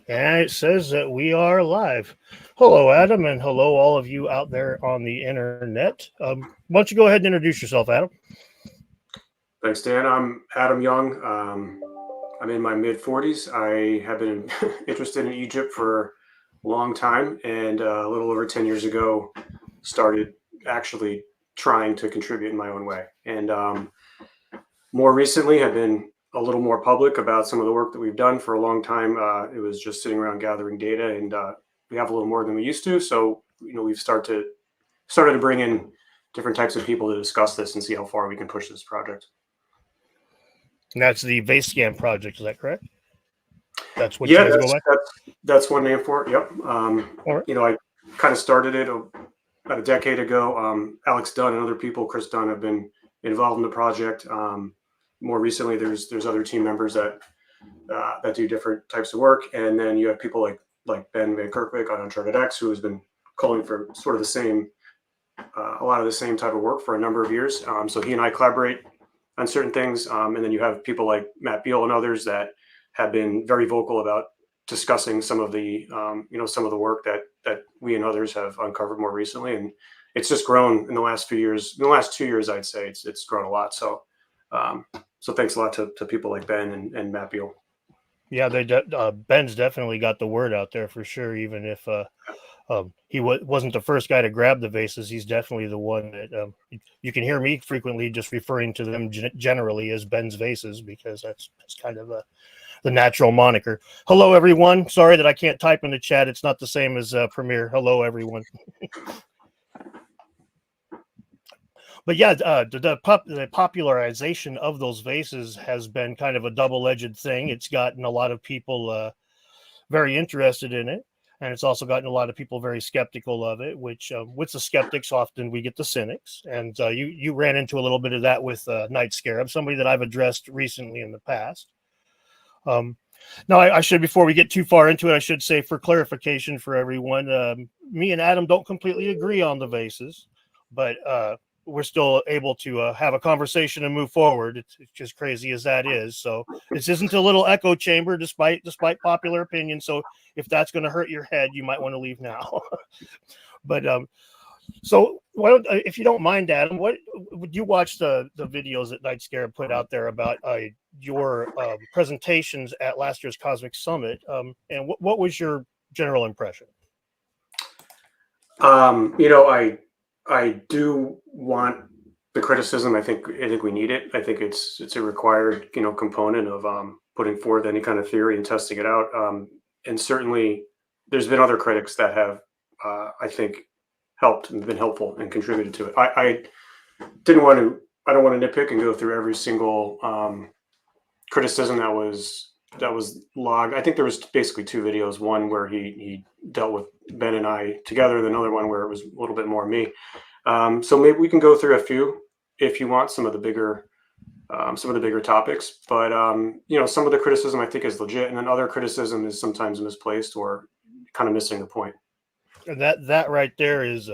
And it says that we are live. Hello, Adam, and hello, all of you out there on the internet. Why don't you go ahead and introduce yourself, Adam? Thanks, Dan. I'm Adam Young. I'm in my mid-40s. I have been interested in Egypt for a long time, and a little over 10 years ago, started actually trying to contribute in my own way. And more recently, have been a little more public about some of the work that we've done. For a long time, it was just sitting around gathering data, and we have a little more than we used to. So, we've started to bring in different types of people to discuss this and see how far we can push this project. And that's the Vase Scan project, is that correct? That's what you guys go by? That's one name for it. Yep. Right. I kind of started it about a decade ago. Alex Dunn and other people, Chris Dunn, have been involved in the project. More recently, there's other team members that do different types of work, and then you have people like Ben Van Kerkwijk on Uncharted X, who has been calling for sort of a lot of the same type of work for a number of years. So he and I collaborate on certain things, and then you have people like Matt Beal and others that have been very vocal about discussing some of the some of the work that we and others have uncovered more recently, and it's just grown in the last few years. In the last 2 years, I'd say it's grown a lot. So so thanks a lot to people like Ben and Matt Beal. Yeah, Ben's definitely got the word out there for sure. Even if he wasn't the first guy to grab the vases, he's definitely the one that you can hear me frequently just referring to them generally as Ben's vases, because that's kind of the natural moniker. Hello, everyone. Sorry that I can't type in the chat. It's not the same as Premiere. Hello, everyone. But yeah, the popularization of those vases has been kind of a double-edged thing. It's gotten a lot of people very interested in it, and it's also gotten a lot of people very skeptical of it, which with the skeptics, often we get the cynics. And you ran into a little bit of that with Night Scarab, somebody that I've addressed recently in the past. Now, I should, before we get too far into it, I should say, for clarification for everyone, me and Adam don't completely agree on the vases, but we're still able to have a conversation and move forward. It's just crazy as that is. So this isn't a little echo chamber, despite popular opinion. So if that's going to hurt your head, you might want to leave now. But so if you don't mind, Adam, what would you watch the videos that Night Scarab put out there about your presentations at last year's Cosmic Summit, and what was your general impression? I do want the criticism. I think we need it. I think it's a required component of putting forth any kind of theory and testing it out. And certainly, there's been other critics that have I think helped and been helpful and contributed to it. I don't want to nitpick and go through every single criticism that was logged. I think there was basically two videos. One where he dealt with Ben and I together, then another one where it was a little bit more me. So maybe we can go through a few if you want, some of the bigger topics. But some of the criticism I think is legit, and then other criticism is sometimes misplaced or kind of missing the point. And that right there is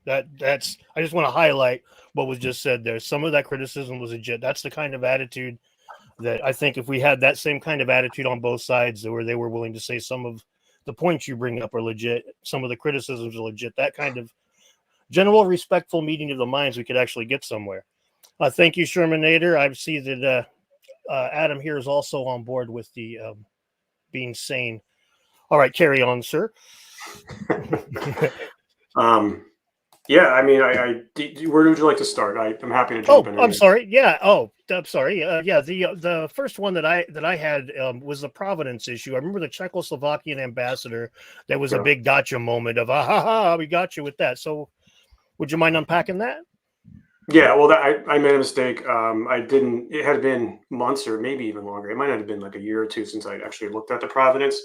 that's I just want to highlight what was just said there. Some of that criticism was legit. That's the kind of attitude that I think if we had that same kind of attitude on both sides, where they were willing to say some of the points you bring up are legit, some of the criticisms are legit, that kind of general respectful meeting of the minds, we could actually get somewhere. Thank you, Shermanator. I see that Adam here is also on board with the being sane. All right, carry on, sir. Yeah, I mean, where would you like to start? I'm happy to jump in. I'm sorry. Yeah. Oh, I'm sorry. Yeah. The first one that I had was the Provenance issue. I remember the Czechoslovakian ambassador. That was a big gotcha moment of we got you with that. So, would you mind unpacking that? Yeah. Well, I made a mistake. I didn't. It had been months or maybe even longer. It might not have been like a year or two since I actually looked at the Provenance,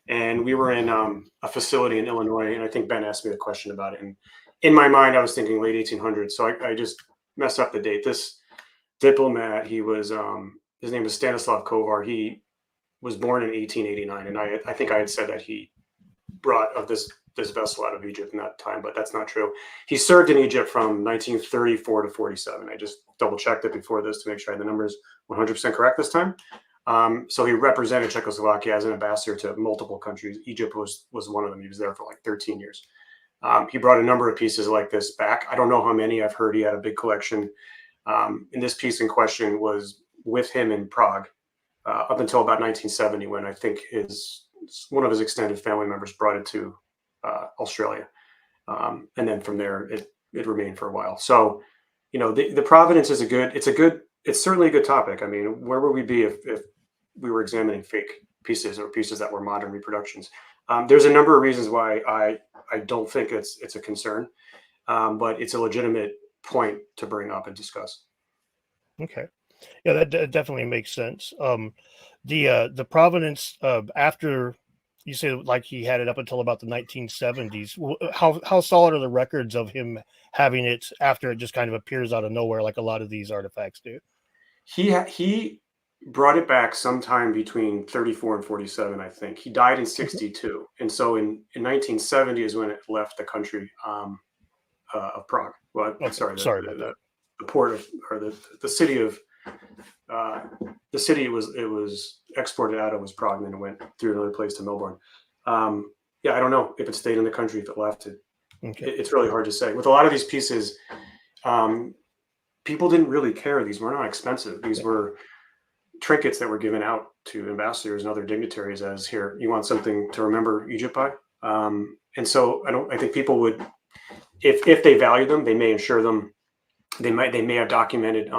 and we were in a facility in Illinois, and I think Ben asked me a question about it, and in my mind, I was thinking late 1800s. So I just messed up the date. This diplomat, he was, his name was Stanislav Kovar. He was born in 1889. And I think I had said that he brought this vessel out of Egypt in that time, but that's not true. He served in Egypt from 1934 to 47. I just double checked it before this to make sure I had the numbers 100% correct this time. So he represented Czechoslovakia as an ambassador to multiple countries. Egypt was one of them. He was there for like 13 years. He brought a number of pieces like this back. I don't know how many. I've heard he had a big collection. And this piece in question was with him in Prague up until about 1970, when I think one of his extended family members brought it to Australia. And then from there, it remained for a while. So, the provenance is it's certainly a good topic. I mean, where would we be if we were examining fake pieces or pieces that were modern reproductions? There's a number of reasons why I don't think it's a concern, but it's a legitimate point to bring up and discuss. Okay. Yeah, that definitely makes sense. The provenance after you say, like, he had it up until about the 1970s. How solid are the records of him having it after it just kind of appears out of nowhere, like a lot of these artifacts do? He brought it back sometime between 34 and 47, I think. He died in 62, and so in 1970 is when it left the country of Prague. Well, Okay. sorry, Sorry about that. the port of, or the city of the city it was exported out of was Prague, and then it went through another place to Melbourne. Yeah, I don't know if it stayed in the country, if it left it. Okay. It's really hard to say. With a lot of these pieces, people didn't really care. These were not expensive. These were trinkets that were given out to ambassadors and other dignitaries as, here, you want something to remember Egypt by? And so I think people would, if they value them, they may insure them. They may have documented,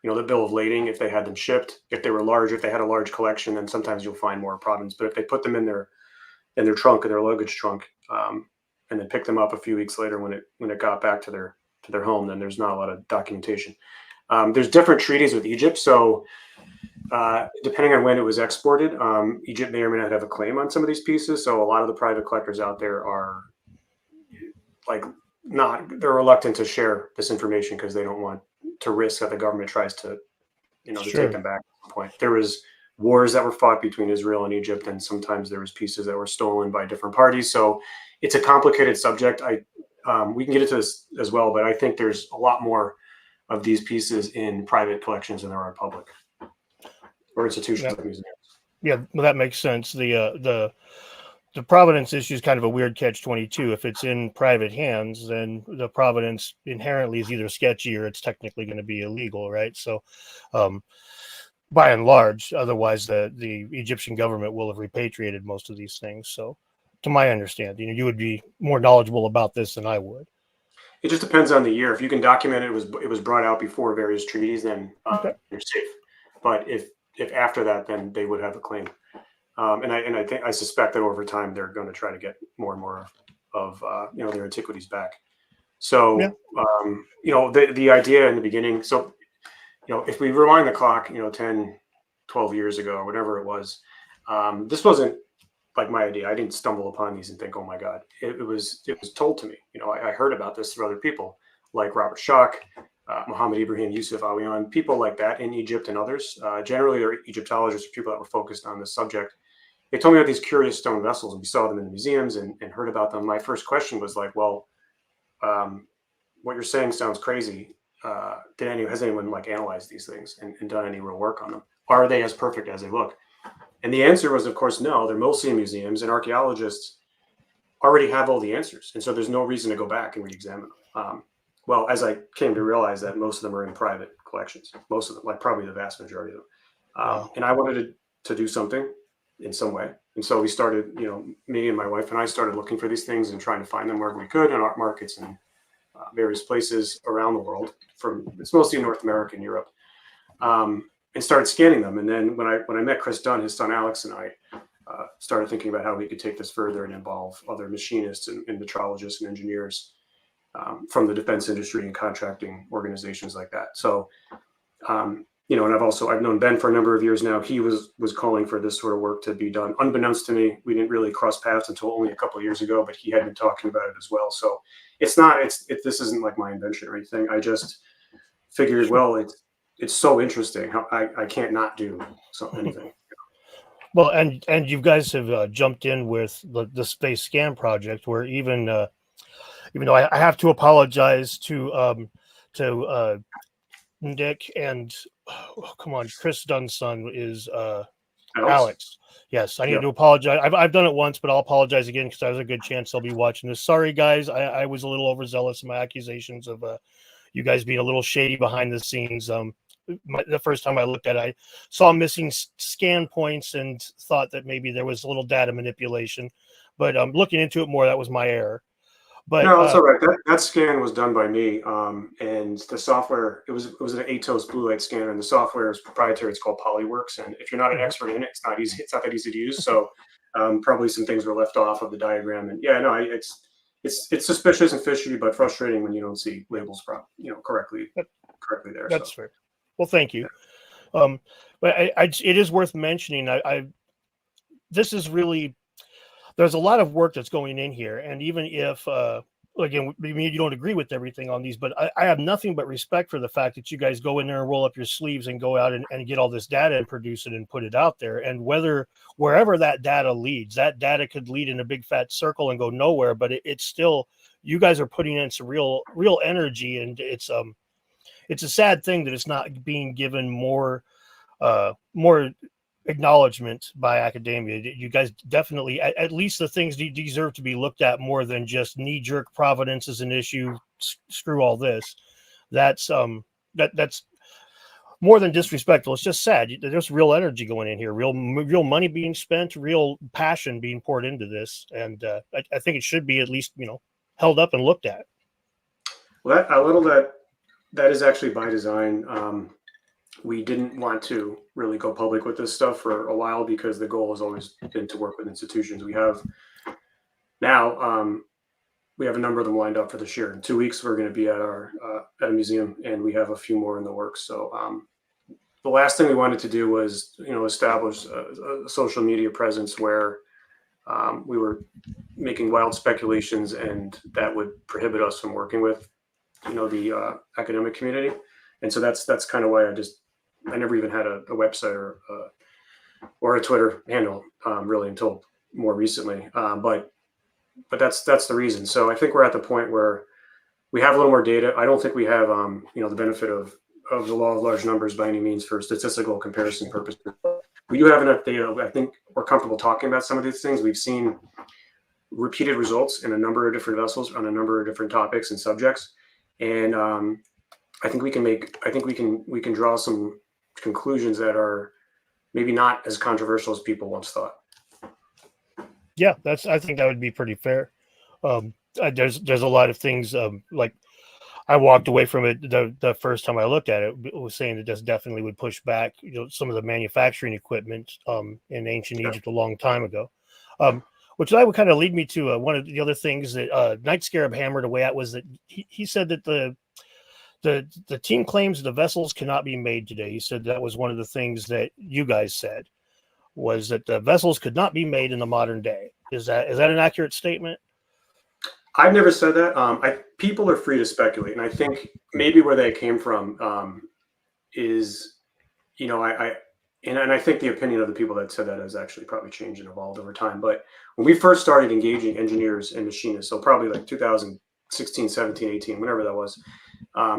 the bill of lading if they had them shipped. If they were large, if they had a large collection, then sometimes you'll find more provenance. But if they put them in their trunk, or their luggage trunk, and then pick them up a few weeks later when it got back to their home, then there's not a lot of documentation. There's different treaties with Egypt, so depending on when it was exported, Egypt may or may not have a claim on some of these pieces. So a lot of the private collectors out there are they're reluctant to share this information because they don't want to risk that the government tries to to take them back at some point. There was wars that were fought between Israel and Egypt, and sometimes there was pieces that were stolen by different parties. So it's a complicated subject. We can get into this as well, but I think there's a lot more of these pieces in private collections than there are in public or institutions like museums. Yeah, well, that makes sense. The provenance issue is kind of a weird catch-22. If it's in private hands, then the provenance inherently is either sketchy or it's technically going to be illegal, right? So, by and large, otherwise the Egyptian government will have repatriated most of these things. So, to my understanding, you would be more knowledgeable about this than I would. It just depends on the year. If you can document it was brought out before various treaties, then you're safe. But if after that, then they would have a claim. And I suspect that over time they're going to try to get more and more of their antiquities back. So the idea in the beginning. So if we rewind the clock, 10, 12 years ago or whatever it was, this wasn't like my idea. I didn't stumble upon these and think, oh my God. It was told to me. I heard about this through other people like Robert Schock, Muhammad Ibrahim, Yusuf Awiyan, people like that in Egypt and others. Generally, they're Egyptologists or people that were focused on this subject. They told me about these curious stone vessels, and we saw them in the museums and heard about them. My first question was like, well, what you're saying sounds crazy. Has anyone analyzed these things and done any real work on them? Are they as perfect as they look? And the answer was, of course, no. They're mostly in museums, and archaeologists already have all the answers. And so there's no reason to go back and re-examine them. Well, as I came to realize that most of them are in private collections, most of them, probably the vast majority of them. And I wanted to do something in some way. And so we started, me and my wife and I started looking for these things and trying to find them wherever we could in art markets and various places around the world. It's mostly in North America and Europe, and started scanning them. And then when I met Chris Dunn, his son Alex, and I started thinking about how we could take this further and involve other machinists and metrologists and engineers from the defense industry and contracting organizations like that. So, and I've known Ben for a number of years now. He was calling for this sort of work to be done. Unbeknownst to me, we didn't really cross paths until only a couple of years ago, but he had been talking about it as well. So this isn't like my invention or anything. I just figured, well, it's so interesting. How I can't not do anything. Well, and you guys have jumped in with the Space Scan project, where even though I have to apologize to Dick, and oh, come on, Chris Dunn's son is Alex? Alex. Yes, I need Yeah. to apologize. I've done it once, but I'll apologize again because there's a good chance they'll be watching this. Sorry, guys. I was a little overzealous in my accusations of you guys being a little shady behind the scenes. The first time I looked at it, I saw missing scan points and thought that maybe there was a little data manipulation. But looking into it more, that was my error. But No, it's all right. That scan was done by me, and the software it was an ATOS blue light scanner, and the software is proprietary. It's called Polyworks, and if you're not an mhm, expert in it, it's not easy. It's not that easy to use. So probably some things were left off of the diagram, and yeah, no, it's suspicious and fishy, but frustrating when you don't see labels correctly that, there. So that's fair. Well, thank you. But it is worth mentioning. This is really, there's a lot of work that's going in here, and even if again, maybe you don't agree with everything on these, but I have nothing but respect for the fact that you guys go in there and roll up your sleeves and go out and get all this data and produce it and put it out there. And wherever that data leads, that data could lead in a big fat circle and go nowhere, but it's still, you guys are putting in some real energy, and it's a sad thing that it's not being given more acknowledgement by academia. You guys definitely, at least the things deserve to be looked at more than just knee-jerk provenance is an issue. Screw all this. That's that's more than disrespectful. It's just sad. There's real energy going in here, real money being spent, real passion being poured into this, and I think it should be at least held up and looked at. well, that is actually by design. We didn't want to really go public with this stuff for a while because the goal has always been to work with institutions. We have now we have a number of them lined up for this year. In 2 weeks, we're going to be at at a museum, and we have a few more in the works. So the last thing we wanted to do was establish a social media presence where we were making wild speculations, and that would prohibit us from working with the academic community. And so that's kind of why I never even had a website or a Twitter handle really until more recently. But that's the reason. So I think we're at the point where we have a little more data. I don't think we have the benefit of the law of large numbers by any means for statistical comparison purposes. We do have enough data. I think we're comfortable talking about some of these things. We've seen repeated results in a number of different vessels on a number of different topics and subjects, and I think we can draw some conclusions that are maybe not as controversial as people once thought. Yeah, I think that would be pretty fair. There's a lot of things like I walked away from it the first time I looked at it. Was saying that this definitely would push back some of the manufacturing equipment in ancient Egypt a long time ago. Which that would kind of lead me to one of the other things that Night Scarab hammered away at was that he said that the team claims the vessels cannot be made today. He said that was one of the things that you guys said, was that the vessels could not be made in the modern day. Is that an accurate statement? I've never said that. People are free to speculate, and I think maybe where they came from is, I think the opinion of the people that said that has actually probably changed and evolved over time. But when we first started engaging engineers and machinists, so probably like 2016, 17, 18, whenever that was,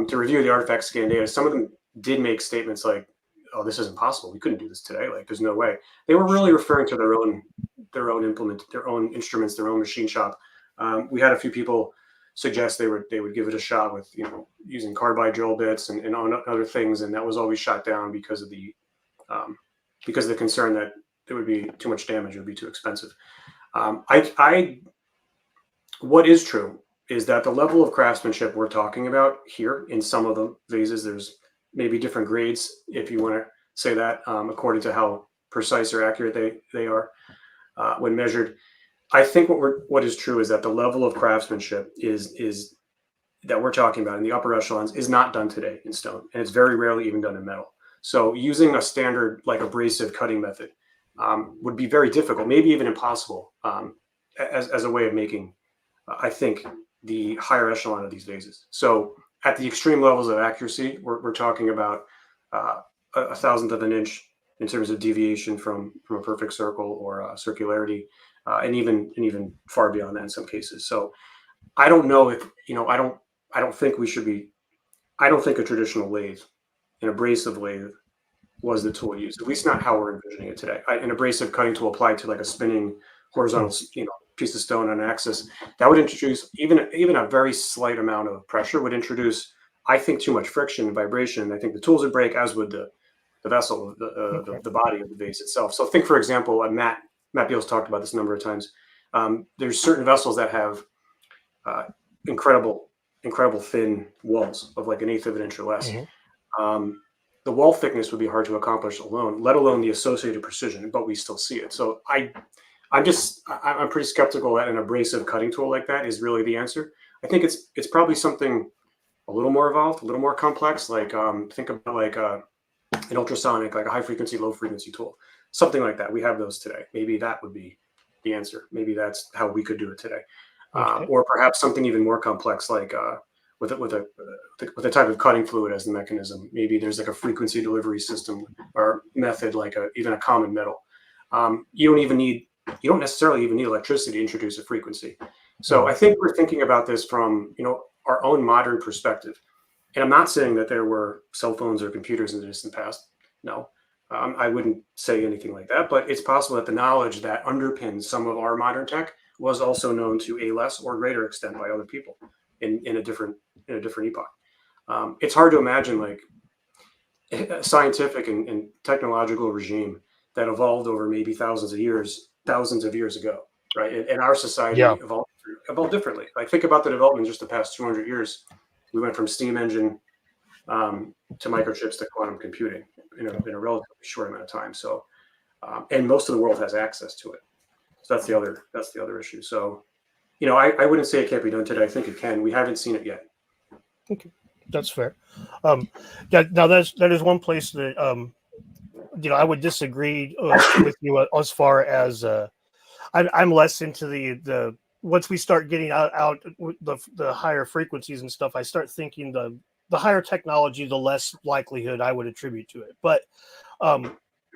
to review the artifact scan data, some of them did make statements like, "Oh, this isn't possible. We couldn't do this today. Like, there's no way." They were really referring to their own instruments, their own machine shop. We had a few people suggest they would give it a shot with using carbide drill bits and other things, and that was always shot down because of the concern that there would be too much damage, it would be too expensive. What is true is that the level of craftsmanship we're talking about here in some of the vases, there's maybe different grades, if you want to say that, according to how precise or accurate they are when measured. I think what is true is that the level of craftsmanship is that we're talking about in the upper echelons is not done today in stone, and it's very rarely even done in metal. So using a standard like abrasive cutting method would be very difficult, maybe even impossible, as a way of making, I think, the higher echelon of these vases. So at the extreme levels of accuracy, we're talking about a thousandth of an inch in terms of deviation from a perfect circle or circularity, and even far beyond that in some cases. So I don't know if I don't think we should be. I don't think a traditional lathe an abrasive lathe was the tool used. At least not how we're envisioning it today. An abrasive cutting tool applied to like a spinning horizontal, piece of stone on an axis, that would introduce even a very slight amount of pressure would introduce, I think, too much friction and vibration. I think the tools would break, as would the vessel, the body of the vase itself. So think, for example, Matt Beal's talked about this a number of times. There's certain vessels that have incredible thin walls of like an eighth of an inch or less. The wall thickness would be hard to accomplish alone, let alone the associated precision, but we still see it. So I'm pretty skeptical that an abrasive cutting tool like that is really the answer. I think it's probably something a little more evolved, a little more complex. Like think about like an ultrasonic, like a high frequency, low frequency tool, something like that. We have those today. Maybe that would be the answer. Maybe that's how we could do it today, or perhaps something even more complex, like with a type of cutting fluid as the mechanism. Maybe there's like a frequency delivery system or method, like even a common metal. You don't necessarily even need electricity to introduce a frequency. So I think we're thinking about this from our own modern perspective. And I'm not saying that there were cell phones or computers in the distant past. No, I wouldn't say anything like that. But it's possible that the knowledge that underpins some of our modern tech was also known to a less or greater extent by other people in a different epoch. It's hard to imagine like a scientific and technological regime that evolved over maybe thousands of years ago, right? And our society evolved differently. Like think about the development just the past 200 years. We went from steam engine to microchips to quantum computing in a relatively short amount of time. So, and most of the world has access to it. So that's the other issue. So, I wouldn't say it can't be done today. I think it can. We haven't seen it yet. Okay, that's fair. Now that is one place that I would disagree with you as far as I'm less into the once we start getting out the higher frequencies and stuff, I start thinking the higher technology, the less likelihood I would attribute to it. But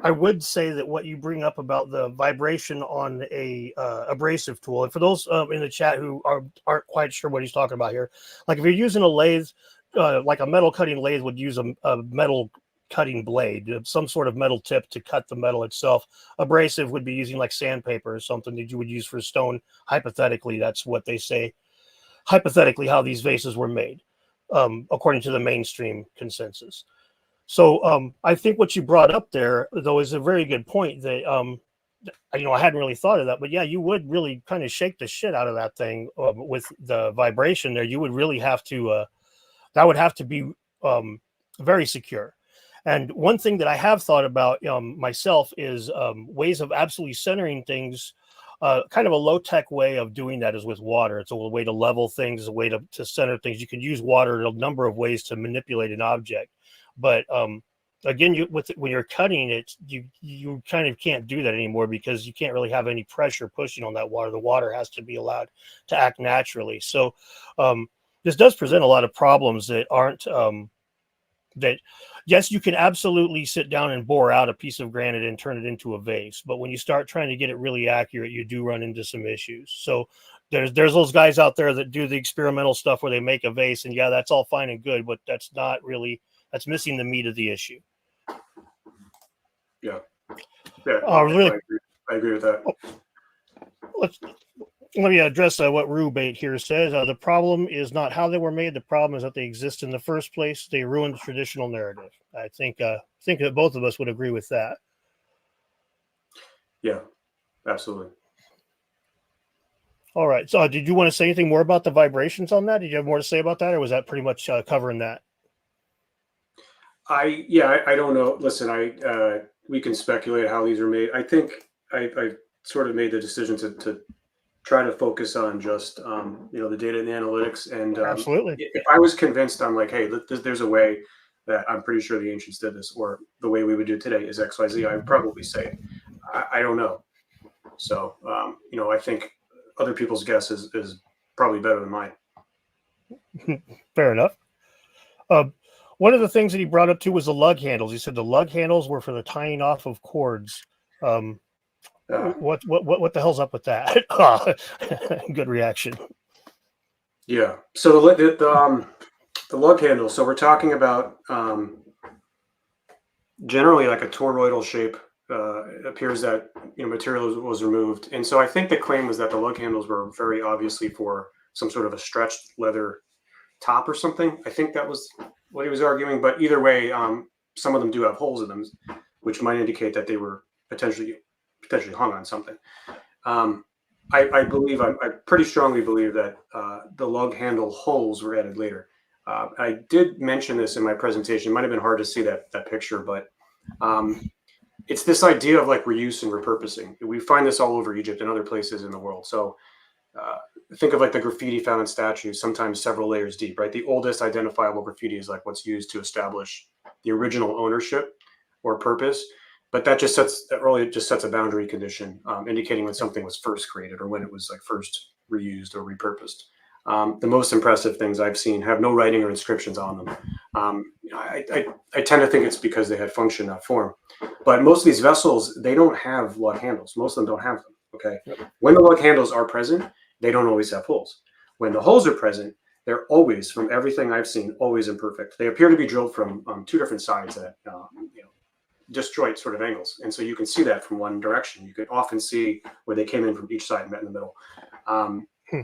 I would say that what you bring up about the vibration on a abrasive tool, and for those in the chat who aren't quite sure what he's talking about here, like if you're using a lathe, like a metal cutting lathe would use a metal cutting blade, some sort of metal tip to cut the metal itself. Abrasive would be using like sandpaper or something that you would use for stone. Hypothetically, that's what they say. Hypothetically, how these vases were made, according to the mainstream consensus. So I think what you brought up there, though, is a very good point. That I hadn't really thought of that, but yeah, you would really kind of shake the shit out of that thing with the vibration there. You would really have to. That would have to be very secure. And one thing that I have thought about myself is ways of absolutely centering things. Kind of a low-tech way of doing that is with water. It's a way to level things, a way to center things. You can use water in a number of ways to manipulate an object. But again, when you're cutting it, you kind of can't do that anymore because you can't really have any pressure pushing on that water. The water has to be allowed to act naturally. So this does present a lot of problems that aren't that. Yes, you can absolutely sit down and bore out a piece of granite and turn it into a vase. But when you start trying to get it really accurate, you do run into some issues. So there's those guys out there that do the experimental stuff where they make a vase, and yeah, that's all fine and good, but that's missing the meat of the issue. Yeah. Really, I agree with that. Let me address what Rubate here says. The problem is not how they were made. The problem is that they exist in the first place. They ruined the traditional narrative. I think that both of us would agree with that. Yeah, absolutely. All right. So did you want to say anything more about the vibrations on that? Did you have more to say about that, or was that pretty much covering that? I don't know. Listen, we can speculate how these are made. I think I sort of made the decision to try to focus on just the data and the analytics. And absolutely, if I was convinced, I'm like, hey, there's a way that I'm pretty sure the ancients did this, or the way we would do it today is XYZ. I would probably say, I don't know. So I think other people's guess is probably better than mine. Fair enough. One of the things that he brought up too was the lug handles. He said the lug handles were for the tying off of cords. What the hell's up with that? Good reaction. Yeah. So the lug handle. So we're talking about generally like a toroidal shape. It appears that material was removed, and so I think the claim was that the lug handles were very obviously for some sort of a stretched leather top or something. I think that was what he was arguing. But either way, some of them do have holes in them, which might indicate that they were potentially hung on something. I pretty strongly believe that the lug handle holes were added later. I did mention this in my presentation. It might have been hard to see that picture, but it's this idea of like reuse and repurposing. We find this all over Egypt and other places in the world. So think of like the graffiti found in statues, sometimes several layers deep, right? The oldest identifiable graffiti is like what's used to establish the original ownership or purpose. But that really just sets a boundary condition, indicating when something was first created or when it was like first reused or repurposed. The most impressive things I've seen have no writing or inscriptions on them. I tend to think it's because they had function, not form. But most of these vessels, they don't have lug handles. Most of them don't have them. Okay. Yep. When the lug handles are present, they don't always have holes. When the holes are present, they're always, from everything I've seen, always imperfect. They appear to be drilled from two different sides at disjoint sort of angles, and so you can see that from one direction. You can often see where they came in from each side and met in the middle,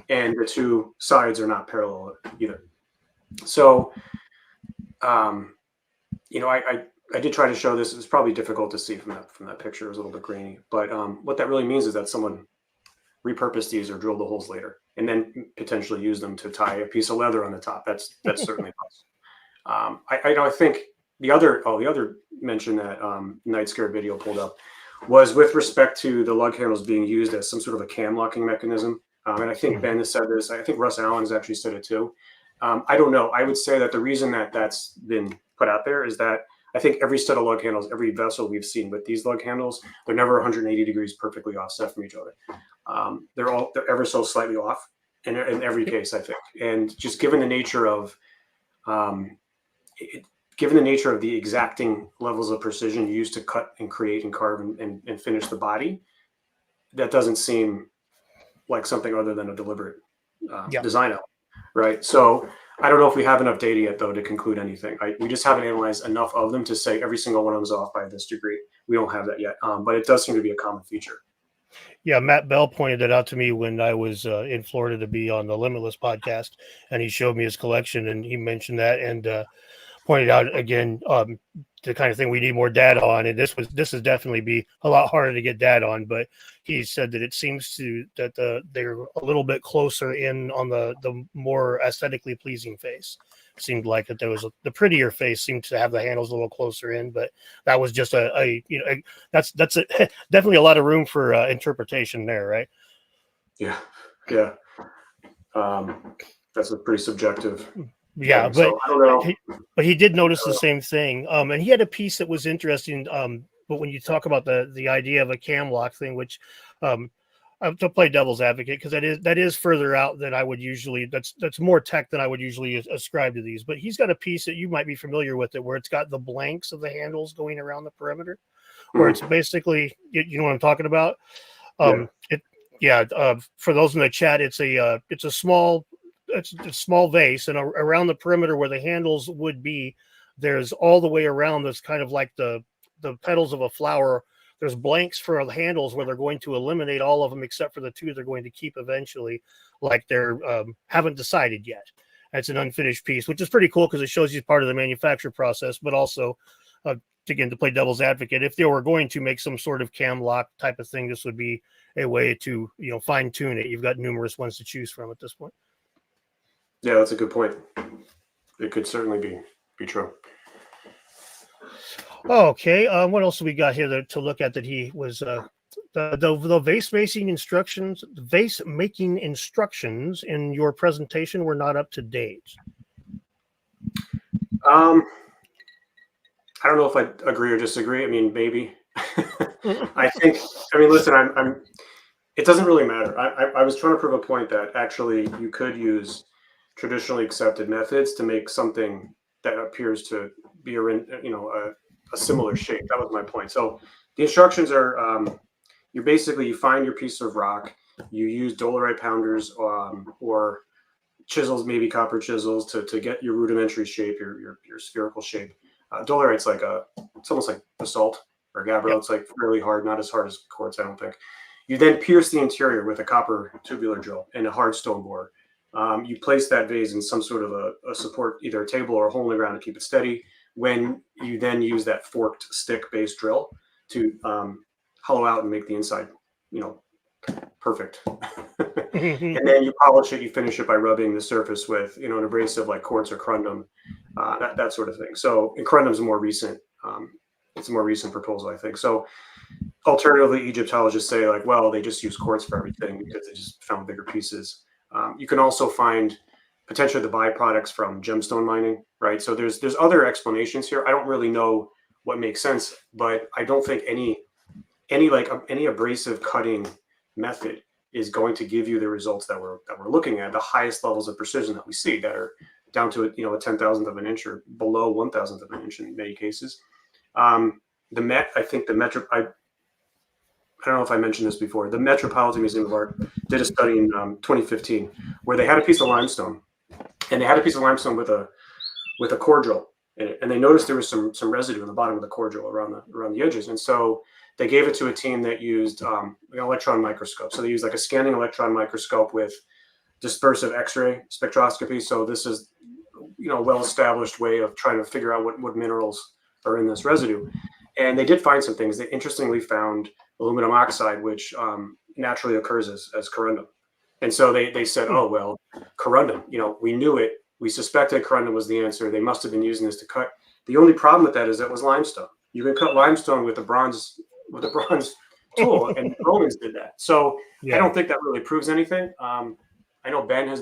and the two sides are not parallel either. So, I did try to show this. It's probably difficult to see from that picture. It was a little bit grainy, but what that really means is that someone repurposed these or drilled the holes later, and then potentially used them to tie a piece of leather on the top. That's certainly possible. I think the other mention that Night Scarab video pulled up was with respect to the lug handles being used as some sort of a cam locking mechanism. And I think Ben has said this. I think Russ Allen has actually said it too. I don't know. I would say that the reason that that's been put out there is that I think every set of lug handles, every vessel we've seen with these lug handles, they're never 180 degrees perfectly offset from each other. They're ever so slightly off in every case, I think. And just given the nature of the exacting levels of precision used to cut and create and carve and finish the body, that doesn't seem like something other than a deliberate design element, right? So I don't know if we have enough data yet, though, to conclude anything. We just haven't analyzed enough of them to say every single one of them is off by this degree. We don't have that yet, but it does seem to be a common feature. Yeah, Matt Bell pointed it out to me when I was in Florida to be on the Limitless podcast, and he showed me his collection, and he mentioned that and pointed out again the kind of thing we need more data on. And this is definitely be a lot harder to get data on, but he said that it seems that they're a little bit closer in on the more aesthetically pleasing face. Seemed like that there was the prettier face seemed to have the handles a little closer in, but that was just that's definitely a lot of room for interpretation there, right? Yeah. That's a pretty subjective. Yeah, thing, so I don't know. But he did notice the same thing, and he had a piece that was interesting. But when you talk about the idea of a cam lock thing, which to play devil's advocate, because that is further out than I would usually. That's more tech than I would usually ascribe to these. But he's got a piece that you might be familiar with it, where it's got the blanks of the handles going around the perimeter, where it's basically, you know what I'm talking about. For those in the chat, it's a small vase, and around the perimeter where the handles would be, there's all the way around. That's kind of like the petals of a flower. There's blanks for the handles where they're going to eliminate all of them except for the two they're going to keep eventually, like they're haven't decided yet. It's an unfinished piece, which is pretty cool because it shows you part of the manufacture process, but also again, to play devil's advocate, if they were going to make some sort of cam lock type of thing, this would be a way to fine tune it. You've got numerous ones to choose from at this point. Yeah, that's a good point. It could certainly be true. Okay, what else do we got here to look at? That he was the vase making instructions. The vase making instructions in your presentation were not up to date. I don't know if I agree or disagree. I mean, maybe. Listen, I'm. It doesn't really matter. I was trying to prove a point that actually you could use traditionally accepted methods to make something that appears to be a similar shape. That was my point. So the instructions are you find your piece of rock, you use dolerite pounders or chisels, maybe copper chisels to get your rudimentary shape, your spherical shape. Dolerite's it's almost like basalt or gabbro. Yep. It's like really hard, not as hard as quartz, I don't think. You then pierce the interior with a copper tubular drill and a hard stone bore. You place that vase in some sort of a support, either a table or a hole in the ground to keep it steady. When you then use that forked stick-based drill to hollow out and make the inside, perfect. And then you polish it. You finish it by rubbing the surface with, an abrasive like quartz or corundum, that sort of thing. So, and corundum's more recent. It's a more recent proposal, I think. So, alternatively, Egyptologists say well, they just use quartz for everything because they just found bigger pieces. You can also find potentially the byproducts from gemstone mining, right? So there's other explanations here. I don't really know what makes sense, but I don't think any abrasive cutting method is going to give you the results that we're looking at, the highest levels of precision that we see that are down to a 10,000th of an inch or below 1,000th of an inch in many cases. I don't know if I mentioned this before. The Metropolitan Museum of Art did a study in 2015 where they had a piece of limestone, and they had a piece of limestone with a core drill in it, and they noticed there was some residue in the bottom of the core drill around the edges, and so they gave it to a team that used an electron microscope. So they used like a scanning electron microscope with dispersive X-ray spectroscopy. So this is a well-established way of trying to figure out what minerals are in this residue, and they did find some things. They interestingly found aluminum oxide, which naturally occurs as corundum. And so they said, oh, well, corundum, we knew it. We suspected corundum was the answer. They must have been using this to cut. The only problem with that is it was limestone. You can cut limestone with a bronze tool, and the Romans did that. So yeah. I don't think that really proves anything. I know Ben has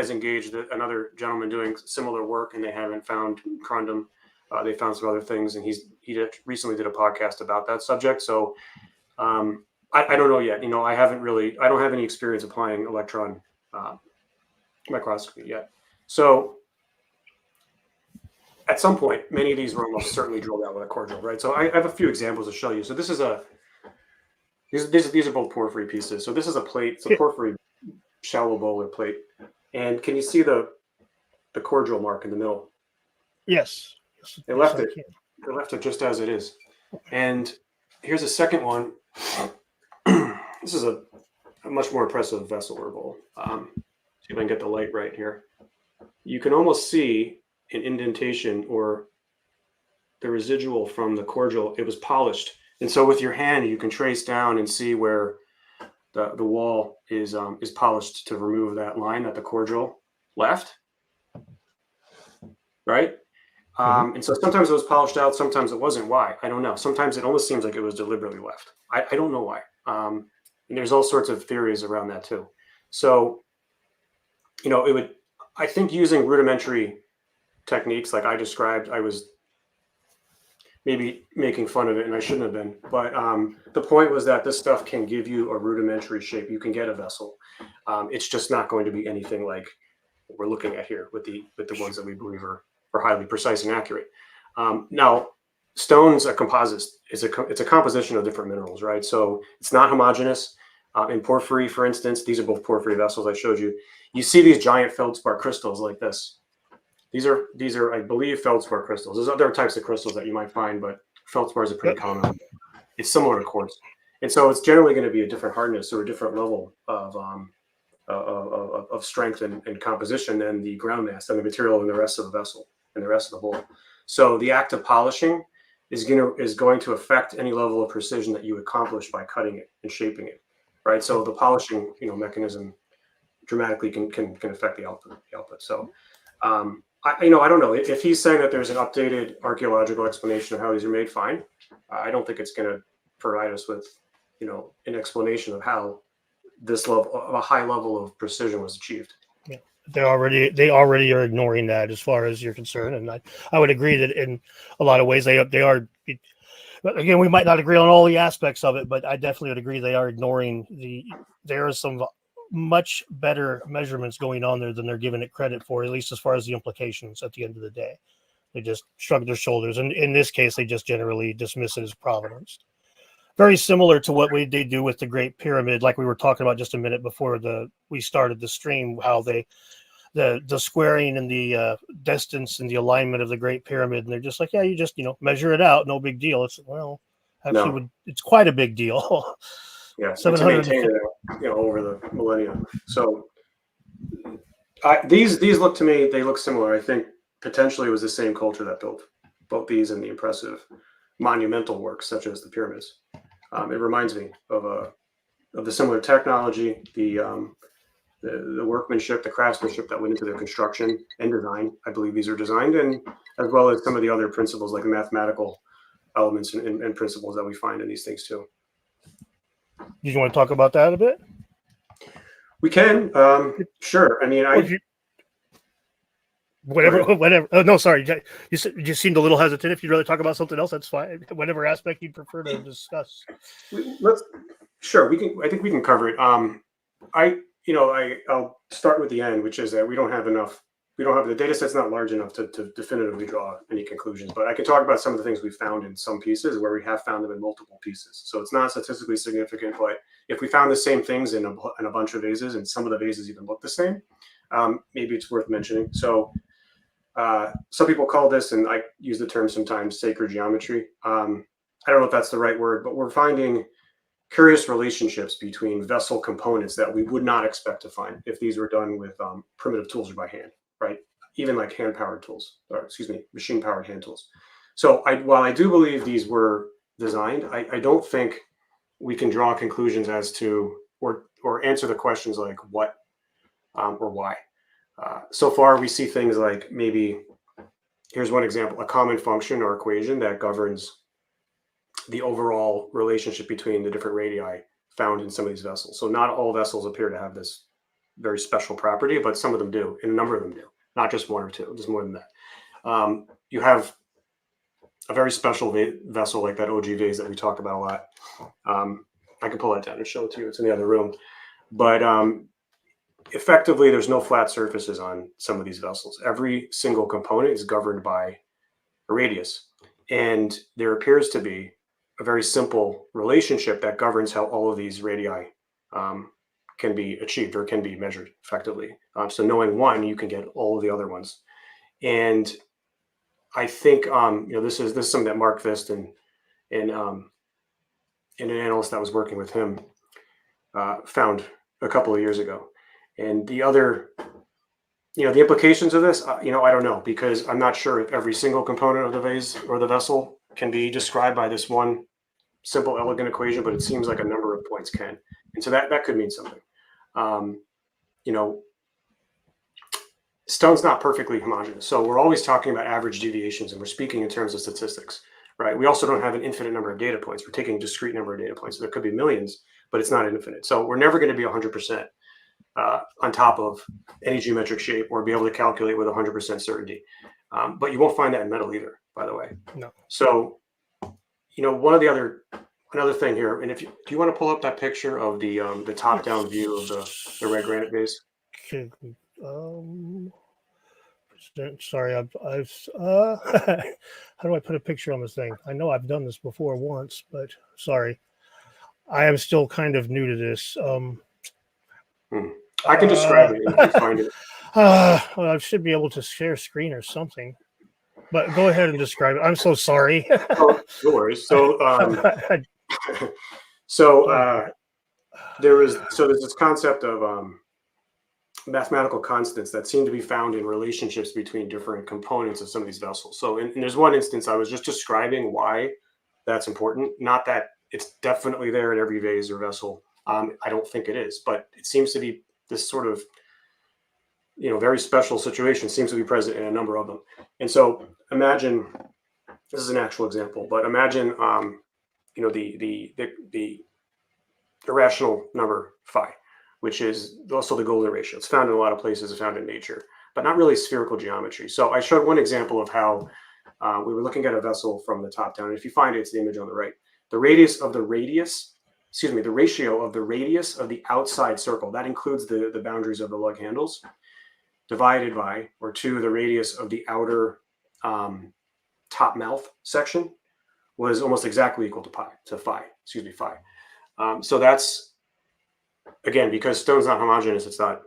engaged another gentleman doing similar work, and they haven't found corundum. They found some other things, and he recently did a podcast about that subject. So I don't know yet. I don't have any experience applying electron microscopy yet. So at some point, many of these were almost certainly drilled out with a core drill, right? So I have a few examples to show you. So these are both porphyry pieces. So this is a plate. It's a porphyry shallow bowler plate. And can you see the core drill mark in the middle? Yes. They left it. They left it just as it is. And here's a second one. This is a much more impressive vessel or bowl. See if I can get the light right here. You can almost see an indentation or the residual from the core drill. It was polished. And so with your hand, you can trace down and see where the wall is polished to remove that line that the core drill left. Right? And so sometimes it was polished out, sometimes it wasn't. Why? I don't know. Sometimes it almost seems like it was deliberately left. I don't know why. And there's all sorts of theories around that too. So, I think using rudimentary techniques like I described, I was maybe making fun of it, and I shouldn't have been. But the point was that this stuff can give you a rudimentary shape. You can get a vessel. It's just not going to be anything like what we're looking at here with the ones that we believe are highly precise and accurate. Now, stone's a composite. It's a composition of different minerals, right? So it's not homogeneous. In porphyry, for instance, these are both porphyry vessels I showed you. You see these giant feldspar crystals like this. These are, I believe, feldspar crystals. There's other types of crystals that you might find, but feldspar is a pretty common. It's similar to quartz, and so it's generally going to be a different hardness or a different level of strength and composition than the ground mass and the material in the rest of the vessel and the rest of the bowl. So the act of polishing is going to affect any level of precision that you accomplish by cutting it and shaping it, right? So the polishing mechanism dramatically can affect the output. So I don't know if he's saying that there's an updated archaeological explanation of how these are made. Fine. I don't think it's going to provide us with an explanation of how this level of a high level of precision was achieved. Yeah. They already are ignoring that as far as you're concerned, and I would agree that in a lot of ways they are. But again, we might not agree on all the aspects of it, but I definitely would agree they are ignoring there are some much better measurements going on there than they're giving it credit for, at least as far as the implications at the end of the day. They just shrug their shoulders, and in this case, they just generally dismiss it as provenance. Very similar to what they do with the Great Pyramid, like we were talking about just a minute before we started the stream, how they the squaring and the distance and the alignment of the Great Pyramid, and they're just like, yeah, you just measure it out, no big deal. It's actually it's quite a big deal. Yeah, to maintain it, over the millennia. So these look to me, they look similar. I think potentially it was the same culture that built both these and the impressive monumental works such as the pyramids. It reminds me of the similar technology, the workmanship, the craftsmanship that went into their construction and design. I believe these are designed, and as well as some of the other principles like the mathematical elements and principles that we find in these things too. Do you want to talk about that a bit? We can, sure. I mean, whatever. Oh, no, sorry. You seemed a little hesitant. If you'd rather talk about something else, that's fine. Whatever aspect you'd prefer to discuss. Sure. We can. I think we can cover it. I'll start with the end, which is that we don't have the data set's not large enough to definitively draw any conclusions, but I can talk about some of the things we found in some pieces where we have found them in multiple pieces. So it's not statistically significant, but if we found the same things in a bunch of vases and some of the vases even look the same, maybe it's worth mentioning. So some people call this, and I use the term sometimes, sacred geometry. I don't know if that's the right word, but we're finding curious relationships between vessel components that we would not expect to find if these were done with primitive tools or by hand, right? Even like hand-powered tools, machine-powered hand tools. So while I do believe these were designed, I don't think we can draw conclusions as to or answer the questions like what or why. So far, we see things like maybe, here's one example, a common function or equation that governs the overall relationship between the different radii found in some of these vessels. So not all vessels appear to have this very special property, but some of them do, and a number of them do, not just one or two, just more than that. You have a very special vessel like that OG vase that we talk about a lot. I can pull that down and show it to you. It's in the other room. But effectively, there's no flat surfaces on some of these vessels. Every single component is governed by a radius. And there appears to be a very simple relationship that governs how all of these radii can be achieved or can be measured effectively. So knowing one, you can get all of the other ones. And I think this is something that Mark Vist and an analyst that was working with him found a couple of years ago. And the other, the implications of this, I don't know, because I'm not sure if every single component of the vase or the vessel can be described by this one simple, elegant equation, but it seems like a number of points can. And so that could mean something. Stone's not perfectly homogeneous. So we're always talking about average deviations, and we're speaking in terms of statistics, right? We also don't have an infinite number of data points. We're taking a discrete number of data points. So there could be millions, but it's not infinite. So we're never going to be 100% on top of any geometric shape or be able to calculate with 100% certainty. But you won't find that in metal either, by the way. No. So, another thing here, and do you want to pull up that picture of the top-down view of the red granite vase? Sorry, I've how do I put a picture on this thing? I know I've done this before once, but sorry, I am still kind of new to this. I can describe it if you find it. Well, I should be able to share screen or something, but go ahead and describe it. I'm so sorry. Oh, no worries. So, there's this concept of mathematical constants that seem to be found in relationships between different components of some of these vessels. So, and there's one instance I was just describing why that's important. Not that it's definitely there in every vase or vessel. I don't think it is, but it seems to be this sort of, very special situation seems to be present in a number of them. And so imagine, this is an actual example, but imagine, the irrational number phi, which is also the golden ratio. It's found in a lot of places, it's found in nature, but not really spherical geometry. So I showed one example of how we were looking at a vessel from the top down. And if you find it, it's the image on the right. The ratio of the radius of the outside circle, that includes the boundaries of the lug handles, divided by, or to the radius of the outer top mouth section, was almost exactly equal to phi. So that's, again, because stone's not homogeneous, it's not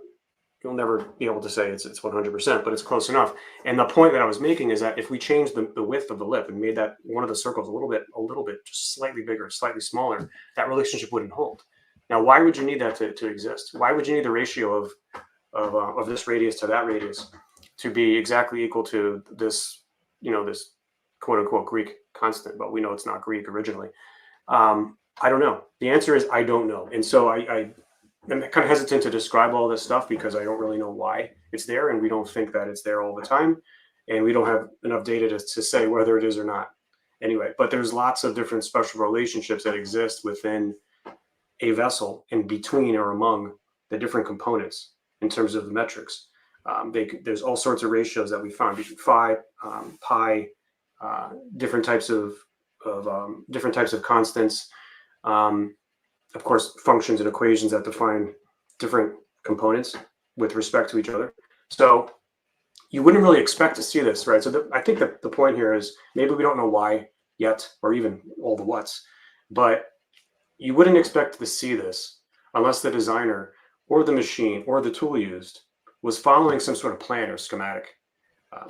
you'll never be able to say it's 100%, but it's close enough. And the point that I was making is that if we change the width of the lip and made that one of the circles a little bit just slightly bigger, slightly smaller, that relationship wouldn't hold. Now, why would you need that to exist? Why would you need the ratio of this radius to that radius to be exactly equal to this, this quote unquote Greek constant? But we know it's not Greek originally. I don't know. The answer is I don't know. And so I'm kind of hesitant to describe all this stuff because I don't really know why it's there, and we don't think that it's there all the time, and we don't have enough data to say whether it is or not. Anyway, but there's lots of different special relationships that exist within a vessel and between or among the different components in terms of the metrics. There's all sorts of ratios that we found between phi, pi, different types of constants. Of course, functions and equations that define different components with respect to each other. So you wouldn't really expect to see this, right? So I think that the point here is maybe we don't know why yet, or even all the whats, but you wouldn't expect to see this unless the designer or the machine or the tool used was following some sort of plan or schematic.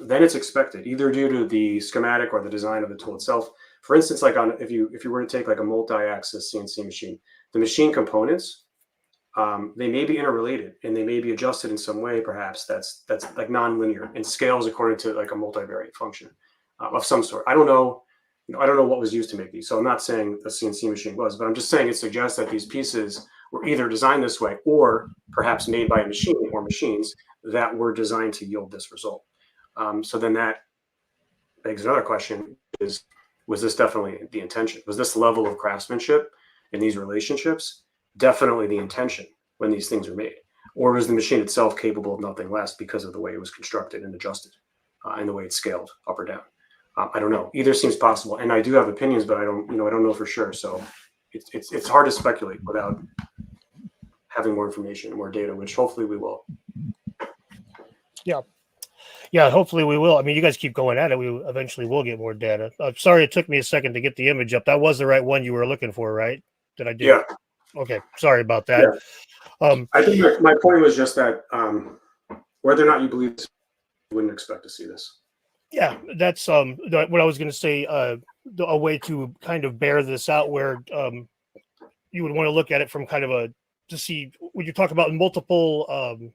Then it's expected, either due to the schematic or the design of the tool itself. For instance, like if you were to take like a multi-axis CNC machine, the machine components, they may be interrelated and they may be adjusted in some way, perhaps that's like non-linear and scales according to like a multivariate function of some sort. I don't know what was used to make these, so I'm not saying the CNC machine was, but I'm just saying it suggests that these pieces were either designed this way or perhaps made by a machine or machines that were designed to yield this result. So then that begs another question: was this definitely the intention? Was this level of craftsmanship in these relationships definitely the intention when these things were made? Or was the machine itself capable of nothing less because of the way it was constructed and adjusted and the way it's scaled up or down? I don't know. Either seems possible. And I do have opinions, but I don't know for sure. So it's hard to speculate without having more information, more data, which hopefully we will. Yeah, hopefully we will. I mean, you guys keep going at it. We eventually will get more data. Sorry, it took me a second to get the image up. That was the right one you were looking for, right? Did I do? Yeah. Okay. Sorry about that. Yeah. I think my point was just that whether or not you believe this, you wouldn't expect to see this. Yeah, that's what I was going to say. A way to kind of bear this out, where you would want to look at it from kind of to see when you talk about multiple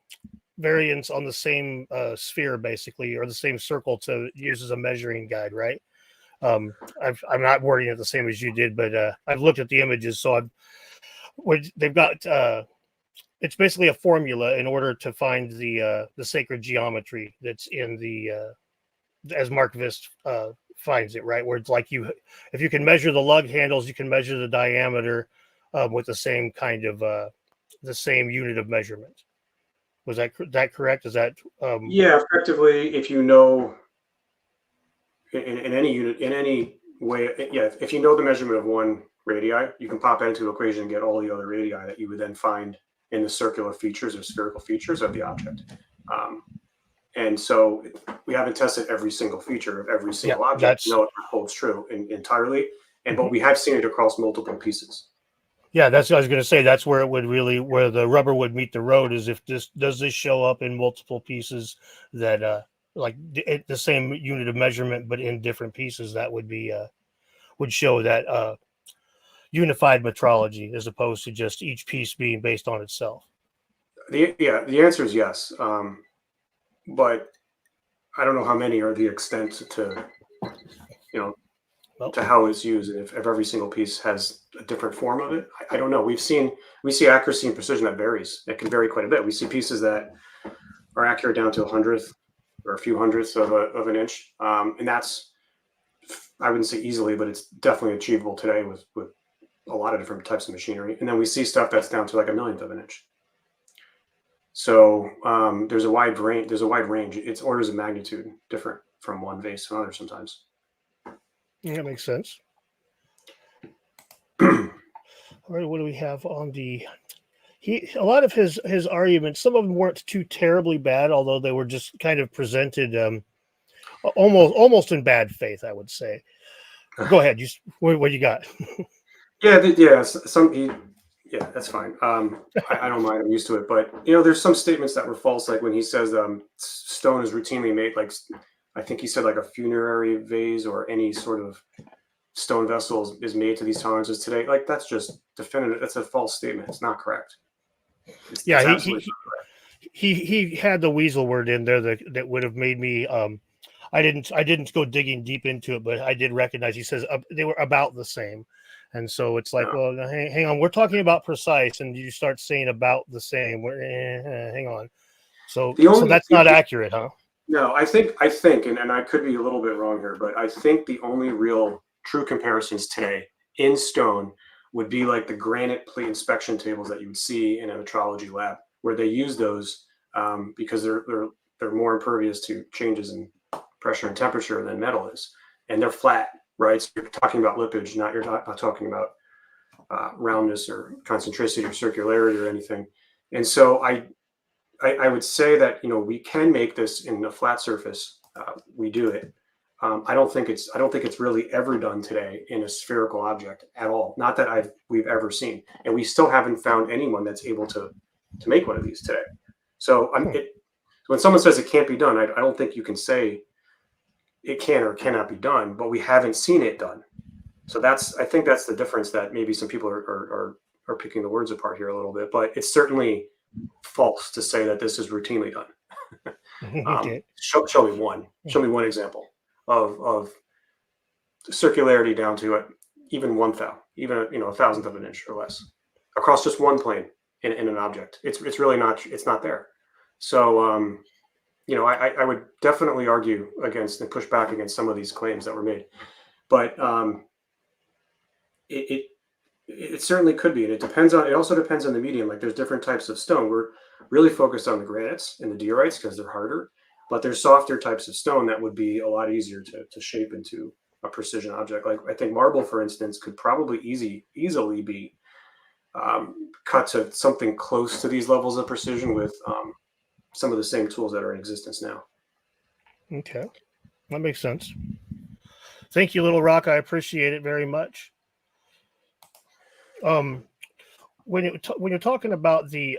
variants on the same sphere, basically, or the same circle to use as a measuring guide, right? I'm not wording it the same as you did, but I've looked at the images, so they've got it's basically a formula in order to find the sacred geometry that's in the as Mark Vist finds it, right? Where it's like if you can measure the lug handles, you can measure the diameter with the same kind of the same unit of measurement. Was that correct? Is that yeah, effectively, if you know in any unit, in any way, yeah, if you know the measurement of one radii, you can pop that into an equation and get all the other radii that you would then find in the circular features or spherical features of the object. And so we haven't tested every single feature of every single object. No, it holds true entirely. But we have seen it across multiple pieces. Yeah, that's what I was going to say. That's where it would where the rubber would meet the road, is if does this show up in multiple pieces that like the same unit of measurement, but in different pieces. That would be would show that unified metrology as opposed to just each piece being based on itself. The answer is yes. But I don't know how many are the extent to, to how it's used, and if every single piece has a different form of it. I don't know. We see accuracy and precision that varies. It can vary quite a bit. We see pieces that are accurate down to a hundredth or a few hundredths of an inch, and that's, I wouldn't say easily, but it's definitely achievable today with a lot of different types of machinery. And then we see stuff that's down to like a millionth of an inch. So there's a wide range. It's orders of magnitude different from one vase to another sometimes. Yeah, that makes sense. All right, what do we have on a lot of his arguments? Some of them weren't too terribly bad, although they were just kind of presented almost in bad faith, I would say. Go ahead. What you got? Yeah. Yeah, that's fine. I don't mind. I'm used to it. But there's some statements that were false, like when he says stone is routinely made, like I think he said like a funerary vase or any sort of stone vessel is made to these tolerances today. Like that's just definitive. That's a false statement. It's not correct. It's absolutely he had the weasel word in there that would have made me. I didn't go digging deep into it, but I did recognize he says they were about the same. And so it's like, well, hang on, we're talking about precise, and you start saying about the same. Hang on. So that's not accurate, huh? No, I think, and I could be a little bit wrong here, but I think the only real true comparisons today in stone would be like the granite plate inspection tables that you would see in a metrology lab, where they use those because they're more impervious to changes in pressure and temperature than metal is, and they're flat. Right, so you're talking about lippage, you're not talking about roundness or concentricity or circularity or anything. And so I would say that we can make this in a flat surface. We do it. I don't think it's really ever done today in a spherical object at all. Not that we've ever seen, and we still haven't found anyone that's able to make one of these today. So when someone says it can't be done, I don't think you can say it can or cannot be done, but we haven't seen it done. So I think that's the difference, that maybe some people are picking the words apart here a little bit, but it's certainly false to say that this is routinely done. Okay. Show me one example of circularity down to even 1/1000, even a thousandth of an inch or less across just one plane in an object. It's really not. It's not there. So I would definitely argue against and push back against some of these claims that were made, but it certainly could be, and it also depends on the medium. Like there's different types of stone. We're really focused on the granites and the diorites because they're harder, but there's softer types of stone that would be a lot easier to shape into a precision object. Like I think marble, for instance, could probably easily be cut to something close to these levels of precision with some of the same tools that are in existence now. Okay, that makes sense. Thank you, Little Rock. I appreciate it very much. When you're talking about the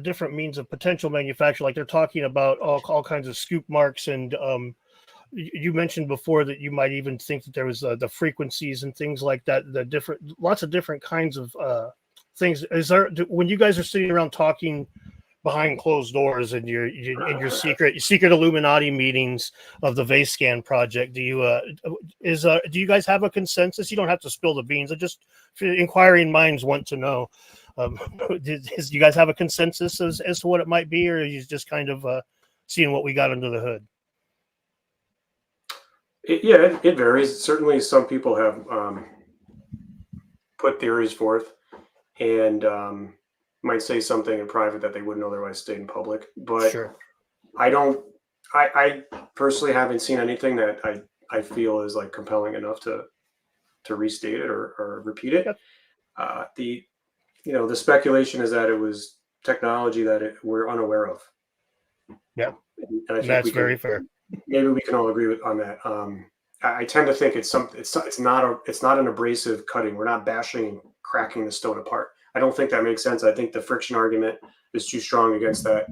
different means of potential manufacture, like they're talking about all kinds of scoop marks, and you mentioned before that you might even think that there was the frequencies and things like that. Lots of different kinds of things. When you guys are sitting around talking behind closed doors in your secret Illuminati meetings of the Vase Scan project, do you guys have a consensus? You don't have to spill the beans. Just inquiring minds want to know. Do you guys have a consensus as to what it might be, or are you just kind of seeing what we got under the hood? It varies. Certainly, some people have put theories forth and might say something in private that they wouldn't otherwise state in public. But sure. I personally haven't seen anything that I feel is like compelling enough to restate it or repeat it. Yep. The speculation is that it was technology that we're unaware of. Yeah, and that's very fair. Maybe we can all agree on that. I tend to think it's not an abrasive cutting. We're not bashing and cracking the stone apart. I don't think that makes sense. I think the friction argument is too strong against that.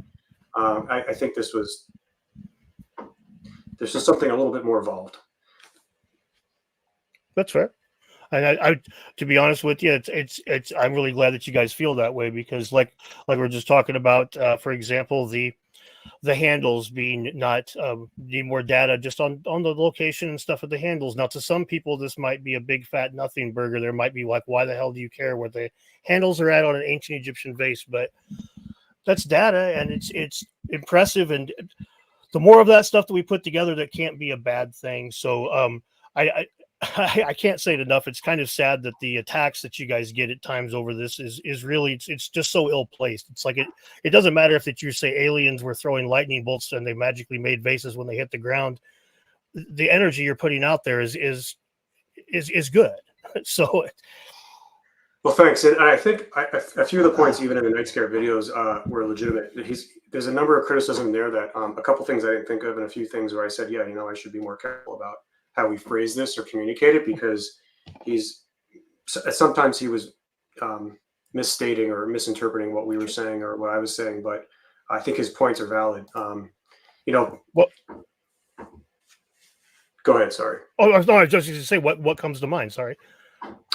I think there's just something a little bit more evolved. That's fair. And I to be honest with you, it's I'm really glad that you guys feel that way, because like we're just talking about, for example, the handles being not need more data just on the location and stuff of the handles. Now, to some people, this might be a big fat nothing burger. There might be like, why the hell do you care where the handles are at on an ancient Egyptian vase? But that's data, and it's impressive. And the more of that stuff that we put together, that can't be a bad thing. So I can't say it enough. It's kind of sad that the attacks that you guys get at times over this is really, it's just so ill placed. It's like it doesn't matter if that you say aliens were throwing lightning bolts and they magically made vases when they hit the ground. The energy you're putting out there is good. So, well, thanks. And I think a few of the points, even in the Night Scarab videos, were legitimate. There's a number of criticism there that a couple things I didn't think of, and a few things where I said, I should be more careful about how we phrase this or communicate it, because sometimes he was misstating or misinterpreting what we were saying or what I was saying, but I think his points are valid. Well, go ahead. Sorry. oh, no, I was just going to say what comes to mind. Sorry.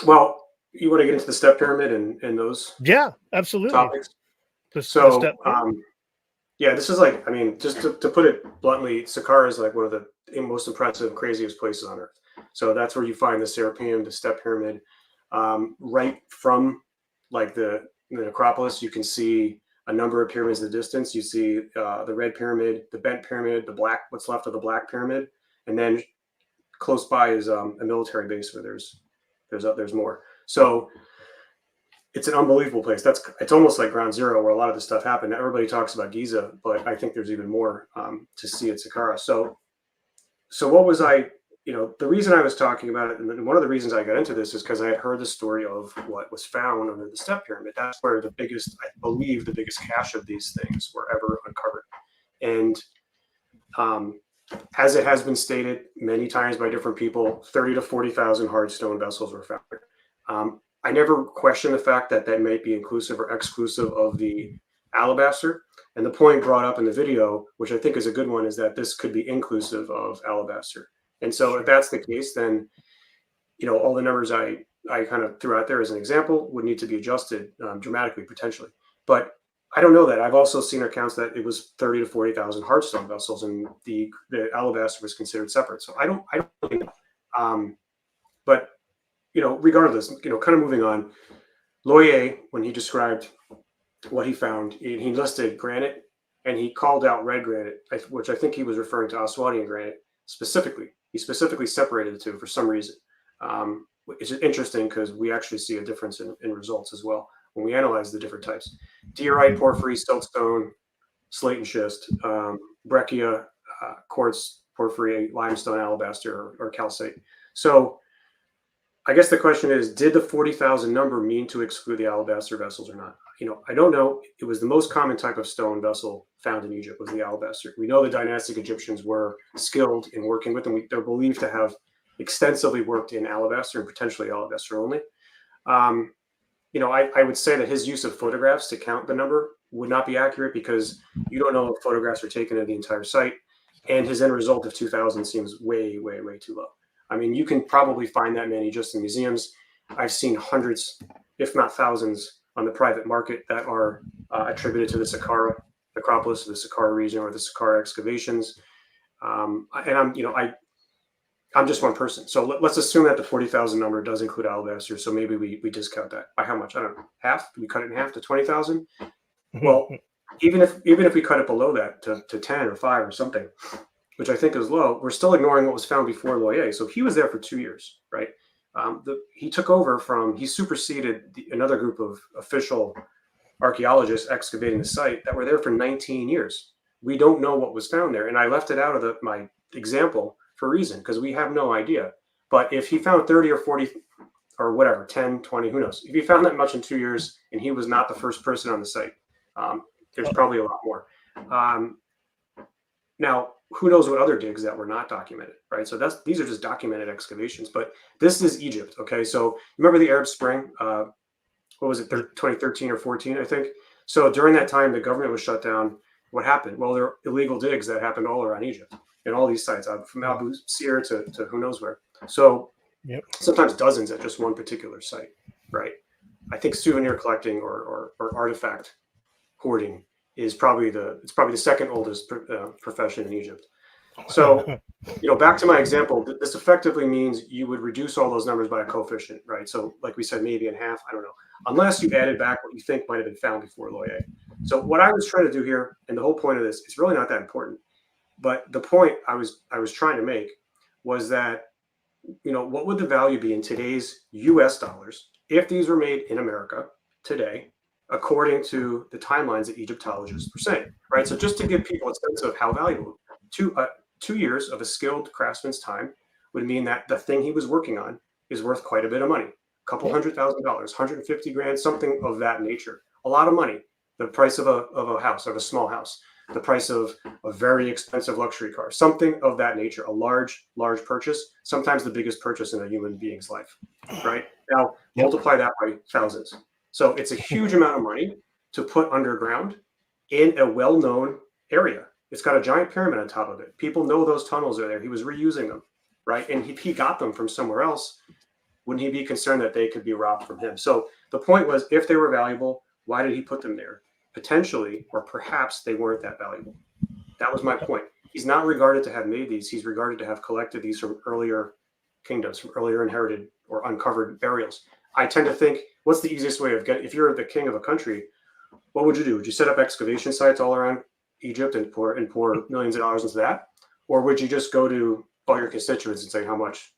Well, you want to get into the step pyramid and those Yeah, absolutely. topics? The So, step. yeah, this is like, I mean, just to put it bluntly, Saqqara is like one of the most impressive, craziest places on Earth. So that's where you find the Serapeum, the step pyramid. Right from like the necropolis, you can see a number of pyramids in the distance. You see the red pyramid, the bent pyramid, the black, what's left of the black pyramid, and then close by is a military base where there's more. So it's an unbelievable place. It's almost like ground zero where a lot of this stuff happened. Everybody talks about Giza, but I think there's even more to see at Saqqara. So what was the reason I was talking about it, and one of the reasons I got into this is because I had heard the story of what was found under the step pyramid. That's where I believe the biggest cache of these things were ever uncovered. And as it has been stated many times by different people, 30 to 40,000 hard stone vessels were found. I never questioned the fact that might be inclusive or exclusive of the alabaster. And the point brought up in the video, which I think is a good one, is that this could be inclusive of alabaster. And so if that's the case, then, all the numbers I kind of threw out there as an example would need to be adjusted dramatically, potentially. But I don't know that. I've also seen accounts that it was 30 to 40,000 hard stone vessels and the alabaster was considered separate. So I don't really know. But regardless, kind of moving on, Loyer, when he described what he found, he listed granite and he called out red granite, which I think he was referring to Aswadian granite specifically. He specifically separated the two for some reason, which is interesting because we actually see a difference in results as well when we analyze the different types. Diorite, porphyry, siltstone, slate and schist, breccia, quartz, porphyry, limestone, alabaster, or calcite. So I guess the question is, did the 40,000 number mean to exclude the alabaster vessels or not? I don't know. It was the most common type of stone vessel found in Egypt was the alabaster. We know the dynastic Egyptians were skilled in working with them. They're believed to have extensively worked in alabaster and potentially alabaster only. I would say that his use of photographs to count the number would not be accurate because you don't know if photographs are taken of the entire site. And his end result of 2,000 seems way, way, way too low. I mean, you can probably find that many just in museums. I've seen hundreds, if not thousands, on the private market that are attributed to the Saqqara necropolis, the Saqqara region, or the Saqqara excavations. And I'm just one person. So let's assume that the 40,000 number does include alabaster. So maybe we discount that by how much? I don't know, half? Do we cut it in half to 20,000? Well, even if we cut it below that to 10 or 5 or something, which I think is low, we're still ignoring what was found before Loyer. So he was there for 2 years, right? He took over he superseded another group of official archaeologists excavating the site that were there for 19 years. We don't know what was found there. And I left it out of my example for a reason, because we have no idea. But if he found 30 or 40 or whatever, 10, 20, who knows? If he found that much in 2 years and he was not the first person on the site, there's probably a lot more. Now, who knows what other digs that were not documented, right? So these are just documented excavations, but this is Egypt, okay? So remember the Arab Spring? What was it, 2013 or 14, I think? So during that time, the government was shut down. What happened? Well, there are illegal digs that happened all around Egypt in all these sites, from Abu Sir to who knows where. So sometimes dozens at just one particular site, right? I think souvenir collecting or artifact hoarding is probably the second oldest profession in Egypt. So, back to my example, this effectively means you would reduce all those numbers by a coefficient, right? So like we said, maybe in half, I don't know, unless you added back what you think might have been found before Loyer. So what I was trying to do here, and the whole point of this, it's really not that important, but the point I was trying to make was that, what would the value be in today's US dollars if these were made in America today, according to the timelines that Egyptologists were saying, right? So just to give people a sense of how valuable, 2 years of a skilled craftsman's time would mean that the thing he was working on is worth quite a bit of money, a couple $100,000, 150 grand, something of that nature, a lot of money. The price of a house, of a small house, the price of a very expensive luxury car, something of that nature, a large purchase, sometimes the biggest purchase in a human being's life, right? Now, multiply that by thousands. So it's a huge amount of money to put underground in a well-known area. It's got a giant pyramid on top of it. People know those tunnels are there. He was reusing them, right? And he got them from somewhere else. Wouldn't he be concerned that they could be robbed from him? So the point was, if they were valuable, why did he put them there? Potentially, or perhaps they weren't that valuable. That was my point. He's not regarded to have made these. He's regarded to have collected these from earlier kingdoms, from earlier inherited or uncovered burials. I tend to think, what's the easiest way of getting, if you're the king of a country, what would you do? Would you set up excavation sites all around Egypt and pour millions of dollars into that? Or would you just go to all your constituents and say how much?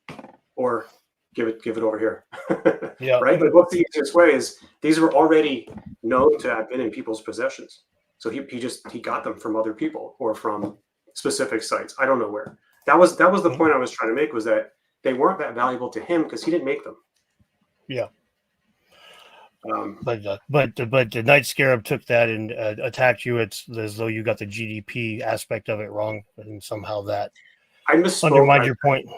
Or give it over here. Yeah. Right? But what's the easiest way is these were already known to have been in people's possessions. So he got them from other people or from specific sites. I don't know where. That was the point I was trying to make, was that they weren't that valuable to him because he didn't make them. Yeah. But the Night Scarab took that and attacked you. It's as though you got the GDP aspect of it wrong, and somehow that I misspoke. Undermined your point.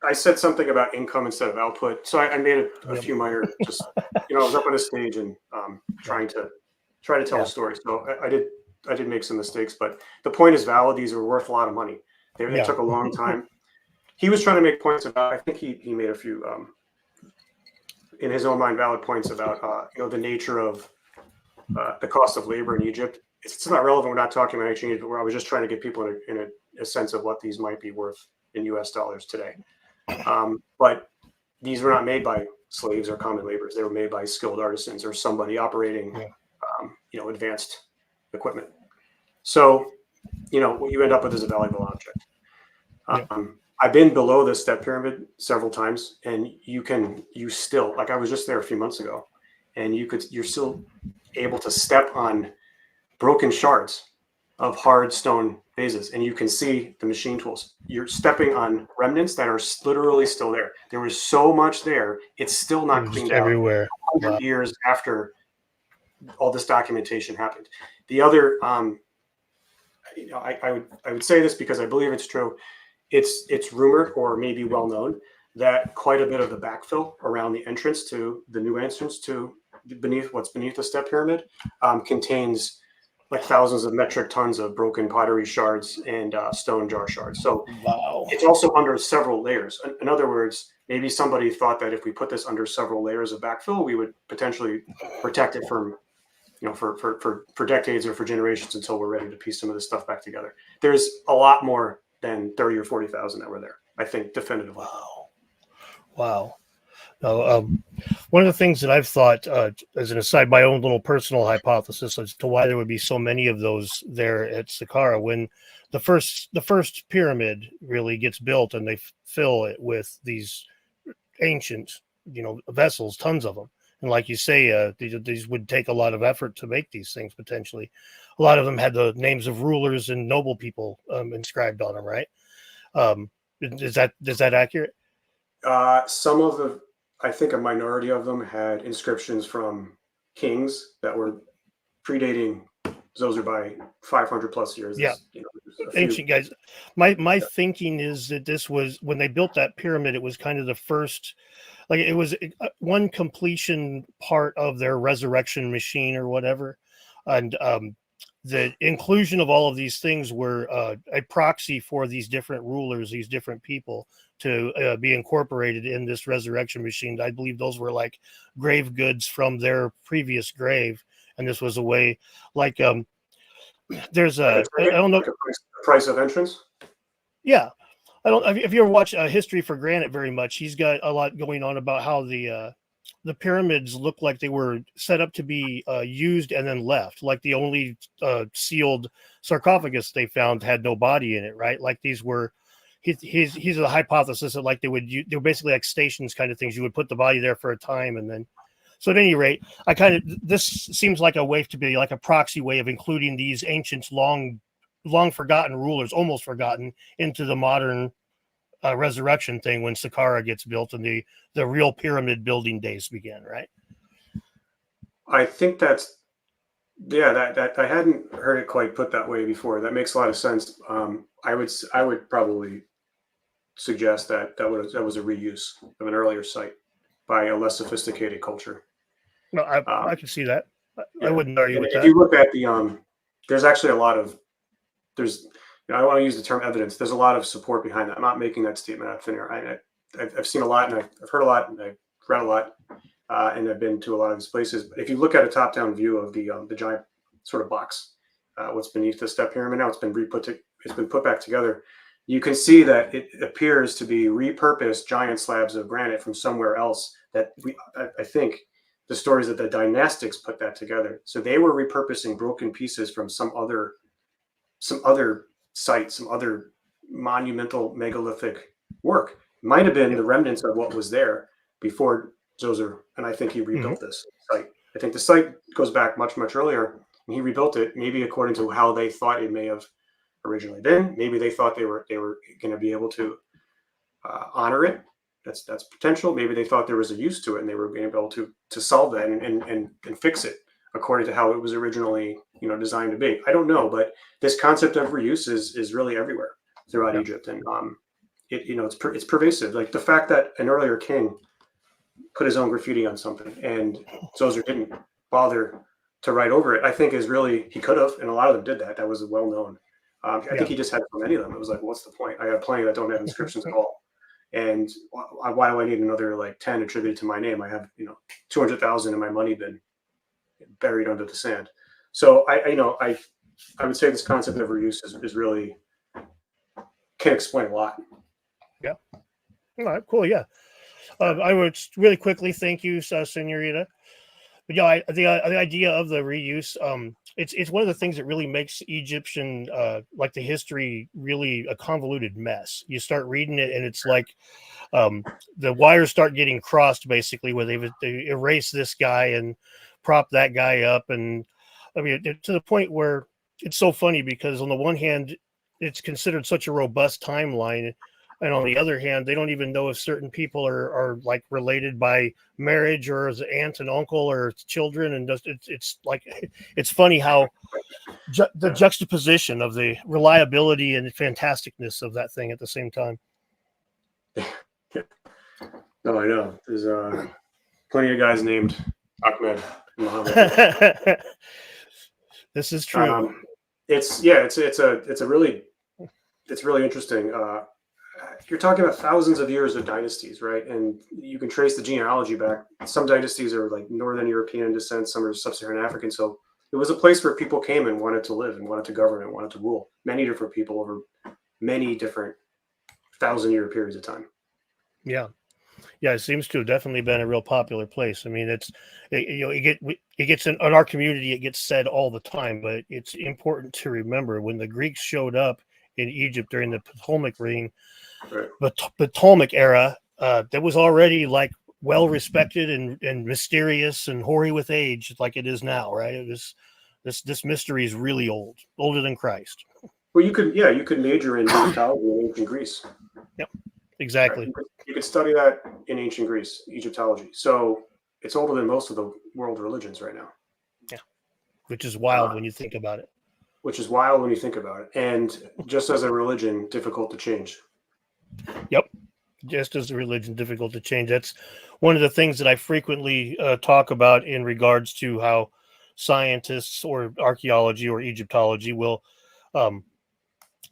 I said something about income instead of output, so I made a few minor, just I was up on a stage and trying to tell a story. So I did make some mistakes, but the point is valid. These are worth a lot of money. They took a long time. He was trying to make points about. I think he made a few in his own mind valid points about the nature of the cost of labor in Egypt. It's not relevant. We're not talking about exchange, but I was just trying to get people in a sense of what these might be worth in U.S. dollars today. But these were not made by slaves or common laborers. They were made by skilled artisans or somebody operating, advanced equipment. So, what you end up with is a valuable object. I've been below the step pyramid several times, and you still, like I was just there a few months ago, and you're still able to step on broken shards of hard stone vases, and you can see the machine tools. You're stepping on remnants that are literally still there. There was so much there; it's still not cleaned out. Everywhere. 100 years after all this documentation happened. The other, I would say this because I believe it's true. It's rumored, or maybe well known, that quite a bit of the backfill around the entrance to the new entrance to beneath the step pyramid contains like thousands of metric tons of broken pottery shards and stone jar shards. So it's also under several layers. In other words, maybe somebody thought that if we put this under several layers of backfill, we would potentially protect it from, for decades or for generations until we're ready to piece some of this stuff back together. There's a lot more than 30 or 40,000 that were there, I think, definitively. Wow. One of the things that I've thought, as an aside, my own little personal hypothesis as to why there would be so many of those there at Saqqara, when the first pyramid really gets built and they fill it with these ancient, vessels, tons of them. And like you say, these would take a lot of effort to make these things potentially. A lot of them had the names of rulers and noble people inscribed on them, right? Is that accurate? Some of the, I think a minority of them had inscriptions from kings that were predating Zoser by 500 plus years. Yeah, ancient guys. My thinking is that this was, when they built that pyramid, it was kind of the first, like it was one completion part of their resurrection machine or whatever, and the inclusion of all of these things were a proxy for these different rulers, these different people, to be incorporated in this resurrection machine. I believe those were like grave goods from their previous grave, and this was a way, like there's a, I don't know, price of entrance. Yeah, I don't. If you ever watch History for Granite very much, he's got a lot going on about how the pyramids look like they were set up to be used and then left. Like the only sealed sarcophagus they found had no body in it, right? Like these were. He's a hypothesis that like they were basically like stations kind of things. You would put the body there for a time and then. So at any rate, this seems like a way to be like a proxy way of including these ancient, long forgotten rulers, almost forgotten, into the modern resurrection thing when Saqqara gets built and the real pyramid building days begin, right? I think that's, that I hadn't heard it quite put that way before. That makes a lot of sense. I would probably suggest that was a reuse of an earlier site by a less sophisticated culture. No, Um, I can see that. I yeah, wouldn't argue and with if that. you look at the there's actually a lot of there's I don't want to use the term evidence. There's a lot of support behind that. I'm not making that statement out of thin air. I've seen a lot, and I've heard a lot, and I've read a lot, and I've been to a lot of these places. But if you look at a top-down view of the giant sort of box, what's beneath the step pyramid now, it's been put back together. You can see that it appears to be repurposed giant slabs of granite from somewhere else. I think the stories that the dynastics put that together. So they were repurposing broken pieces from some other site, some other monumental megalithic work. Might have been the remnants of what was there before Zoser, and I think he rebuilt this site. I think the site goes back much, much earlier, and he rebuilt it, maybe according to how they thought it may have originally been. Maybe they thought they were going to be able to honor it. That's potential. Maybe they thought there was a use to it, and they were going to be able to solve that and fix it according to how it was originally designed to be. I don't know, but this concept of reuse is really everywhere throughout Egypt, and it's pervasive. Like the fact that an earlier king put his own graffiti on something and Zoser didn't bother to write over it, I think is really, he could have, and a lot of them did that. That was well known. I think he just had so many of them. It was like, what's the point? I have plenty that don't have inscriptions at all. And why do I need another like 10 attributed to my name? I have 200,000 in my money bin buried under the sand. So I would say this concept of reuse is really can explain a lot. Yeah. All right. Cool. Yeah. I would really quickly thank you, Senorita. But yeah, the idea of the reuse, it's one of the things that really makes Egyptian like the history really a convoluted mess. You start reading it, and it's like the wires start getting crossed, basically, where they erase this guy and prop that guy up, and I mean to the point where it's so funny because on the one hand, it's considered such a robust timeline. And on the other hand, they don't even know if certain people are like related by marriage or as aunt and uncle or children. And just it's like it's funny how the juxtaposition of the reliability and fantasticness of that thing at the same time. No, I know. There's plenty of guys named Ahmed Muhammad. This is true. It's really interesting. You're talking about thousands of years of dynasties, right? And you can trace the genealogy back. Some dynasties are like Northern European descent, some are Sub-Saharan African. So it was a place where people came and wanted to live and wanted to govern and wanted to rule. Many different people over many different 1,000-year periods of time. Yeah. It seems to have definitely been a real popular place. I mean, it gets in our community, it gets said all the time, but it's important to remember when the Greeks showed up in Egypt during the Ptolemaic reign, but Ptolemaic era, that was already like well respected and mysterious and hoary with age, like it is now, right? It was this mystery is really old, older than Christ. Well, you could major in Egyptology in ancient Greece. Yep, exactly. Right? You could study that in ancient Greece, Egyptology. So it's older than most of the world religions right now. Yeah, which is wild when you think about it. And just as a religion, difficult to change. Yep. Just as a religion, difficult to change. That's one of the things that I frequently talk about in regards to how scientists or archaeology or Egyptology will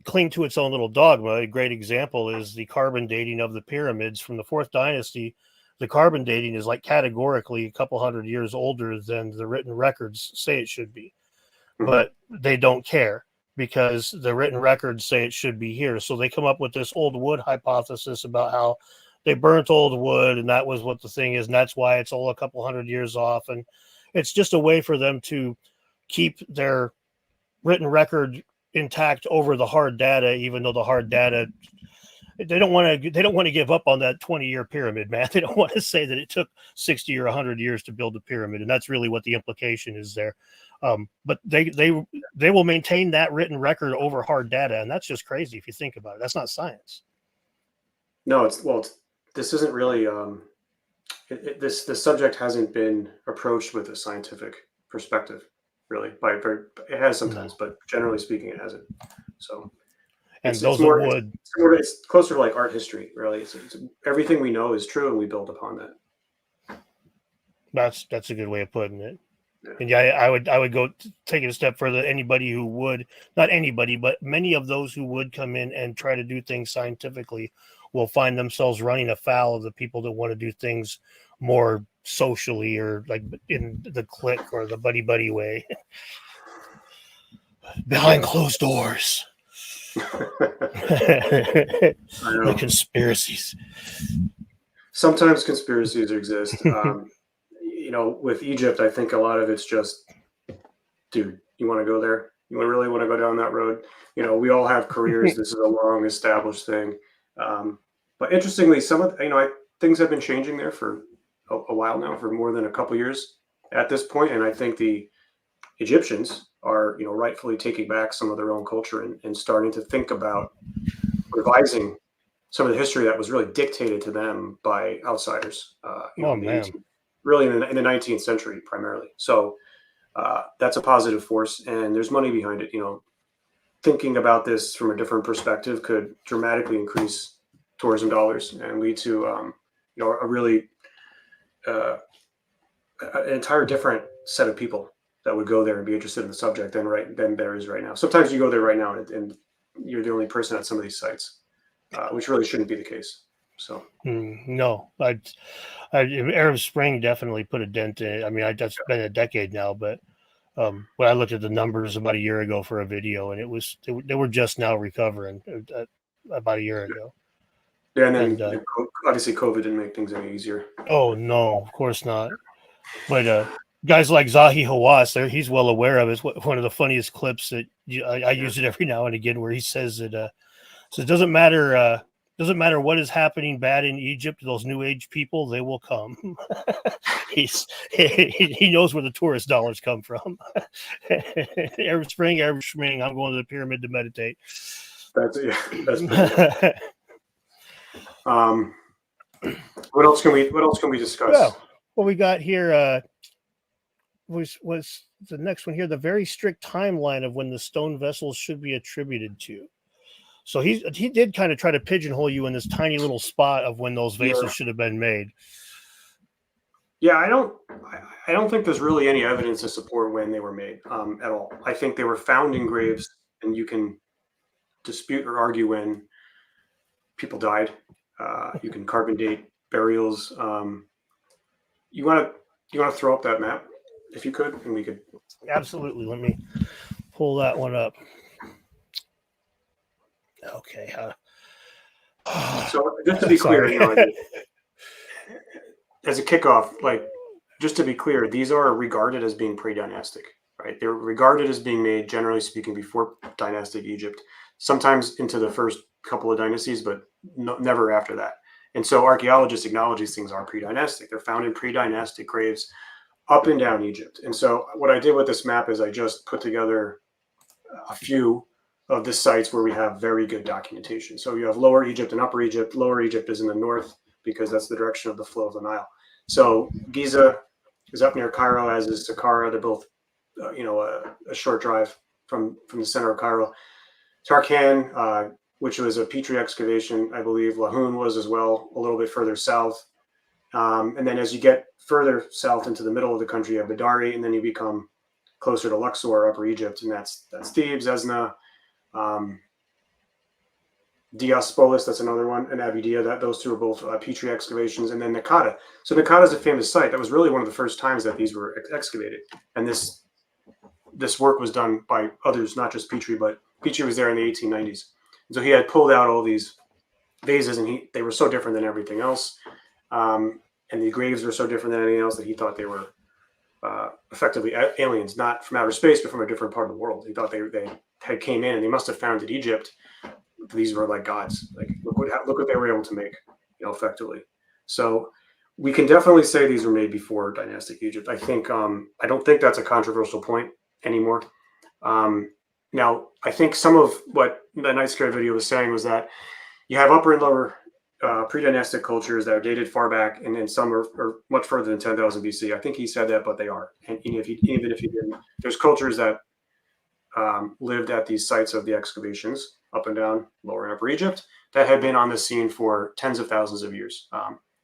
cling to its own little dogma. A great example is the carbon dating of the pyramids from the 4th dynasty. The carbon dating is like categorically a couple hundred years older than the written records say it should be. But they don't care because the written records say it should be here. So they come up with this old wood hypothesis about how they burnt old wood and that was what the thing is. And that's why it's all a couple hundred years off. And it's just a way for them to keep their written record intact over the hard data, even though the hard data, they don't want to give up on that 20-year pyramid, man. They don't want to say that it took 60 or 100 years to build a pyramid. And that's really what the implication is there. But they will maintain that written record over hard data, and that's just crazy if you think about it. That's not science. No, this isn't really this subject hasn't been approached with a scientific perspective, really. It has sometimes, but generally speaking, it hasn't. So, and those of wood. It's closer to like art history, really. It's everything we know is true, and we build upon that. That's a good way of putting it. Yeah. And yeah, I would go take it a step further. Anybody who would, not anybody, but many of those who would come in and try to do things scientifically will find themselves running afoul of the people that want to do things more socially or like in the clique or the buddy way behind closed doors. The conspiracies. Sometimes conspiracies exist. With Egypt, I think a lot of it's just, dude, you want to go there? You really want to go down that road? We all have careers. This is a long established thing. But interestingly, some of things have been changing there for a while now, for more than a couple years at this point, and I think the Egyptians are rightfully taking back some of their own culture and starting to think about revising some of the history that was really dictated to them by outsiders. Really in the 19th century primarily. So that's a positive force, and there's money behind it. Thinking about this from a different perspective could dramatically increase tourism dollars and lead to a really an entire different set of people that would go there and be interested in the subject than there is right now. Sometimes you go there right now and you're the only person at some of these sites, which really shouldn't be the case. So no, Arab Spring definitely put a dent in it. I mean, that's been a decade now, but when I looked at the numbers about a year ago for a video, and they were just now recovering about a year ago. Yeah, and then obviously COVID didn't make things any easier. Oh no, of course not. But guys like Zahi Hawass, he's well aware of it. It's one of the funniest clips that I use it every now and again, where he says that so it doesn't matter. Doesn't matter what is happening bad in Egypt, those New Age people, they will come. He knows where the tourist dollars come from. Arab Spring, I'm going to the pyramid to meditate. That's what else can we discuss? Well, we got here was the next one here, the very strict timeline of when the stone vessels should be attributed to. So he did kind of try to pigeonhole you in this tiny little spot of when those vases should have been made. Yeah, I don't think there's really any evidence to support when they were made at all. I think they were found in graves, and you can dispute or argue when people died. You can carbon date burials. You want to throw up that map if you could, and we could. Absolutely. Let me pull that one up. Okay. So just to be clear, as a kickoff, just to be clear, these are regarded as being pre-dynastic, right? They're regarded as being made, generally speaking, before dynastic Egypt, sometimes into the first couple of dynasties, but never after that. And so archaeologists acknowledge these things are pre-dynastic. They're found in pre-dynastic graves up and down Egypt. And so what I did with this map is I just put together a few of the sites where we have very good documentation. So you have Lower Egypt and Upper Egypt. Lower Egypt is in the north because that's the direction of the flow of the Nile. So Giza is up near Cairo, as is Saqqara. They're both, a short drive from the center of Cairo. Tarkhan, which was a Petrie excavation, I believe Lahun was as well, a little bit further south. And then as you get further south into the middle of the country, you have Badari, and then you become closer to Luxor, Upper Egypt, and that's Thebes, Esna, Diospolis, that's another one, and Abydia. Those two are both Petrie excavations, and then Nakata. So Nakata is a famous site. That was really one of the first times that these were excavated, and this work was done by others, not just Petrie, but Petrie was there in the 1890s. And so he had pulled out all these vases, and they were so different than everything else, and the graves were so different than anything else that he thought they were effectively aliens, not from outer space, but from a different part of the world. He thought they had came in and they must have founded Egypt. These were like gods. Like look what they were able to make, effectively. So we can definitely say these were made before dynastic Egypt. I think I don't think that's a controversial point anymore. Now I think some of what the Night Scarab video was saying was that you have upper and lower pre-dynastic cultures that are dated far back, and then some are much further than 10,000 BC. I think he said that, but they are. And even if he didn't, there's cultures that lived at these sites of the excavations, up and down Lower and Upper Egypt, that had been on the scene for tens of thousands of years.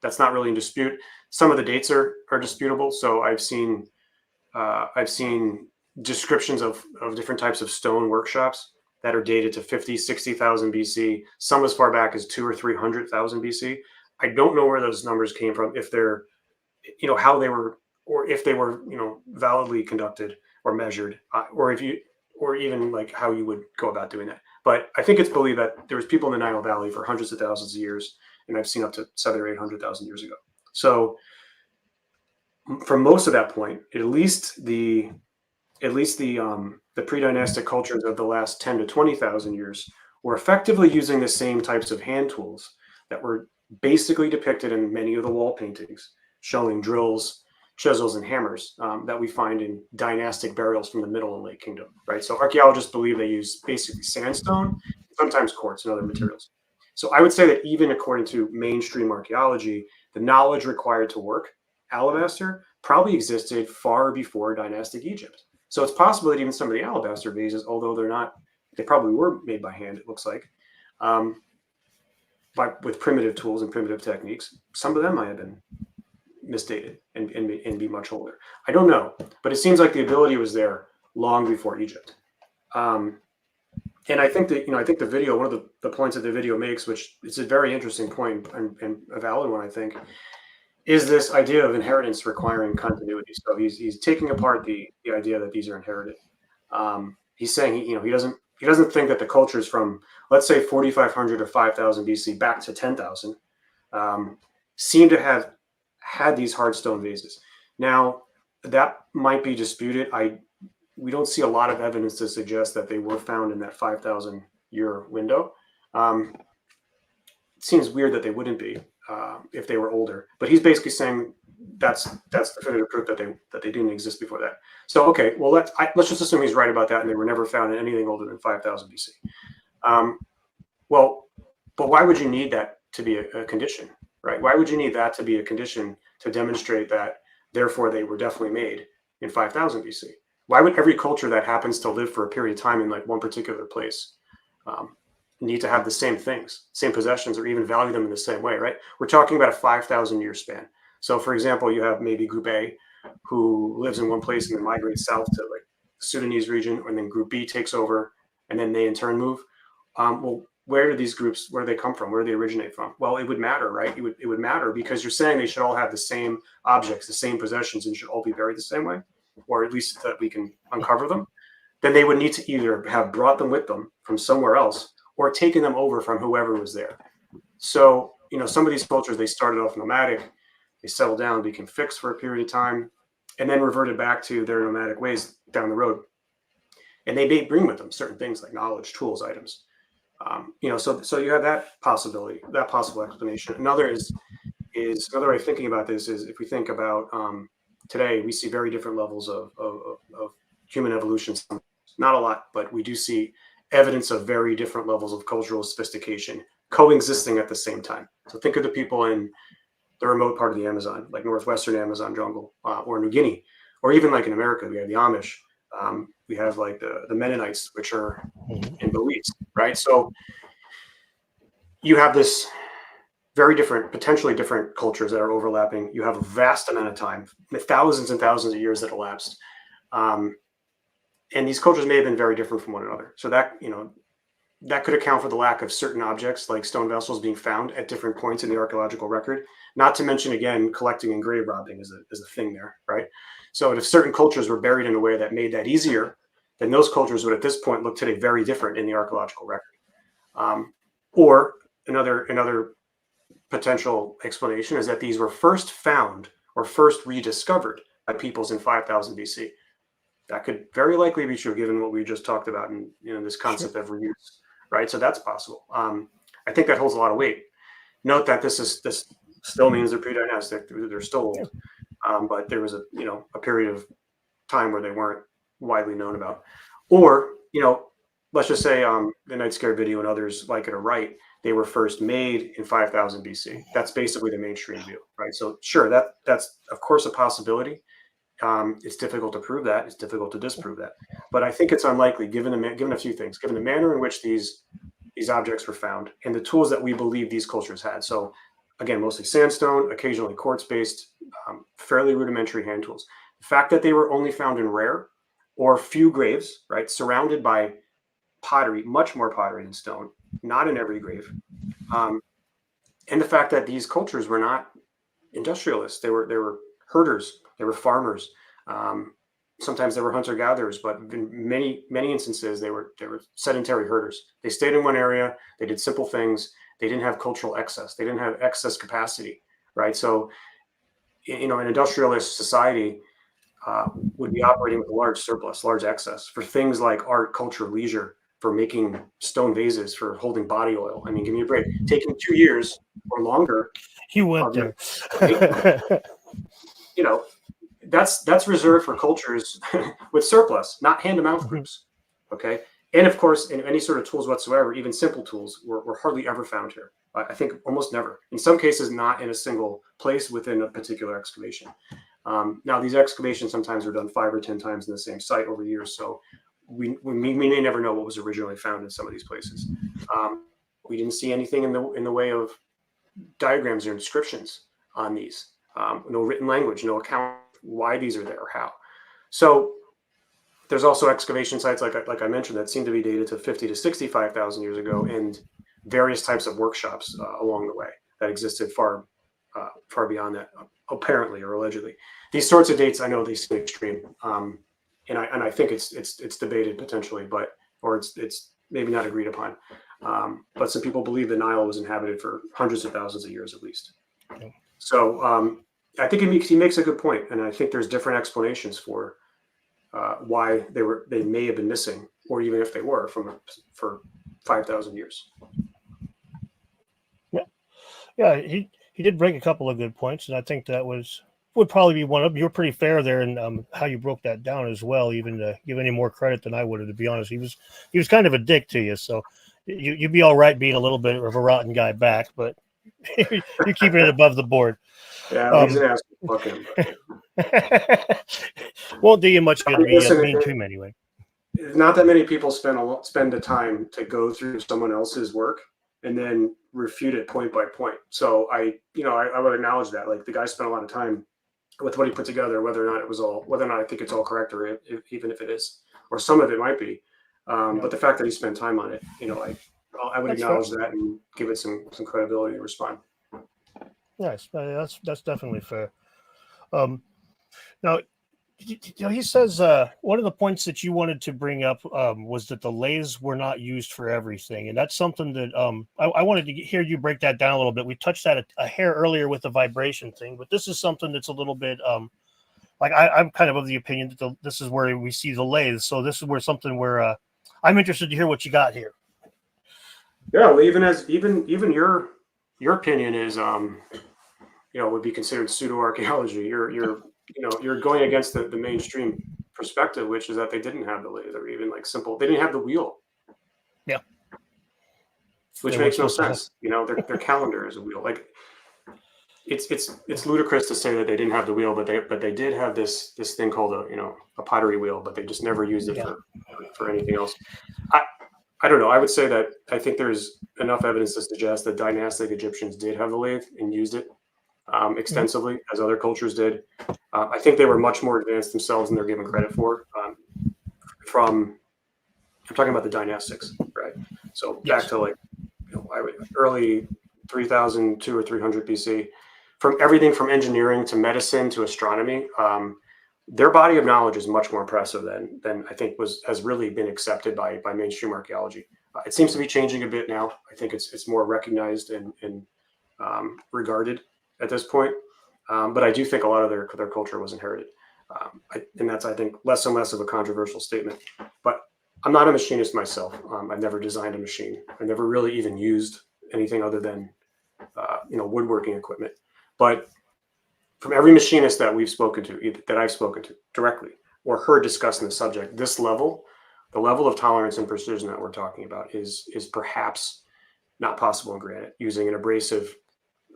That's not really in dispute. Some of the dates are disputable. So I've seen descriptions of different types of stone workshops that are dated to 50, 60,000 BC, some as far back as 200 or 300,000 BC. I don't know where those numbers came from, if they're, how they were, or if they were, validly conducted or measured, or even like how you would go about doing that. But I think it's believed that there was people in the Nile Valley for hundreds of thousands of years, and I've seen up to 700,000 or 800,000 years ago. So from most of that point, at least the pre-dynastic cultures of the last 10 to 20,000 years were effectively using the same types of hand tools that were basically depicted in many of the wall paintings, showing drills, chisels, and hammers that we find in dynastic burials from the Middle and Late Kingdom, right? So archaeologists believe they use basically sandstone, sometimes quartz and other materials. So I would say that even according to mainstream archaeology, the knowledge required to work alabaster probably existed far before dynastic Egypt. So it's possible that even some of the alabaster vases, although they probably were made by hand, it looks like, with primitive tools and primitive techniques, some of them might have been misdated and be much older. I don't know, but it seems like the ability was there long before Egypt. And I think that, I think the video, one of the points that the video makes, which is a very interesting point and a valid one, I think, is this idea of inheritance requiring continuity. So he's taking apart the idea that these are inherited. He's saying he doesn't think that the cultures from, let's say, 4,500 or 5,000 BC back to 10,000 seem to have had these hard stone vases. Now that might be disputed. We don't see a lot of evidence to suggest that they were found in that 5,000 year window. It seems weird that they wouldn't be. If they were older, but he's basically saying that's definitive proof that they didn't exist before that. So okay, well let's just assume he's right about that, and they were never found in anything older than 5,000 BC. Well, but why would you need that to be a condition, right? Why would you need that to be a condition to demonstrate that therefore they were definitely made in 5,000 BC? Why would every culture that happens to live for a period of time in like one particular place need to have the same things, same possessions, or even value them in the same way, right? We're talking about a 5,000 year span. So for example, you have maybe Group A who lives in one place and then migrates south to like the Sudanese region, and then Group B takes over, and then they in turn move. Well, where do these groups, where do they come from? Where do they originate from? Well, it would matter, right? It would matter because you're saying they should all have the same objects, the same possessions, and should all be buried the same way, or at least that we can uncover them. Then they would need to either have brought them with them from somewhere else, or taking them over from whoever was there. So, some of these cultures, they started off nomadic, they settled down, became fixed for a period of time, and then reverted back to their nomadic ways down the road. And they may bring with them certain things like knowledge, tools, items. So you have that possibility, that possible explanation. Another is another way of thinking about this is if we think about today, we see very different levels of human evolution. Not a lot, but we do see evidence of very different levels of cultural sophistication coexisting at the same time. So think of the people in the remote part of the Amazon, like northwestern Amazon jungle, or New Guinea, or even like in America, we have the Amish, we have like the Mennonites, which are in Belize, right? So you have this very different, potentially different cultures that are overlapping. You have a vast amount of time, thousands and thousands of years that elapsed. And these cultures may have been very different from one another. So that, that could account for the lack of certain objects like stone vessels being found at different points in the archaeological record. Not to mention, again, collecting and grave robbing is a thing there, right? So if certain cultures were buried in a way that made that easier, then those cultures would at this point look today very different in the archaeological record. Or another potential explanation is that these were first found or first rediscovered by peoples in 5,000 BC. That could very likely be true, given what we just talked about in this concept of reuse, right? So that's possible. I think that holds a lot of weight. Note that this still means they're pre-dynastic; they're still old, but there was a period of time where they weren't widely known about. Or let's just say the Night Scarab video and others like it are right. They were first made in 5,000 BC. That's basically the mainstream view, right? So sure, that's of course a possibility. It's difficult to prove that. It's difficult to disprove that. But I think it's unlikely, given a few things, given the manner in which these objects were found and the tools that we believe these cultures had. So again, mostly sandstone, occasionally quartz-based, fairly rudimentary hand tools. The fact that they were only found in rare or few graves, right, surrounded by pottery, much more pottery than stone, not in every grave, and the fact that these cultures were not industrialists. They were herders. They were farmers. Sometimes they were hunter-gatherers, but in many instances they were sedentary herders. They stayed in one area. They did simple things. They didn't have cultural excess. They didn't have excess capacity, right? So, an industrialist society would be operating with a large surplus, large excess for things like art, culture, leisure, for making stone vases, for holding body oil. I mean, give me a break. Taking 2 years or longer. You went there. That's reserved for cultures with surplus, not hand-to-mouth groups. Okay. And of course, in any sort of tools whatsoever, even simple tools were hardly ever found here. I think almost never. In some cases, not in a single place within a particular excavation. Now, these excavations sometimes are done 5 or 10 times in the same site over years, so we may never know what was originally found in some of these places. We didn't see anything in the way of diagrams or inscriptions on these. No written language, no account why these are there or how. So there's also excavation sites, like I mentioned, that seem to be dated to 50 to 65,000 years ago, and various types of workshops along the way that existed far beyond that, apparently or allegedly. These sorts of dates, I know they seem extreme, and I think it's debated potentially, or it's maybe not agreed upon. But some people believe the Nile was inhabited for hundreds of thousands of years at least. So I think he makes a good point, and I think there's different explanations for why they may have been missing, or even if they were for 5,000 years. Yeah, he did bring a couple of good points, and I think that would probably be one of them. You were pretty fair there in how you broke that down as well, even to give any more credit than I would have, to be honest. He was kind of a dick to you, so you'd be all right being a little bit of a rotten guy back, but you're keeping it above the board. Yeah, he's an asshole. Fuck him. Won't do you much good to be mean to him anyway. Not that many people spend the time to go through someone else's work and then refute it point by point. So I would acknowledge that. Like, the guy spent a lot of time with what he put together, whether or not I think it's all correct, or even if it is, or some of it might be. But the fact that he spent time on it, I would acknowledge that and give it some credibility and respond. Nice. That's definitely fair. Now, he says one of the points that you wanted to bring up was that the lathes were not used for everything, and that's something that I wanted to hear you break that down a little bit. We touched that a hair earlier with the vibration thing, but this is something that's a little bit like I'm kind of the opinion that this is where we see the lathes. So this is where I'm interested to hear what you got here. Yeah, well, even your opinion is would be considered pseudo archaeology. You're going against the mainstream perspective, which is that they didn't have the lathe, or even simple. They didn't have the wheel. Yeah, which makes no sense. Their calendar is a wheel. Like, it's ludicrous to say that they didn't have the wheel, but they did have this thing called a pottery wheel, but they just never used it for anything else. I don't know. I would say that I think there's enough evidence to suggest that dynastic Egyptians did have the lathe and used it extensively, as other cultures did. I think they were much more advanced themselves than they're given credit for. I'm talking about the dynastics, right? So back to early 3000, or 300 BC, from everything from engineering to medicine to astronomy. Their body of knowledge is much more impressive than I think has really been accepted by mainstream archaeology. It seems to be changing a bit now. I think it's more recognized and regarded at this point. But I do think a lot of their culture was inherited. And that's, I think, less and less of a controversial statement. But I'm not a machinist myself. I've never designed a machine. I never really even used anything other than woodworking equipment. But from every machinist that I've spoken to directly or heard discussing the subject, the level of tolerance and precision that we're talking about is perhaps not possible in granite, using an abrasive,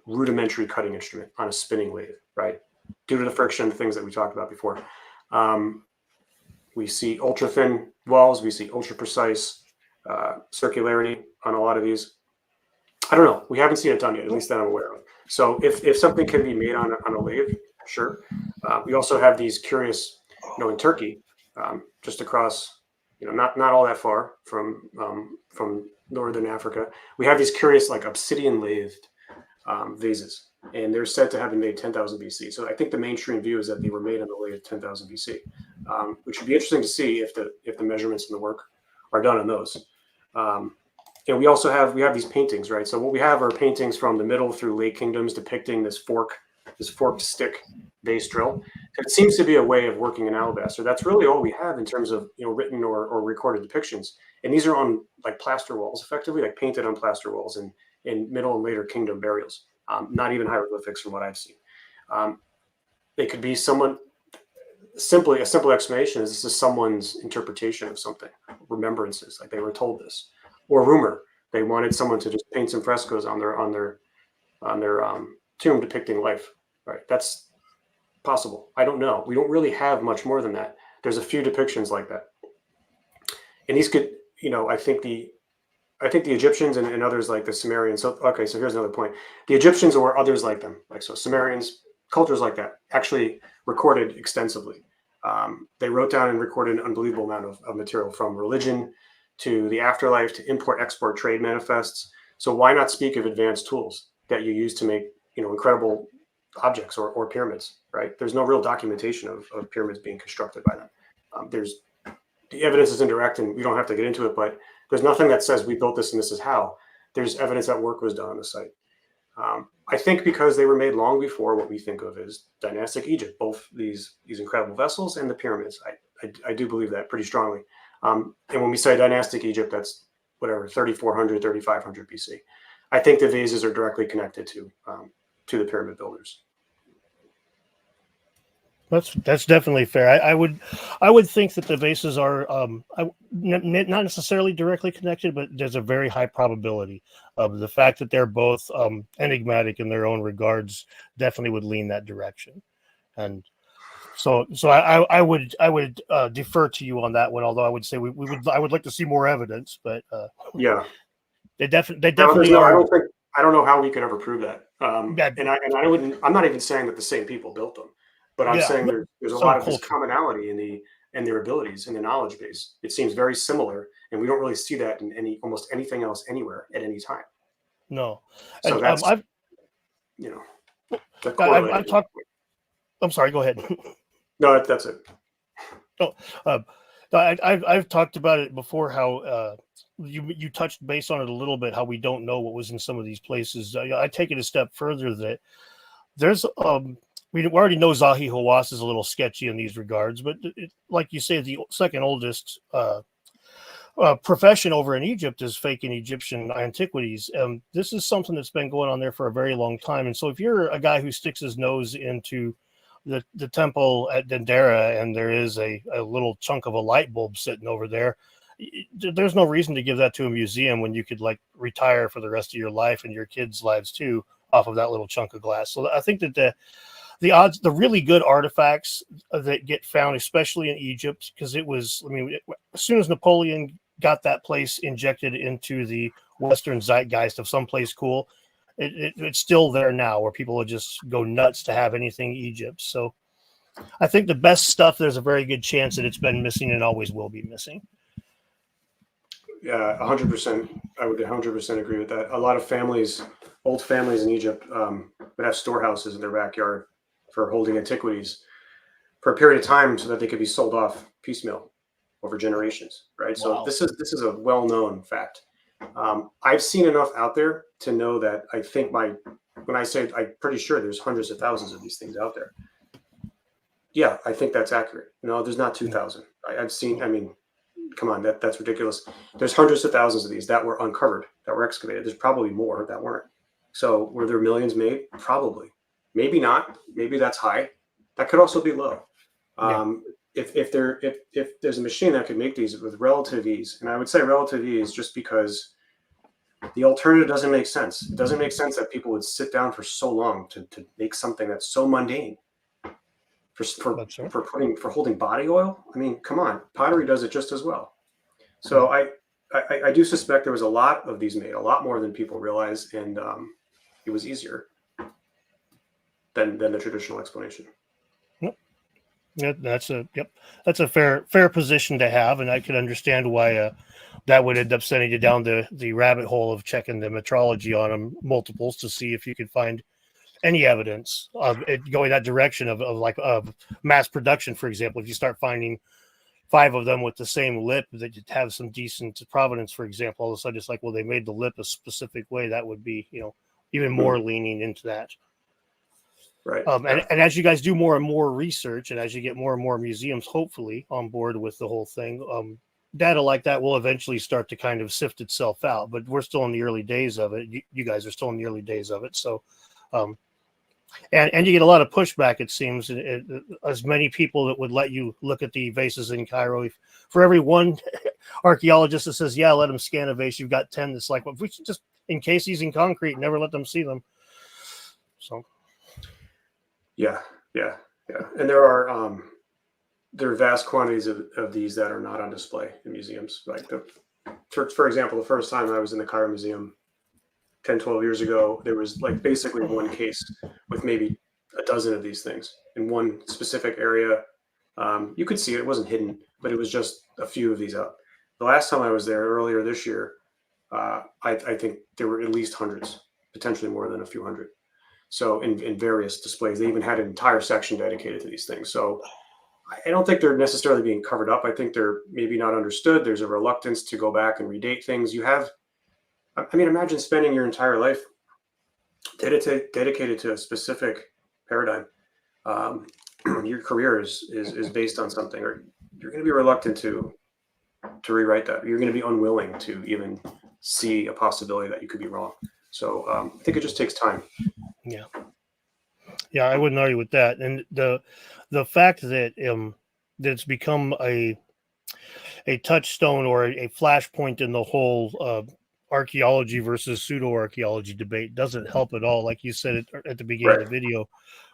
rudimentary cutting instrument on a spinning lathe, right? Due to the friction, the things that we talked about before. We see ultra thin walls, we see ultra precise circularity on a lot of these. I don't know. We haven't seen it done yet, at least that I'm aware of. So if something can be made on a lathe, sure. We also have these curious, in Turkey, just across, not all that far from northern Africa, we have these curious like obsidian lathed vases, and they're said to have been made 10,000 BC. So I think the mainstream view is that they were made on the lathe 10,000 BC, which would be interesting to see if the measurements and the work are done on those. And we also have these paintings, right? So what we have are paintings from the Middle through Late Kingdoms depicting this forked stick vase drill. It seems to be a way of working in alabaster. That's really all we have in terms of written or recorded depictions. And these are on like plaster walls, effectively, like painted on plaster walls in Middle and Later Kingdom burials. Not even hieroglyphics from what I've seen. They could be a simple explanation is this is someone's interpretation of something, remembrances, like they were told this, or rumor. They wanted someone to just paint some frescoes on their tomb depicting life. Right, that's possible. I don't know. We don't really have much more than that. There's a few depictions like that, and these could, I think the Egyptians and others like the Sumerians. So here's another point: the Egyptians or others like them, Sumerians, cultures like that, actually recorded extensively. They wrote down and recorded an unbelievable amount of material, from religion to the afterlife to import-export trade manifests. So why not speak of advanced tools that you use to make incredible objects or pyramids, right? There's no real documentation of pyramids being constructed by them. The evidence is indirect, and we don't have to get into it, but there's nothing that says we built this and this is how. There's evidence that work was done on the site. I think because they were made long before what we think of as dynastic Egypt, both these incredible vessels and the pyramids. I do believe that pretty strongly. And when we say dynastic Egypt, that's whatever, 3,400, 3,500 BC. I think the vases are directly connected to the pyramid builders. That's definitely fair. I would think that the vases are not necessarily directly connected, but there's a very high probability of the fact that they're both enigmatic in their own regards. Definitely would lean that direction, and so I would defer to you on that one. Although I would say I would like to see more evidence, but yeah, they definitely are. I don't know how we could ever prove that. Yeah. And I wouldn't. I'm not even saying that the same people built them. But I'm saying there's a lot of this commonality in their abilities and the knowledge base. It seems very similar, and we don't really see that in almost anything else anywhere at any time. No, so and, that's I've talked. I'm sorry. Go ahead. No, that's it. Oh, I've talked about it before. How you touched base on it a little bit. How we don't know what was in some of these places. I take it a step further that there's we already know Zahi Hawass is a little sketchy in these regards, but like you say, the second oldest profession over in Egypt is faking Egyptian antiquities. This is something that's been going on there for a very long time. And so if you're a guy who sticks his nose into the temple at Dendera and there is a little chunk of a light bulb sitting over there, there's no reason to give that to a museum when you could retire for the rest of your life and your kids' lives too off of that little chunk of glass. So I think that the really good artifacts that get found, especially in Egypt, because as soon as Napoleon got that place injected into the Western zeitgeist of someplace cool, it's still there now where people would just go nuts to have anything Egypt. So I think the best stuff, there's a very good chance that it's been missing and always will be missing. Yeah, 100%. I would 100% agree with that. A lot of old families in Egypt would have storehouses in their backyard for holding antiquities for a period of time so that they could be sold off piecemeal over generations, right? Wow. So this is a well-known fact. I've seen enough out there to know that I think when I say I'm pretty sure there's hundreds of thousands of these things out there. Yeah, I think that's accurate. No, there's not 2,000. I've seen, come on, that's ridiculous. There's hundreds of thousands of these that were uncovered, that were excavated. There's probably more that weren't. So were there millions made? Probably. Maybe not. Maybe that's high. That could also be low. Yeah. If there's a machine that could make these with relative ease, and I would say relative ease just because the alternative doesn't make sense. It doesn't make sense that people would sit down for so long to make something that's so mundane for holding body oil. Come on, pottery does it just as well. So I do suspect there was a lot of these made, a lot more than people realize, and it was easier. than the traditional explanation. Yeah, that's a fair position to have, and I could understand why that would end up sending you down the rabbit hole of checking the metrology on them multiples to see if you could find any evidence of it going that direction of mass production. For example, if you start finding 5 of them with the same lip that have some decent provenance, for example, all of a sudden it's like, well, they made the lip a specific way. That would be, even more leaning into that. Right. And as you guys do more and more research, and as you get more and more museums, hopefully on board with the whole thing, data like that will eventually start to kind of sift itself out. But we're still in the early days of it. You guys are still in the early days of it. So, and you get a lot of pushback, it seems. As many people that would let you look at the vases in Cairo, for every one archaeologist that says, yeah, let them scan a vase, you've got 10 that's like, well, we should just encase these in concrete and never let them see them. So. Yeah. And there are vast quantities of these that are not on display in museums. Like for example, the first time I was in the Cairo Museum 10, 12 years ago, there was like basically one case with maybe a dozen of these things in one specific area. You could see it wasn't hidden, but it was just a few of these up. The last time I was there earlier this year, I think there were at least hundreds, potentially more than a few hundred. So in various displays, they even had an entire section dedicated to these things. So I don't think they're necessarily being covered up. I think they're maybe not understood. There's a reluctance to go back and redate things. Imagine spending your entire life dedicated to a specific paradigm. Your career is based on something, or you're going to be reluctant to rewrite that. You're going to be unwilling to even see a possibility that you could be wrong. So I think it just takes time. Yeah, I wouldn't argue with that. And the fact that it's become a touchstone or a flashpoint in the whole archaeology versus pseudo archaeology debate doesn't help at all. Like you said at the beginning of the video,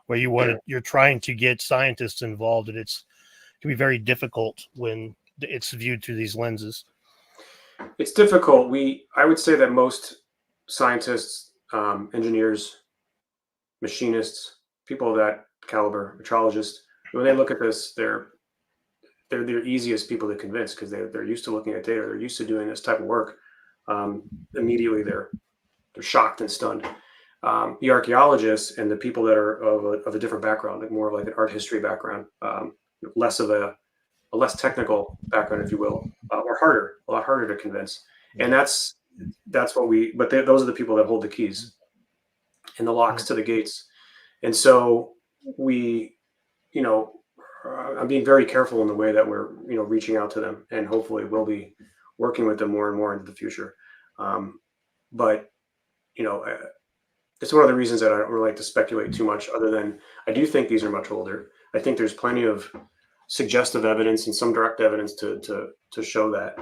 where you're trying to get scientists involved, and it can be very difficult when it's viewed through these lenses. It's difficult. I would say that most scientists, engineers, machinists, people of that caliber, metrologists, when they look at this, they're the easiest people to convince because they're used to looking at data. They're used to doing this type of work. Immediately they're shocked and stunned. The archaeologists and the people that are of a different background, like more of like an art history background, less of a less technical background, if you will, are a lot harder to convince. And that's what those are the people that hold the keys and the locks to the gates. And so I'm being very careful in the way that we're, reaching out to them, and hopefully we'll be working with them more and more into the future. But it's one of the reasons that I don't really like to speculate too much, other than I do think these are much older. I think there's plenty of suggestive evidence and some direct evidence to show that,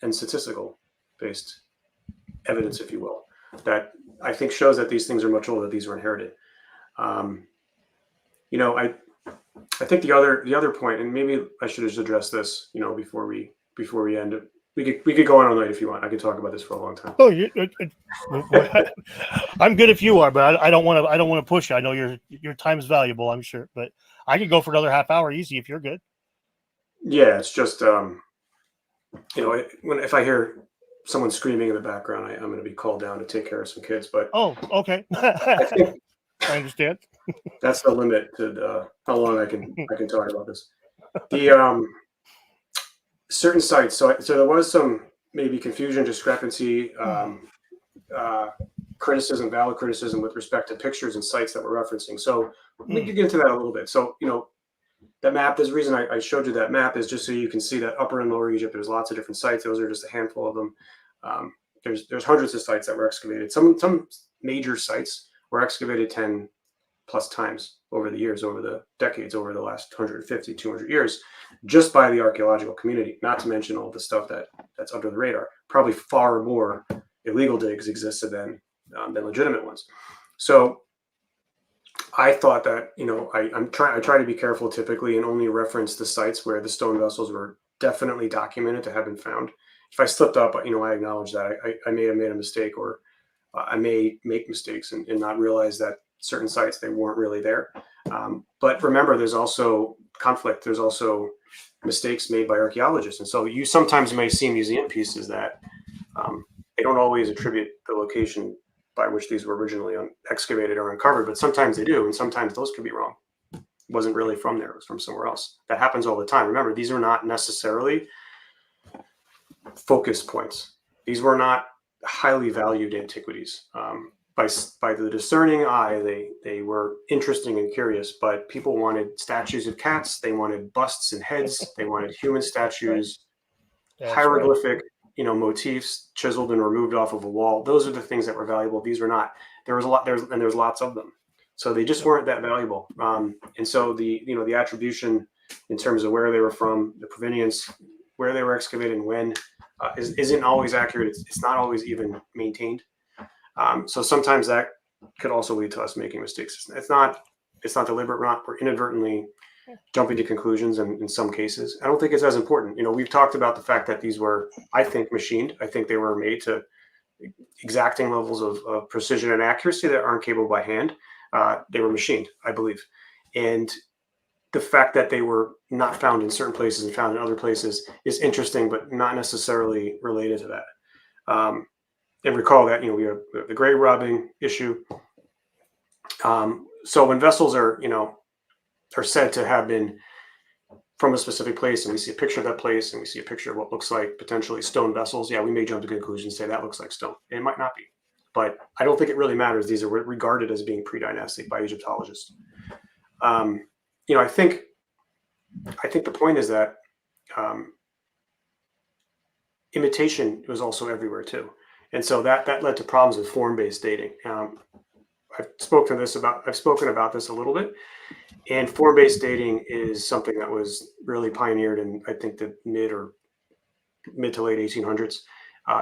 and statistical based evidence, if you will, that I think shows that these things are much older, that these were inherited. I think the other point, and maybe I should just address this, before we end it. We could go on all night if you want. I could talk about this for a long time. Oh, I'm good if you are, but I don't want to push you. I know your time is valuable, I'm sure, but I could go for another half hour easy if you're good. Yeah, it's just if I hear someone screaming in the background, I'm going to be called down to take care of some kids. But okay, I understand. That's the limit to how long I can talk about this. The certain sites. So there was some maybe confusion, discrepancy, criticism, valid criticism with respect to pictures and sites that we're referencing. So we could get into that a little bit. So that map. There's a reason I showed you that map, is just so you can see that Upper and Lower Egypt. There's lots of different sites. Those are just a handful of them. There's hundreds of sites that were excavated. Some major sites were excavated 10 plus times over the years, over the decades, over the last 150, 200 years, just by the archaeological community, not to mention all the stuff that's under the radar. Probably far more illegal digs existed than legitimate ones. So I thought that, I try to be careful typically and only reference the sites where the stone vessels were definitely documented to have been found. If I slipped up, I acknowledge that I may have made a mistake, or I may make mistakes and not realize that certain sites, they weren't really there. But remember, there's also conflict. There's also mistakes made by archaeologists. And so you sometimes may see museum pieces that they don't always attribute the location by which these were originally excavated or uncovered, but sometimes they do. And sometimes those could be wrong. It wasn't really from there. It was from somewhere else. That happens all the time. Remember, these are not necessarily focus points. These were not highly valued antiquities. By the discerning eye, they were interesting and curious, but people wanted statues of cats. They wanted busts and heads. They wanted human statues, hieroglyphic, motifs chiseled and removed off of a wall. Those are the things that were valuable. These were not. There was a lot. There's lots of them. So they just weren't that valuable. And so the attribution in terms of where they were from, the provenience, where they were excavated and when, isn't always accurate. It's not always even maintained. So sometimes that could also lead to us making mistakes. It's not deliberate. We're inadvertently jumping to conclusions in some cases. I don't think it's as important. We've talked about the fact that these were, I think, machined. I think they were made to exacting levels of precision and accuracy that aren't capable by hand. They were machined, I believe. And the fact that they were not found in certain places and found in other places is interesting, but not necessarily related to that. And recall that, we have the grave robbing issue. So when vessels are said to have been from a specific place, and we see a picture of that place, and we see a picture of what looks like potentially stone vessels, we may jump to conclusions and say that looks like stone. And it might not be. But I don't think it really matters. These are regarded as being pre-dynastic by Egyptologists. I think the point is that imitation was also everywhere too. And so that led to problems with form-based dating. I've spoken about this a little bit, and form-based dating is something that was really pioneered in, I think, the mid to late 1800s.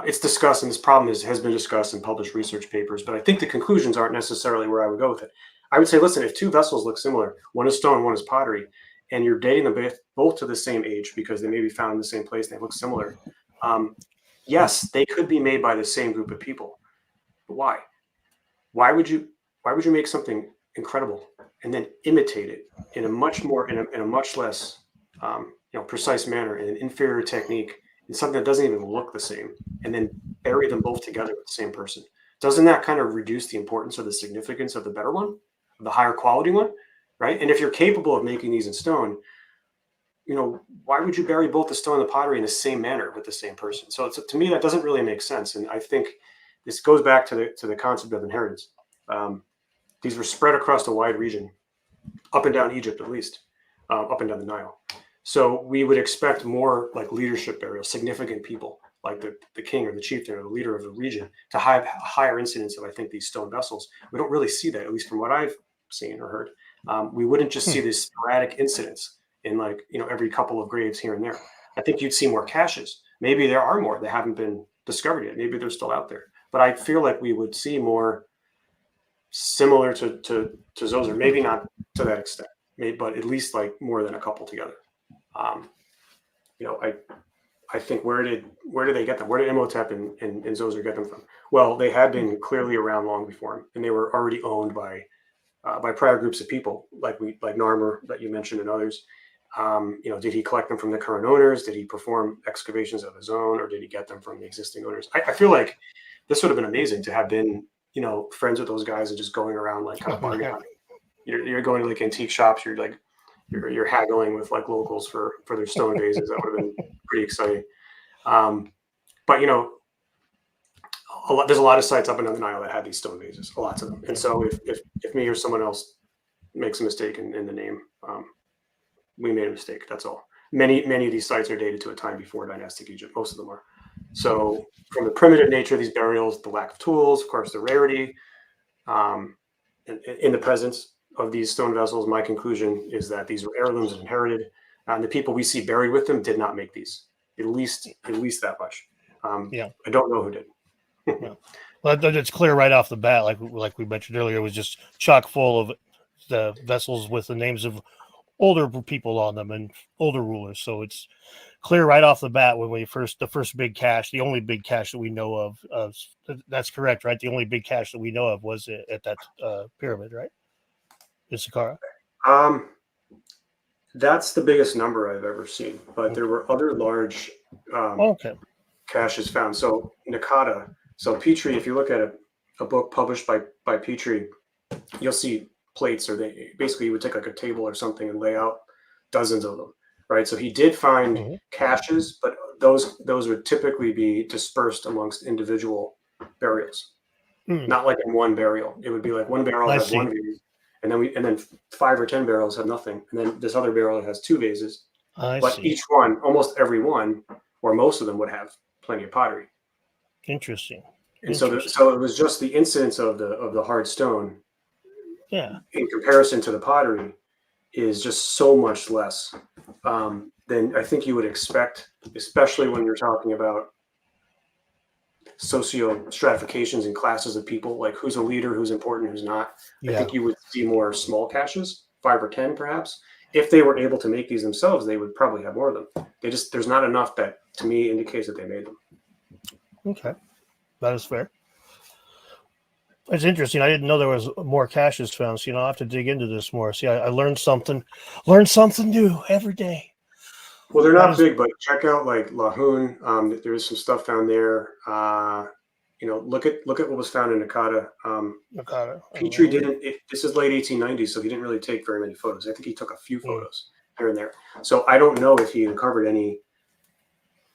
It's discussed, and this problem has been discussed in published research papers, but I think the conclusions aren't necessarily where I would go with it. I would say, listen, if two vessels look similar, one is stone, one is pottery, and you're dating them both to the same age because they may be found in the same place, they look similar. Yes, they could be made by the same group of people. But why? Why would you make something incredible and then imitate it in a much less precise manner, in an inferior technique, in something that doesn't even look the same, and then bury them both together with the same person? Doesn't that kind of reduce the importance or the significance of the better one, the higher quality one, right? And if you're capable of making these in stone, why would you bury both the stone and the pottery in the same manner with the same person? So to me, that doesn't really make sense. And I think this goes back to the concept of inheritance. These were spread across a wide region, up and down Egypt, at least, up and down the Nile. So we would expect more like leadership burials, significant people like the king or the chieftain or the leader of the region to have a higher incidence of, I think, these stone vessels. We don't really see that, at least from what I've seen or heard. We wouldn't just see these sporadic incidents in every couple of graves here and there. I think you'd see more caches. Maybe there are more that haven't been discovered yet. Maybe they're still out there. But I feel like we would see more similar to Zoser. Maybe not to that extent, but at least like more than a couple together. I think where did they get them? Where did Imhotep and Zoser get them from? Well, they had been clearly around long before him, and they were already owned by prior groups of people, like Narmer that you mentioned and others. Did he collect them from the current owners? Did he perform excavations of his own, or did he get them from the existing owners? I feel like this would have been amazing to have been, friends with those guys and just going around like kind of bargain hunting. You're going to like antique shops. You're haggling with like locals for their stone vases. That would have been pretty exciting. But there's a lot of sites up and down the Nile that had these stone vases, lots of them. And so if me or someone else makes a mistake in the name, we made a mistake. That's all. Many of these sites are dated to a time before dynastic Egypt. Most of them are. So from the primitive nature of these burials, the lack of tools, of course, the rarity, in the presence of these stone vessels, my conclusion is that these were heirlooms and inherited, and the people we see buried with them did not make these. At least that much. I don't know who did. Yeah. Well, it's clear right off the bat, like we mentioned earlier, it was just chock full of the vessels with the names of older people on them and older rulers. So it's clear right off the bat when the first big cache, the only big cache that we know of, that's correct, right? The only big cache that we know of was at that pyramid, right? In Saqqara. That's the biggest number I've ever seen, but there were other large Okay. caches found. So Nakata, so Petrie, if you look at a book published by Petrie, you'll see plates, or they basically would take like a table or something and lay out dozens of them, right? So he did find caches, but those would typically be dispersed amongst individual burials, not like in one burial. It would be like one barrel has one vase, and then 5 or 10 barrels have nothing, and then this other barrel has 2 vases. But each one, almost every one, or most of them, would have plenty of pottery. Interesting. And so it was just the incidence of the hard stone, in comparison to the pottery, is just so much less than I think you would expect, especially when you're talking about socio stratifications and classes of people, like who's a leader, who's important, who's not. I think you would see more small caches, 5 or 10 perhaps. If they were able to make these themselves, they would probably have more of them. There's not enough that to me indicates that they made them. Okay, that is fair. It's interesting. I didn't know there was more caches found. So, I'll have to dig into this more. See, I learned something new every day. Well, they're not big, but check out like Lahun. There is some stuff found there. Look at what was found in Nakata. Nakata. Petrie didn't. This is late 1890s, so he didn't really take very many photos. I think he took a few photos here and there. So I don't know if he uncovered any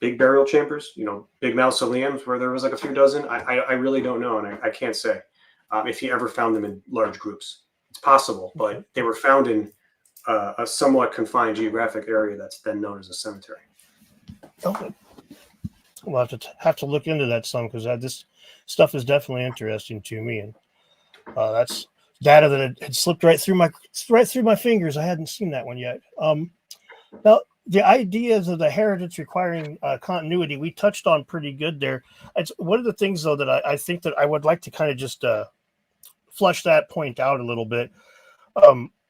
big burial chambers, big mausoleums where there was like a few dozen. I really don't know, and I can't say if he ever found them in large groups. It's possible, but they were found in a somewhat confined geographic area that's then known as a cemetery. Okay. We'll have to look into that some, because this stuff is definitely interesting to me, and that's data that had slipped right through my fingers. I hadn't seen that one yet. Now, the ideas of the heritage requiring continuity, we touched on pretty good there. It's one of the things, though, that I think that I would like to kind of just flush that point out a little bit.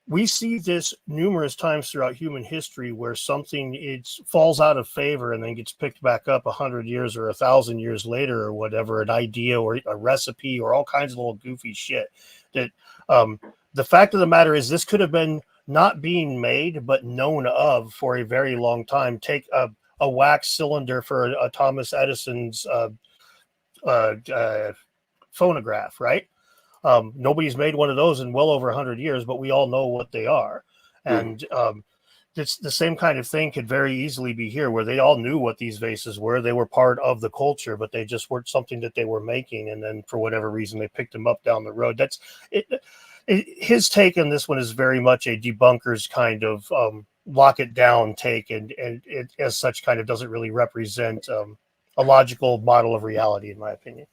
We see this numerous times throughout human history, where something falls out of favor and then gets picked back up 100 years or 1,000 years later, or whatever, an idea or a recipe or all kinds of little goofy shit. That the fact of the matter is, this could have been not being made, but known of for a very long time. Take a wax cylinder for Thomas Edison's phonograph, right? Nobody's made one of those in well over 100 years, but we all know what they are. And it's the same kind of thing could very easily be here, where they all knew what these vases were. They were part of the culture, but they just weren't something that they were making. And then for whatever reason, they picked them up down the road. That's it. His take on this one is very much a debunker's kind of lock it down take, and it as such kind of doesn't really represent a logical model of reality, in my opinion.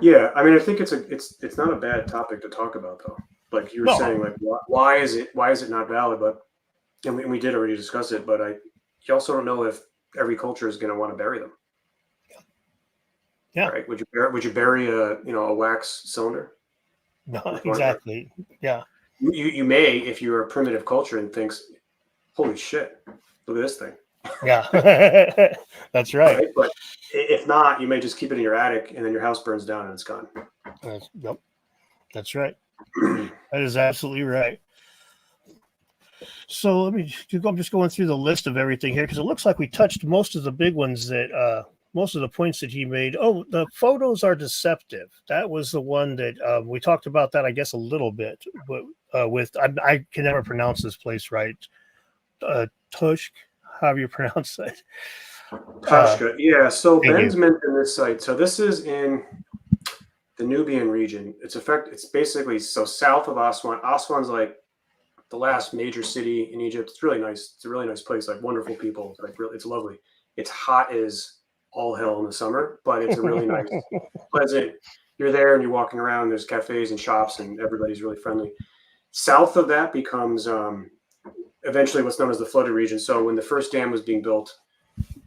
Yeah, I mean, I think it's not a bad topic to talk about, though. Like you were saying, like why is it not valid? But and we did already discuss it. But you also don't know if every culture is going to want to bury them. Yeah. Right? Would you bury a wax cylinder? No, exactly. Yeah. You may, if you're a primitive culture and thinks, holy shit, look at this thing. Yeah, that's right. But if not, you may just keep it in your attic, and then your house burns down and it's gone. Yep, that's right. That is absolutely right. So I'm just going through the list of everything here, because it looks like we touched most of the big ones most of the points that he made. Oh, the photos are deceptive. That was the one that we talked about that, I guess, a little bit. But I can never pronounce this place right. Tushk. However you pronounce that. Tashka. Yeah. So Ben's mentioned this site. So this is in the Nubian region. It's basically south of Aswan. Aswan's like the last major city in Egypt. It's really nice. It's a really nice place. Like wonderful people. Like really, it's lovely. It's hot as all hell in the summer, but it's a really nice, pleasant. You're there and you're walking around. There's cafes and shops, and everybody's really friendly. South of that becomes eventually what's known as the flooded region. So when the first dam was being built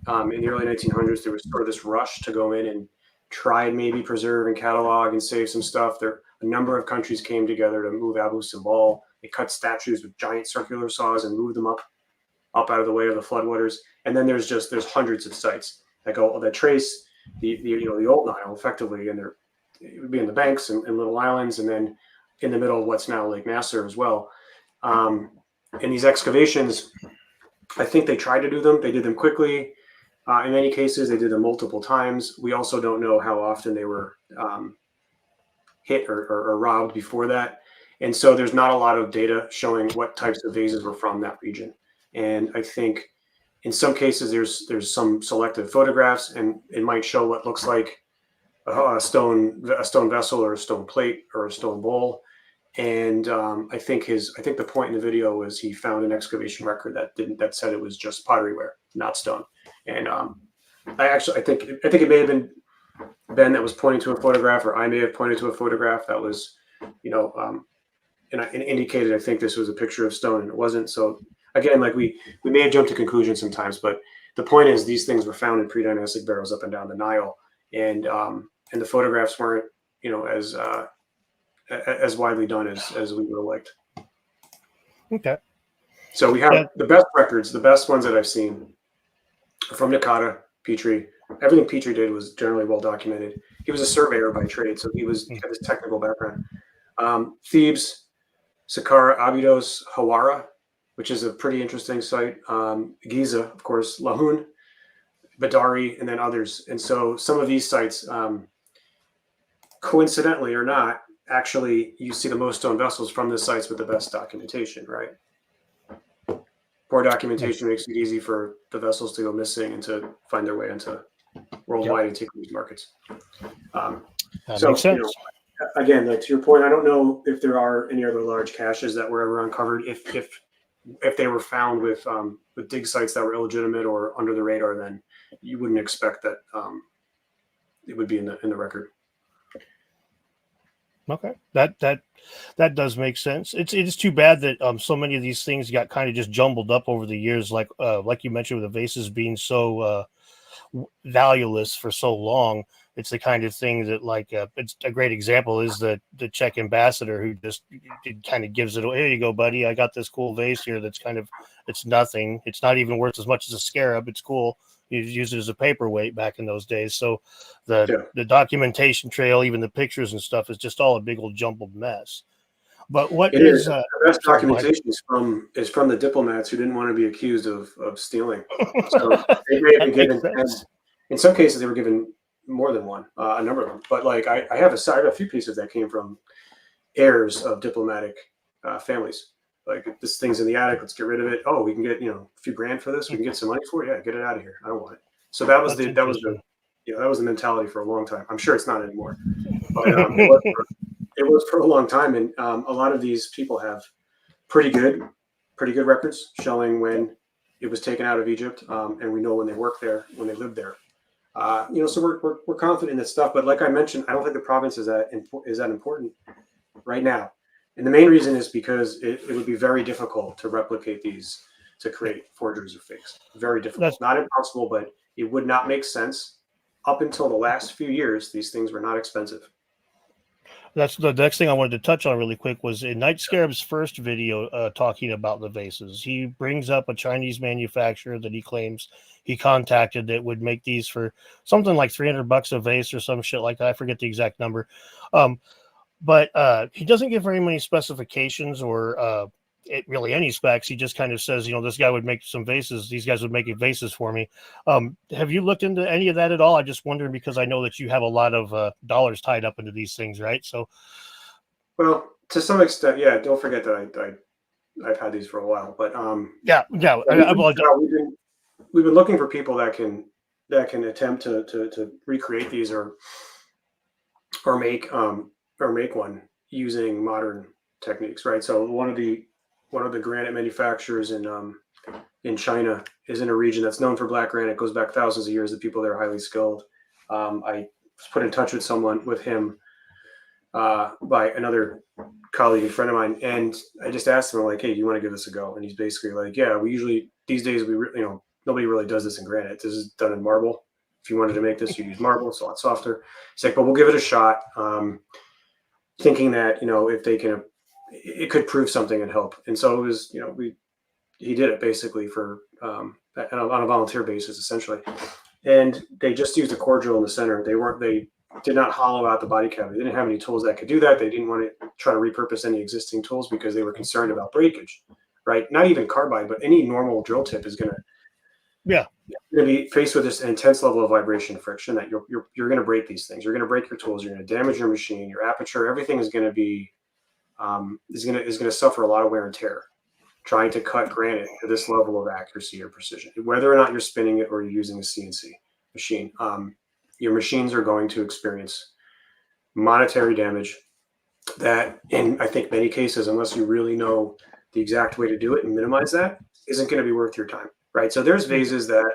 in the early 1900s, there was sort of this rush to go in and try and maybe preserve and catalog and save some stuff. A number of countries came together to move Abu Simbel They cut statues with giant circular saws and move them up out of the way of the floodwaters. And then there's hundreds of sites that trace the old Nile effectively, and it would be in the banks and little islands, and then in the middle of what's now Lake Nasser as well. And these excavations, I think they tried to do them. They did them quickly. In many cases, they did them multiple times. We also don't know how often they were hit or robbed before that. And so there's not a lot of data showing what types of vases were from that region. And I think in some cases, there's some selective photographs, and it might show what looks like a stone vessel or a stone plate or a stone bowl. And I think the point in the video was he found an excavation record that said it was just potteryware, not stone. And I think it may have been Ben that was pointing to a photograph, or I may have pointed to a photograph that was, and indicated I think this was a picture of stone, and it wasn't. So again, like we may have jumped to conclusions sometimes, but the point is these things were found in pre-dynastic barrows up and down the Nile, and the photographs weren't as widely done as we would have liked. Okay. So we have the best records, the best ones that I've seen from Nakata, Petrie. Everything Petrie did was generally well documented. He was a surveyor by trade, so he had this technical background. Thebes, Saqqara, Abydos, Hawara, which is a pretty interesting site. Giza, of course, Lahun, Badari, and then others. And so some of these sites, coincidentally or not, actually you see the most stone vessels from the sites with the best documentation, right? Poor documentation makes it easy for the vessels to go missing and to find their way into worldwide antiquities markets. That makes sense. Again, like to your point, I don't know if there are any other large caches that were ever uncovered. If they were found with dig sites that were illegitimate or under the radar, then you wouldn't expect that it would be in the record. Okay, that does make sense. It is too bad that so many of these things got kind of just jumbled up over the years, like you mentioned, with the vases being so valueless for so long. It's the kind of thing that, like, it's a great example is the Czech ambassador who just kind of gives it away. Here you go, buddy. I got this cool vase here that's it's nothing. It's not even worth as much as a scarab. It's cool. You use it as a paperweight back in those days. So the documentation trail, even the pictures and stuff, is just all a big old jumbled mess. But what is the best documentation is from the diplomats who didn't want to be accused of stealing. So they may have been given 10. In some cases, they were given more than one, a number of them. But like I have a few pieces that came from heirs of diplomatic families. Like, this thing's in the attic, let's get rid of it. Oh, we can get a few grand for this. We can get some money for it. Yeah, get it out of here. I don't want it. So that was the mentality for a long time. I'm sure it's not anymore, but it was for a long time. And a lot of these people have pretty good records showing when it was taken out of Egypt, and we know when they worked there, when they lived there. So we're confident in this stuff. But like I mentioned, I don't think the province is that important right now. And the main reason is because it would be very difficult to replicate these, to create forgeries or fakes. Very difficult. Not impossible, but it would not make sense. Up until the last few years, these things were not expensive. That's the next thing I wanted to touch on really quick was in Night Scarab's first video talking about the vases. He brings up a Chinese manufacturer that he claims he contacted that would make these for something like $300 a vase or some shit like that. I forget the exact number. But he doesn't give very many specifications or really any specs. He just kind of says, this guy would make some vases. These guys would make vases for me. Have you looked into any of that at all? I just wondering, because I know that you have a lot of dollars tied up into these things, right? So, well, to some extent, yeah. Don't forget that I've had these for a while, but we've been looking for people that can attempt to recreate these or make one using modern techniques, right? So one of the granite manufacturers in China is in a region that's known for black granite. It goes back thousands of years. The people there are highly skilled. I was put in touch with him by another colleague and friend of mine, and I just asked him, like, hey, do you want to give this a go? And he's basically like, yeah, we usually these days nobody really does this in granite. This is done in marble. If you wanted to make this, you use marble. It's a lot softer. He's like, but we'll give it a shot. Thinking that, if they can it could prove something and help. And so it was, he did it basically for on a volunteer basis, essentially. And they just used a core drill in the center. They did not hollow out the body cavity. They didn't have any tools that could do that. They didn't want to try to repurpose any existing tools because they were concerned about breakage, right? Not even carbide, but any normal drill tip is going to be faced with this intense level of vibration and friction that you're going to break these things. You're going to break your tools. You're going to damage your machine, your aperture. Everything is going to be is going to suffer a lot of wear and tear trying to cut granite to this level of accuracy or precision. Whether or not you're spinning it or you're using a CNC machine, your machines are going to experience monetary damage that, in I think many cases, unless you really know the exact way to do it and minimize that, isn't going to be worth your time, right? So there's vases that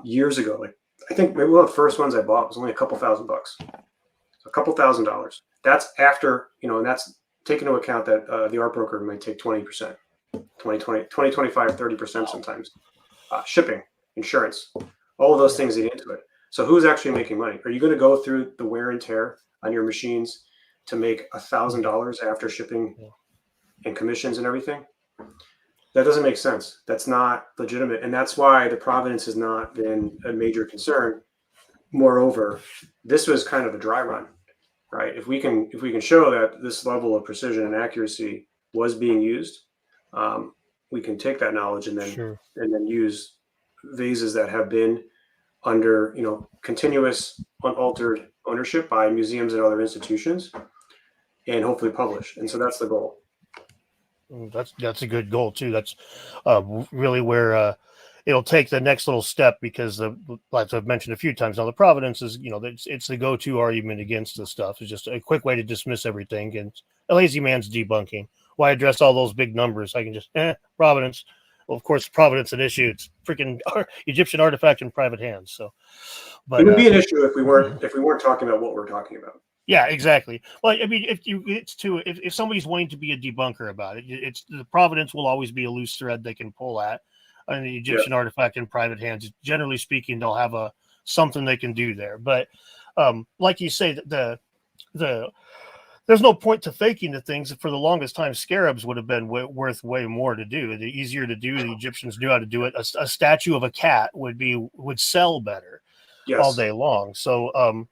years ago, like I think maybe one of the first ones I bought was only a couple $1,000, a couple $1,000. That's after, and that's taking into account that the art broker might take 20%, 20, 25, 30% sometimes. Shipping, insurance, all of those things eat into it. So who's actually making money? Are you going to go through the wear and tear on your machines to make $1,000 after shipping and commissions and everything? That doesn't make sense. That's not legitimate. And that's why the provenance has not been a major concern. Moreover, this was kind of a dry run, right? If we can show that this level of precision and accuracy was being used, we can take that knowledge and then use vases that have been under continuous unaltered ownership by museums and other institutions, and hopefully publish. And so that's the goal. That's a good goal too. That's really where it'll take the next little step, because like I've mentioned a few times now, the provenance is it's the go-to argument against this stuff. It's just a quick way to dismiss everything, and a lazy man's debunking. Why address all those big numbers? I can just provenance. Well, of course, provenance an issue. It's freaking Egyptian artifact in private hands. So, but it would be an issue if we weren't talking about what we're talking about. Yeah, exactly. Well, I mean, if somebody's wanting to be a debunker about it, it's the provenance will always be a loose thread they can pull at. And the Egyptian artifact in private hands, generally speaking, they'll have something they can do there. But like you say, there's no point to faking the things. For the longest time, scarabs would have been worth way more to do. The easier to do, the Egyptians knew how to do it. A statue of a cat would sell better all day long. So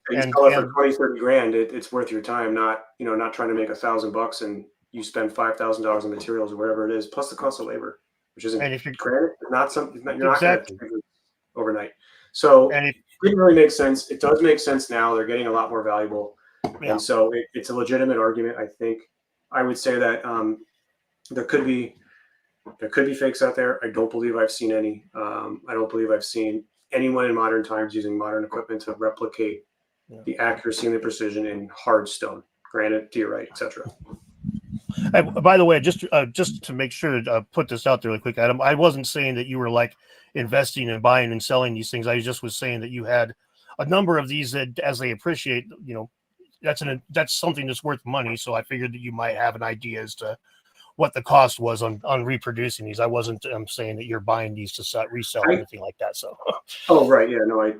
and sell it for 20, 30 grand. It's worth your time, not trying to make $1,000 and you spend $5,000 in materials or whatever it is, plus the cost of labor, which isn't granted, not something you're not going to do overnight. So it didn't really make sense. It does make sense now. They're getting a lot more valuable. And so it's a legitimate argument. I think I would say that there could be fakes out there. I don't believe I've seen any. I don't believe I've seen anyone in modern times using modern equipment to replicate the accuracy and the precision in hard stone, granite, diorite, etc. By the way, just to make sure to put this out there really quick, Adam, I wasn't saying that you were like investing and buying and selling these things. I just was saying that you had a number of these that, as they appreciate, that's something that's worth money. So I figured that you might have an idea as to what the cost was on reproducing these. I wasn't saying that you're buying these to resell or anything like that. So. Oh right, yeah, no,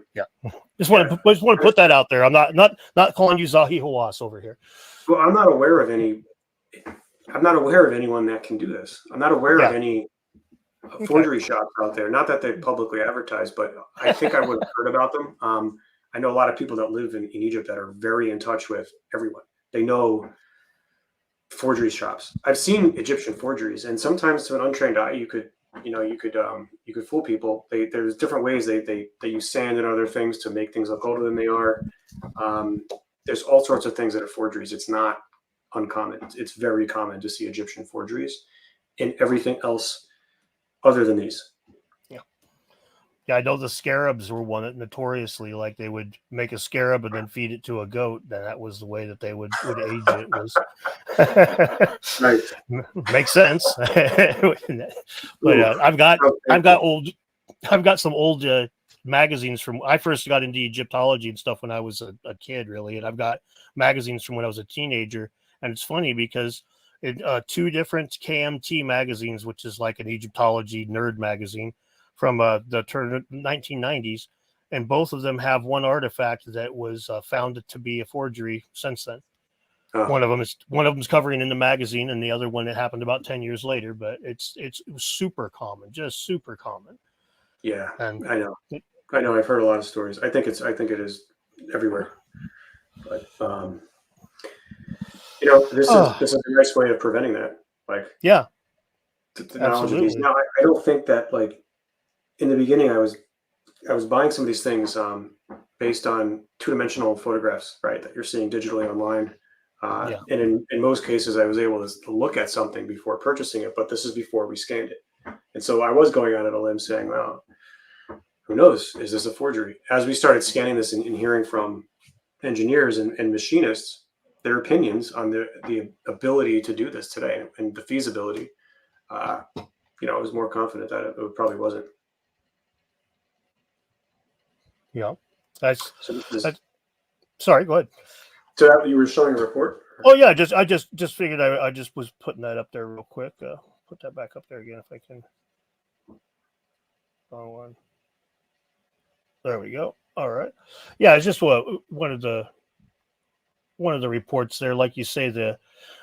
just want to put that out there. I'm not calling you Zahi Hawass over here. Well, I'm not aware of anyone that can do this. I'm not aware of any forgery shops out there. Not that they publicly advertise, but I think I would have heard about them. I know a lot of people that live in Egypt that are very in touch with everyone. They know forgery shops. I've seen Egyptian forgeries, and sometimes to an untrained eye, you could fool people. There's different ways they use sand and other things to make things look older than they are. There's all sorts of things that are forgeries. It's not uncommon. It's very common to see Egyptian forgeries in everything else other than these. Yeah, I know the scarabs were one that notoriously, like, they would make a scarab and then feed it to a goat. That was the way that they would age it. Was right. Makes sense. But I've got some old magazines from. I first got into Egyptology and stuff when I was a kid, really, and I've got magazines from when I was a teenager. And it's funny because two different KMT magazines, which is like an Egyptology nerd magazine, from the turn of 1990s, and both of them have one artifact that was found to be a forgery since then. Oh, One of them's covering in the magazine, and the other one it happened about 10 years later. But it was super common, just super common. yeah, And I know. I know. I've heard a lot of stories. I think it is everywhere. But this is a nice way of preventing that. Like, yeah, the knowledge of these. absolutely. Now, I don't think that, like, in the beginning, I was buying some of these things based on two-dimensional photographs, right, that you're seeing digitally online. Yeah, And in most cases, I was able to look at something before purchasing it, but this is before we scanned it. And so I was going out on a limb saying, well, who knows? Is this a forgery? As we started scanning this and hearing from engineers and machinists, their opinions on the ability to do this today and the feasibility, I was more confident that it probably wasn't. yeah. That's So this is that's. Sorry, go ahead. so that you were showing a report. Oh yeah, I just figured I just was putting that up there real quick. Put that back up there again if I can. Wrong one. There we go. All right. Yeah, it's just one of the reports there. Like you say, the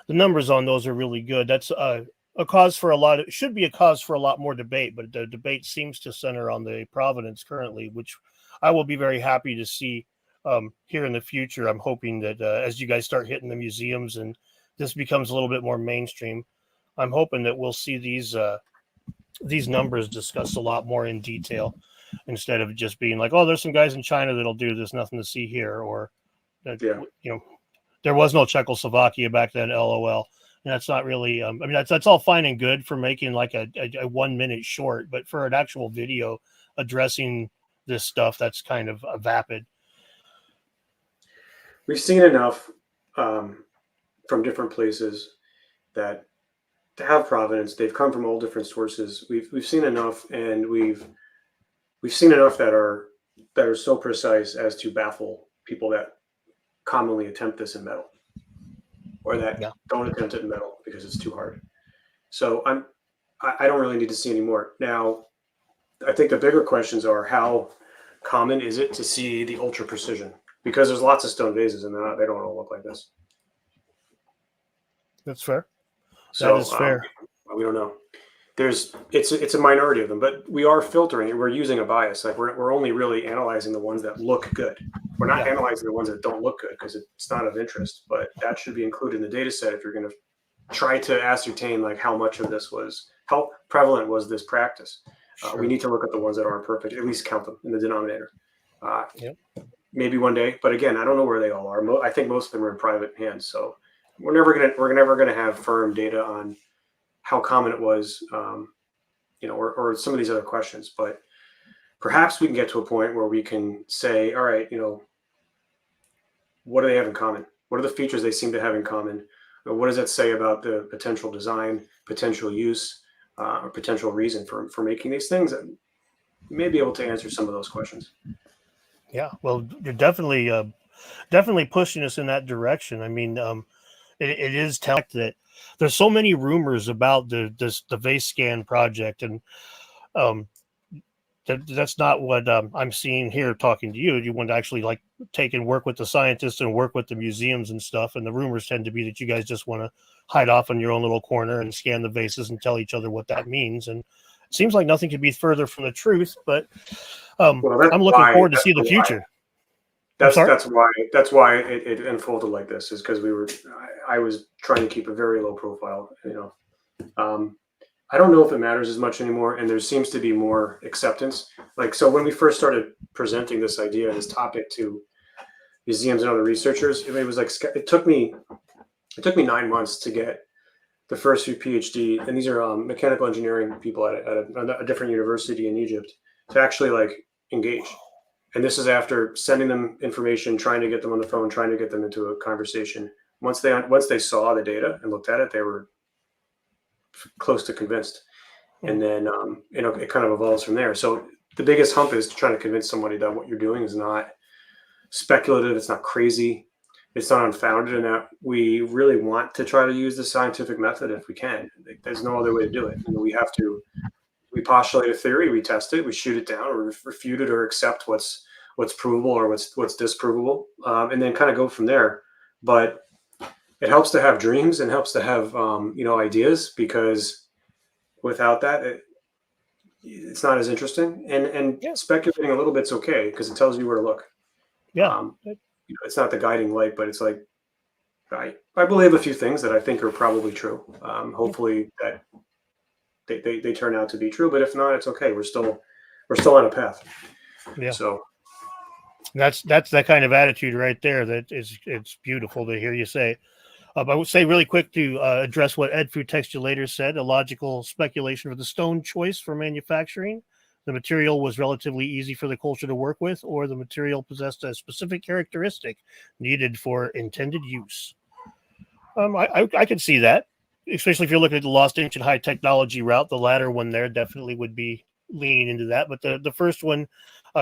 numbers on those are really good. That's a cause for it should be a cause for a lot more debate, but the debate seems to center on the provenance currently, which I will be very happy to see here in the future. I'm hoping that as you guys start hitting the museums and this becomes a little bit more mainstream, I'm hoping that we'll see these numbers discussed a lot more in detail instead of just being like, oh, there's some guys in China that'll do this, nothing to see here, or Yeah. there was no Czechoslovakia back then, LOL. And that's not really, I mean, that's all fine and good for making like a 1 minute short, but for an actual video addressing this stuff, that's kind of vapid. We've seen enough from different places that to have provenance, they've come from all different sources. We've seen enough, and we've seen enough that are so precise as to baffle people that commonly attempt this in metal, or that don't attempt it in metal because it's too hard. So I don't really need to see any more. Now, I think the bigger questions are, how common is it to see the ultra precision? Because there's lots of stone vases and they don't all look like this. That's fair. So that is fair. We don't know. It's a minority of them, but we are filtering. We're using a bias. Like we're only really analyzing the ones that look good. We're not analyzing the ones that don't look good because it's not of interest. But that should be included in the data set if you're going to try to ascertain like how prevalent was this practice. Sure. We need to look at the ones that aren't perfect. At least count them in the denominator. Maybe one day, but again, I don't know where they all are. I think most of them are in private hands. So we're never gonna have firm data on how common it was, or some of these other questions. But perhaps we can get to a point where we can say, all right, what do they have in common? What are the features they seem to have in common? What does that say about the potential design, potential use, or potential reason for making these things? And we may be able to answer some of those questions. Yeah, well, you're definitely pushing us in that direction. I mean, it is telling that there's so many rumors about the Vase scan project, and that's not what I'm seeing here talking to you. You want to actually like take and work with the scientists and work with the museums and stuff. And the rumors tend to be that you guys just want to hide off in your own little corner and scan the vases and tell each other what that means. And it seems like nothing could be further from the truth, but I'm looking forward to see the future. That's why it unfolded like this, is because I was trying to keep a very low profile. I don't know if it matters as much anymore, and there seems to be more acceptance. Like, so when we first started presenting this idea, this topic to museums and other researchers, it was like it took me 9 months to get the first few PhD, and these are mechanical engineering people at a different university in Egypt, to actually like engage. And this is after sending them information, trying to get them on the phone, trying to get them into a conversation. Once they saw the data and looked at it, they were close to convinced. And then it kind of evolves from there. So the biggest hump is trying to convince somebody that what you're doing is not speculative, it's not crazy, it's not unfounded, and that we really want to try to use the scientific method if we can. There's no other way to do it. We postulate a theory, we test it, we shoot it down, or refute it, or accept what's provable or what's disprovable, and then kind of go from there. But it helps to have dreams and helps to have ideas, because without that, it's not as interesting. And Yeah. speculating a little bit's okay because it tells you where to look. Yeah. It's not the guiding light, but it's like I believe a few things that I think are probably true. Hopefully that they turn out to be true, but if not, it's okay. We're still on a path. Yeah. So That's that kind of attitude right there. It's beautiful to hear you say. I would say really quick to address what Ed Textulator said, a logical speculation for the stone choice for manufacturing. The material was relatively easy for the culture to work with, or the material possessed a specific characteristic needed for intended use. I could see that, especially if you're looking at the lost ancient high technology route. The latter one there definitely would be leaning into that. But the first one,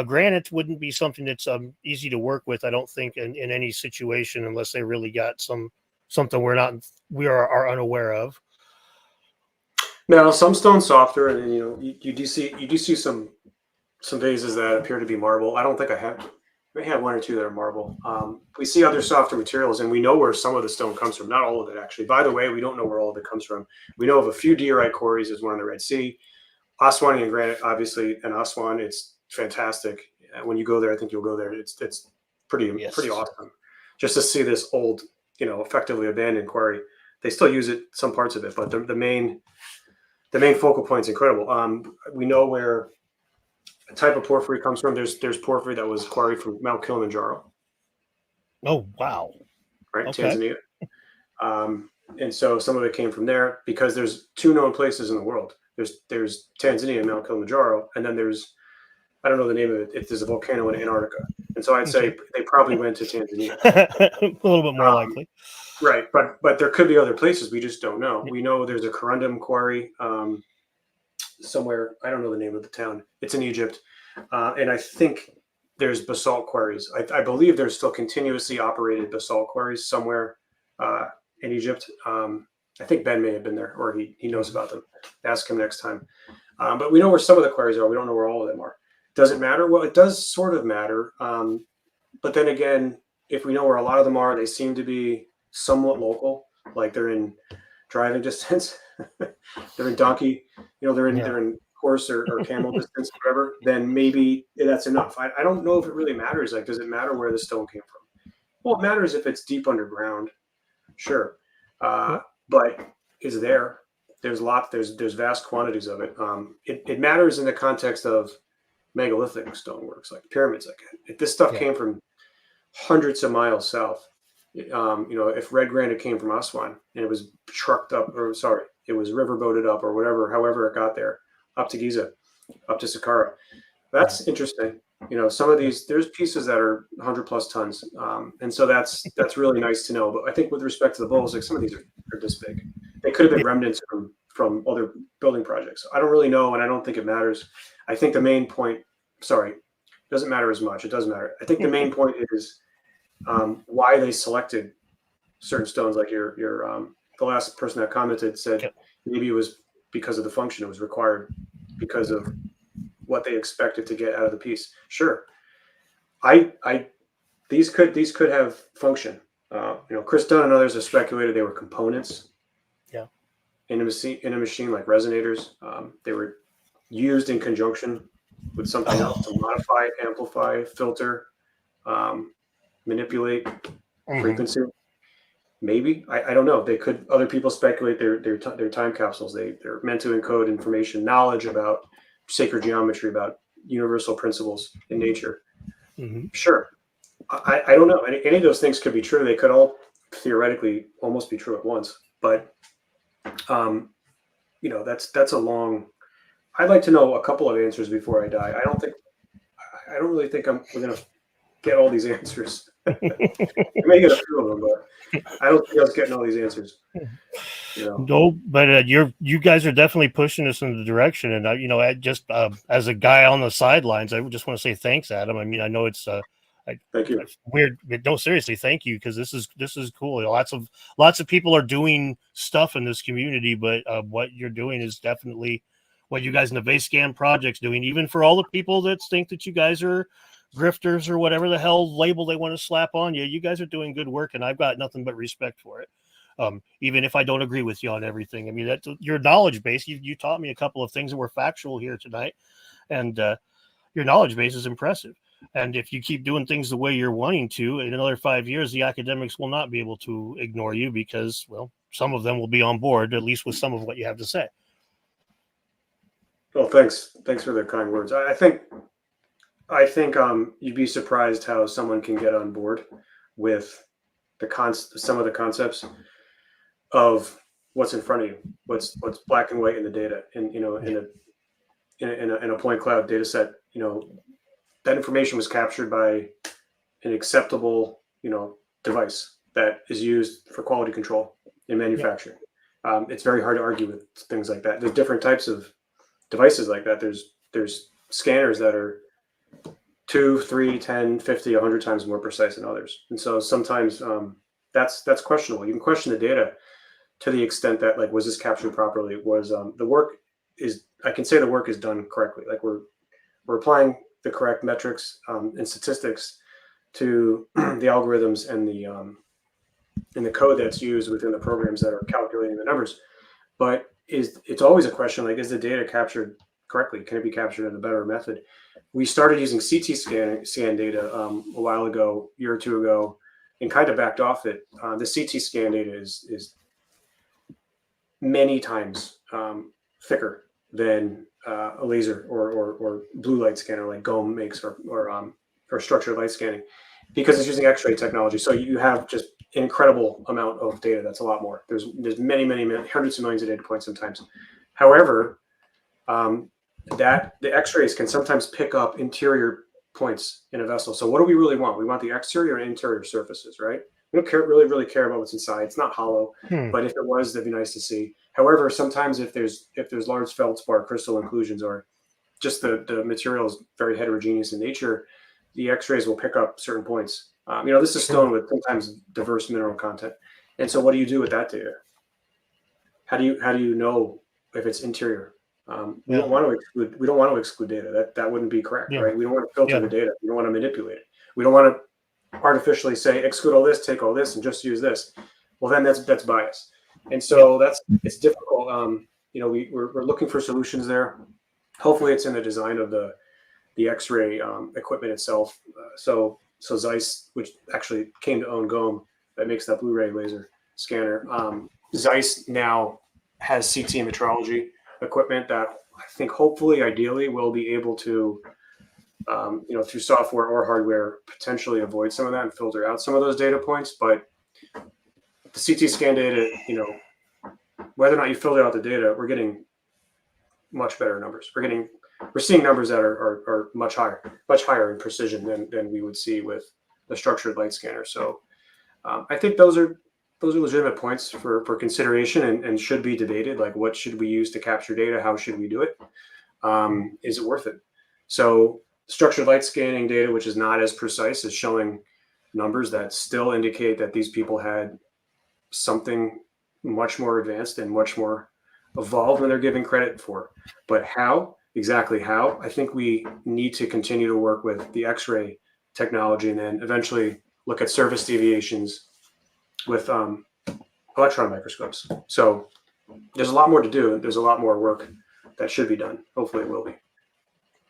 granite wouldn't be something that's easy to work with, I don't think, in any situation, unless they really got something we are unaware of. now some stone's softer, and then, you do see some vases that appear to be marble. I don't think I may have one or two that are marble. We see other softer materials, and we know where some of the stone comes from. Not all of it, actually. By the way, we don't know where all of it comes from. We know of a few diorite quarries. There's one in the Red Sea. Aswanian granite, obviously, and Aswan, it's fantastic. When you go there, I think you'll go there. It's pretty awesome just to see this old, effectively abandoned quarry. They still use it, some parts of it, but the main focal point's incredible. We know where a type of porphyry comes from. There's porphyry that was quarried from Mount Kilimanjaro. Oh, wow. Right, Okay. Tanzania. And so some of it came from there, because there's two known places in the world. There's Tanzania and Mount Kilimanjaro, and then I don't know the name of it, if there's a volcano in Antarctica. And so I'd say they probably went to Tanzania. A little bit more likely. Right, but there could be other places we just don't know. We know there's a corundum quarry somewhere. I don't know the name of the town. It's in Egypt, and I think there's basalt quarries. I believe there's still continuously operated basalt quarries somewhere in Egypt. I think Ben may have been there, or he knows about them. Ask him next time. But we know where some of the quarries are. We don't know where all of them are. Does it matter? Well, it does sort of matter. But then again, if we know where a lot of them are, they seem to be somewhat local, like they're in driving distance. They're in donkey, they're in horse or camel distance, whatever, then maybe that's enough. I don't know if it really matters. Like, does it matter where the stone came from? Well, it matters if it's deep underground. Sure. But it's there. There's vast quantities of it. It matters in the context of megalithic stoneworks, like pyramids. Like, if this stuff came from hundreds of miles south, if red granite came from Aswan and it was trucked up, it was riverboated up or whatever, however it got there, up to Giza, up to Saqqara. That's interesting. Some of these, there's pieces that are 100 plus tons. And so that's really nice to know. But I think with respect to the bowls, like, some of these are this big. They could have been remnants from other building projects. I don't really know, and I don't think it matters. I think the main point, doesn't matter as much. It doesn't matter. I think the main point is why they selected certain stones. Like the last person that commented said maybe it was because of the function. It was required because of what they expected to get out of the piece. Sure. These could have function. Chris Dunn and others have speculated they were components. Yeah. In a machine like resonators. They were used in conjunction with something else to modify, amplify, filter, manipulate frequency. Maybe I don't know. They could. Other people speculate they're time capsules. They're meant to encode information, knowledge about sacred geometry, about universal principles in nature. Sure. I don't know. Any of those things could be true. They could all theoretically almost be true at once. But that's a long. I'd like to know a couple of answers before I die. I don't really think we're gonna get all these answers. We may get a few of them, but I don't think I was getting all these answers. No, but you guys are definitely pushing us in the direction, and just as a guy on the sidelines, I just want to say thanks, Adam. I mean, I know it's thank you. Weird, but no, seriously, thank you, because this is cool. Lots of people are doing stuff in this community, but what you're doing is definitely what you guys in the Vase Scan project's doing. Even for all the people that think that you guys are grifters or whatever the hell label they want to slap on you, you guys are doing good work, and I've got nothing but respect for it. even if I don't agree with you on everything. I mean, that's your knowledge base. You taught me a couple of things that were factual here tonight, and your knowledge base is impressive. And if you keep doing things the way you're wanting to, in another 5 years, the academics will not be able to ignore you because, well, some of them will be on board, at least with some of what you have to say. Well, thanks for the kind words. I think you'd be surprised how someone can get on board with some of the concepts of what's in front of you, what's black and white in the data, and in a point cloud data set, that information was captured by an acceptable, device that is used for quality control in manufacturing. It's very hard to argue with things like that. There's different types of devices like that. There's scanners that are 2, 3, 10, 50, 100 times more precise than others. And so sometimes that's questionable. You can question the data to the extent that, like, was this captured properly? Was the work is, I can say the work is done correctly. Like we're applying the correct metrics and statistics to the algorithms and the code that's used within the programs that are calculating the numbers. But it's always a question, like, is the data captured correctly? Can it be captured in a better method? We started using CT scan data a while ago, year or two ago, and kind of backed off it. The CT scan data is many times thicker than a laser or blue light scanner like GOM makes, or structured light scanning, because it's using X-ray technology. So you have just an incredible amount of data. That's a lot more. There's many hundreds of millions of data points sometimes. However, that the X-rays can sometimes pick up interior points in a vessel. So what do we really want? We want the exterior and interior surfaces, right? We don't really care about what's inside. It's not hollow, but if it was, that'd be nice to see. However, sometimes if there's large feldspar crystal inclusions, or just the material is very heterogeneous in nature, the X-rays will pick up certain points. This is stone with sometimes diverse mineral content. And so what do you do with that data? How do you know if it's interior? We don't want to exclude data. That wouldn't be correct, right? We don't want to filter the data. We don't want to manipulate it. We don't want to artificially say exclude all this, take all this, and just use this. Well, then that's bias. And so it's difficult. We're looking for solutions there. Hopefully it's in the design of the X-ray equipment itself. So Zeiss, which actually came to own GOM, that makes that Blu-ray laser scanner. Zeiss now has CT and metrology equipment that I think hopefully, ideally, will be able to, through software or hardware, potentially avoid some of that and filter out some of those data points. But the CT scan data, whether or not you filter out the data, we're getting much better numbers. We're seeing numbers that are much higher in precision than we would see with the structured light scanner. So I think those are legitimate points for consideration and should be debated. Like, what should we use to capture data? How should we do it? Is it worth it? So structured light scanning data, which is not as precise, is showing numbers that still indicate that these people had something much more advanced and much more evolved than they're giving credit for. But exactly how, I think we need to continue to work with the X-ray technology and then eventually look at surface deviations with electron microscopes. So there's a lot more to do. There's a lot more work that should be done. Hopefully it will be.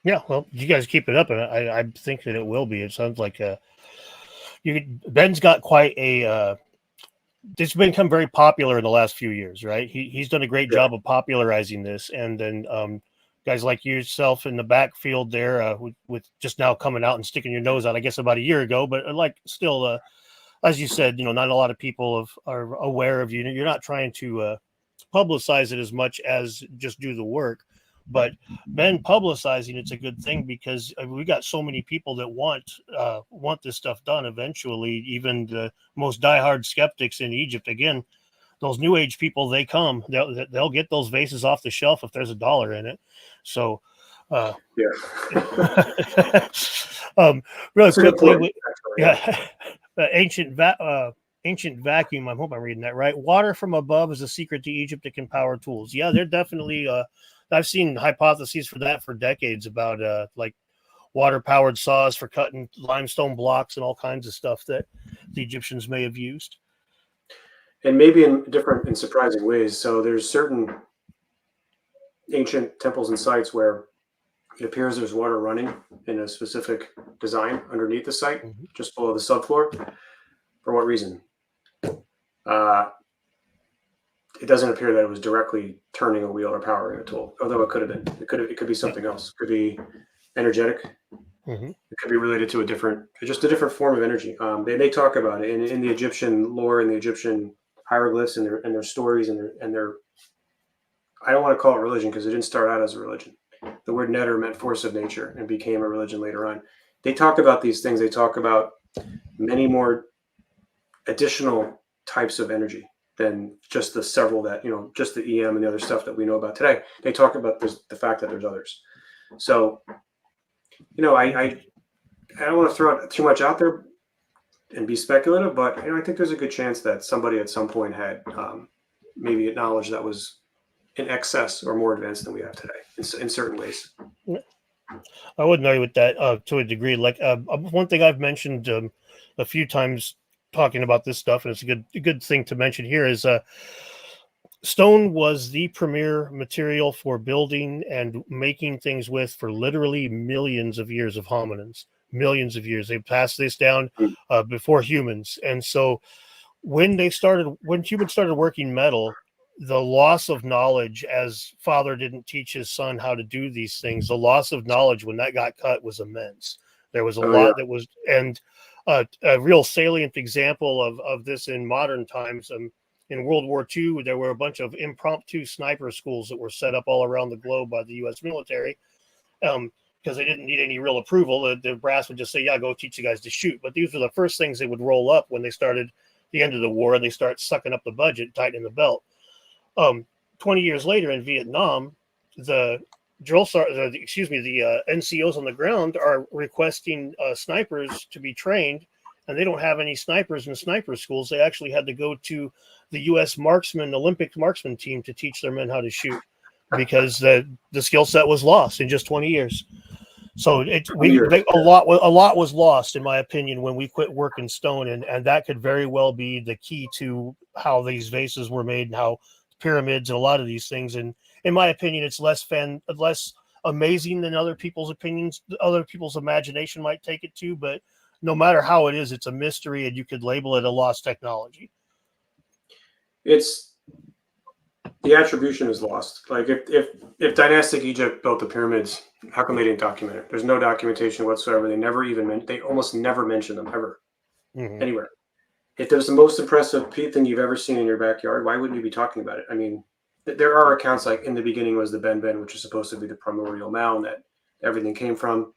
Yeah, well, you guys keep it up, and I think that it will be. It sounds like Ben's got quite a. It's become very popular in the last few years, right? He's done a great job of popularizing this, and then guys like yourself in the backfield there, with just now coming out and sticking your nose out, I guess about a year ago, but still. As you said, not a lot of people are aware of you. You're not trying to publicize it as much as just do the work. But Ben publicizing it's a good thing, because we got so many people that want this stuff done eventually. Even the most diehard skeptics in Egypt, again, those New Age people, they'll get those vases off the shelf if there's $1 in it. So really quickly, ancient vacuum. I hope I'm reading that right. Water from above is a secret to Egypt that can power tools. Yeah, they're definitely. I've seen hypotheses for that for decades about like water powered saws for cutting limestone blocks and all kinds of stuff that the Egyptians may have used. and maybe in different and surprising ways. So there's certain ancient temples and sites where it appears there's water running in a specific design underneath the site, just below the subfloor. For what reason? It doesn't appear that it was directly turning a wheel or powering a tool, although it could have been. It could be something else. It could be energetic. It could be related to just a different form of energy. They talk about it in the Egyptian lore and the Egyptian hieroglyphs and their stories and their. I don't want to call it religion because it didn't start out as a religion. The word netter meant force of nature and became a religion later on. They talk about these things. They talk about many more additional types of energy than just the several that, just the EM and the other stuff that we know about today. They talk about the fact that there's others. So, I don't want to throw too much out there and be speculative, but I think there's a good chance that somebody at some point had maybe a knowledge that was in excess or more advanced than we have today in certain ways. I wouldn't argue with that to a degree. Like one thing I've mentioned a few times talking about this stuff, and it's a good thing to mention here, is stone was the premier material for building and making things with for literally millions of years of hominins. Millions of years. They passed this down before humans. And so when humans started working metal, the loss of knowledge, as father didn't teach his son how to do these things, the loss of knowledge when that got cut was immense. There was a lot that was, and a real salient example of this in modern times. In World War II, there were a bunch of impromptu sniper schools that were set up all around the globe by the U.S. military because they didn't need any real approval. The brass would just say, yeah, go teach you guys to shoot. But these were the first things they would roll up when they started the end of the war, and they start sucking up the budget, tightening the belt. 20 years later in Vietnam, the NCOs on the ground are requesting snipers to be trained, and they don't have any snipers in sniper schools. They actually had to go to the U.S. Olympic marksman team to teach their men how to shoot because the skill set was lost in just 20 years. So a lot was lost, in my opinion, when we quit working stone, and that could very well be the key to how these vases were made and how pyramids and a lot of these things. And in my opinion, it's less amazing than other people's opinions, other people's imagination might take it to. But no matter how it is, it's a mystery, and you could label it a lost technology. The attribution is lost. Like if dynastic Egypt built the pyramids, how come they didn't document it? There's no documentation whatsoever. They almost never mention them ever anywhere. If there's the most impressive thing you've ever seen in your backyard, why wouldn't you be talking about it? I mean, there are accounts like in the beginning was the Ben, which is supposed to be the primordial mound that everything came from.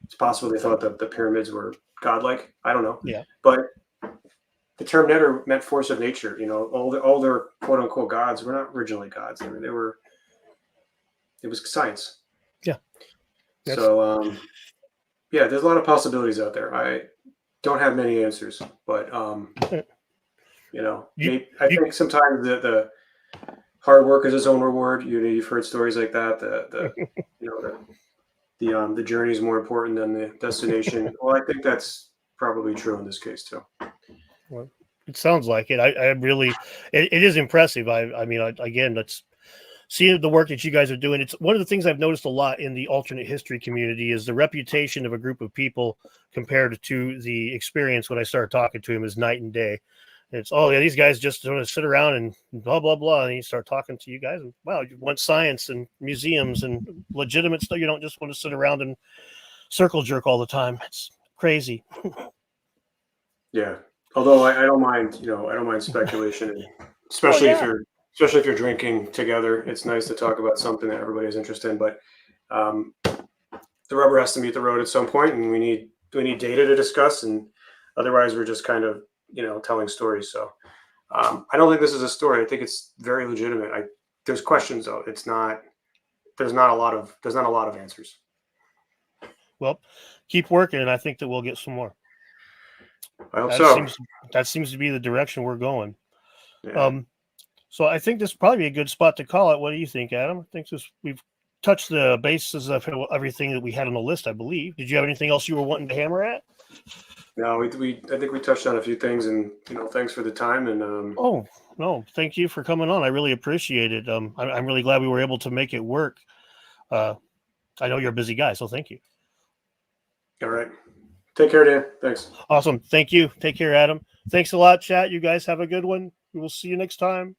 It's possible they thought that the pyramids were godlike. I don't know. Yeah. But the term netter meant force of nature. All their quote unquote gods were not originally gods. It was science. Yeah. So there's a lot of possibilities out there. I don't have many answers, but I think sometimes the hard work is its own reward. You've heard stories like that. The journey is more important than the destination. Well, I think that's probably true in this case too. Well, it sounds like it. I really, it is impressive. Again, let's see the work that you guys are doing. It's one of the things I've noticed a lot in the alternate history community is the reputation of a group of people compared to the experience when I started talking to him is night and day. It's, these guys just want to sit around and blah, blah, blah. And you start talking to you guys and wow, you want science and museums and legitimate stuff. You don't just want to sit around and circle jerk all the time. It's crazy. Yeah. Although I don't mind, I don't mind speculation, especially if you're drinking together. It's nice to talk about something that everybody is interested in, but the rubber has to meet the road at some point, and we need data to discuss, and otherwise we're just kind of telling stories. So I don't think this is a story. I think it's very legitimate. There's questions though. There's not a lot of answers. Well, keep working, and I think that we'll get some more. I hope so. That seems to be the direction we're going. Yeah. So I think this is probably a good spot to call it. What do you think, Adam? I think we've touched the bases of everything that we had on the list, I believe. Did you have anything else you were wanting to hammer at? No, I think we touched on a few things, and thanks for the time. And Oh, no, thank you for coming on. I really appreciate it. I'm really glad we were able to make it work. I know you're a busy guy, so thank you. all right, take care, Dan. Thanks. Awesome. Thank you. Take care, Adam. Thanks a lot, chat. You guys have a good one. We will see you next time.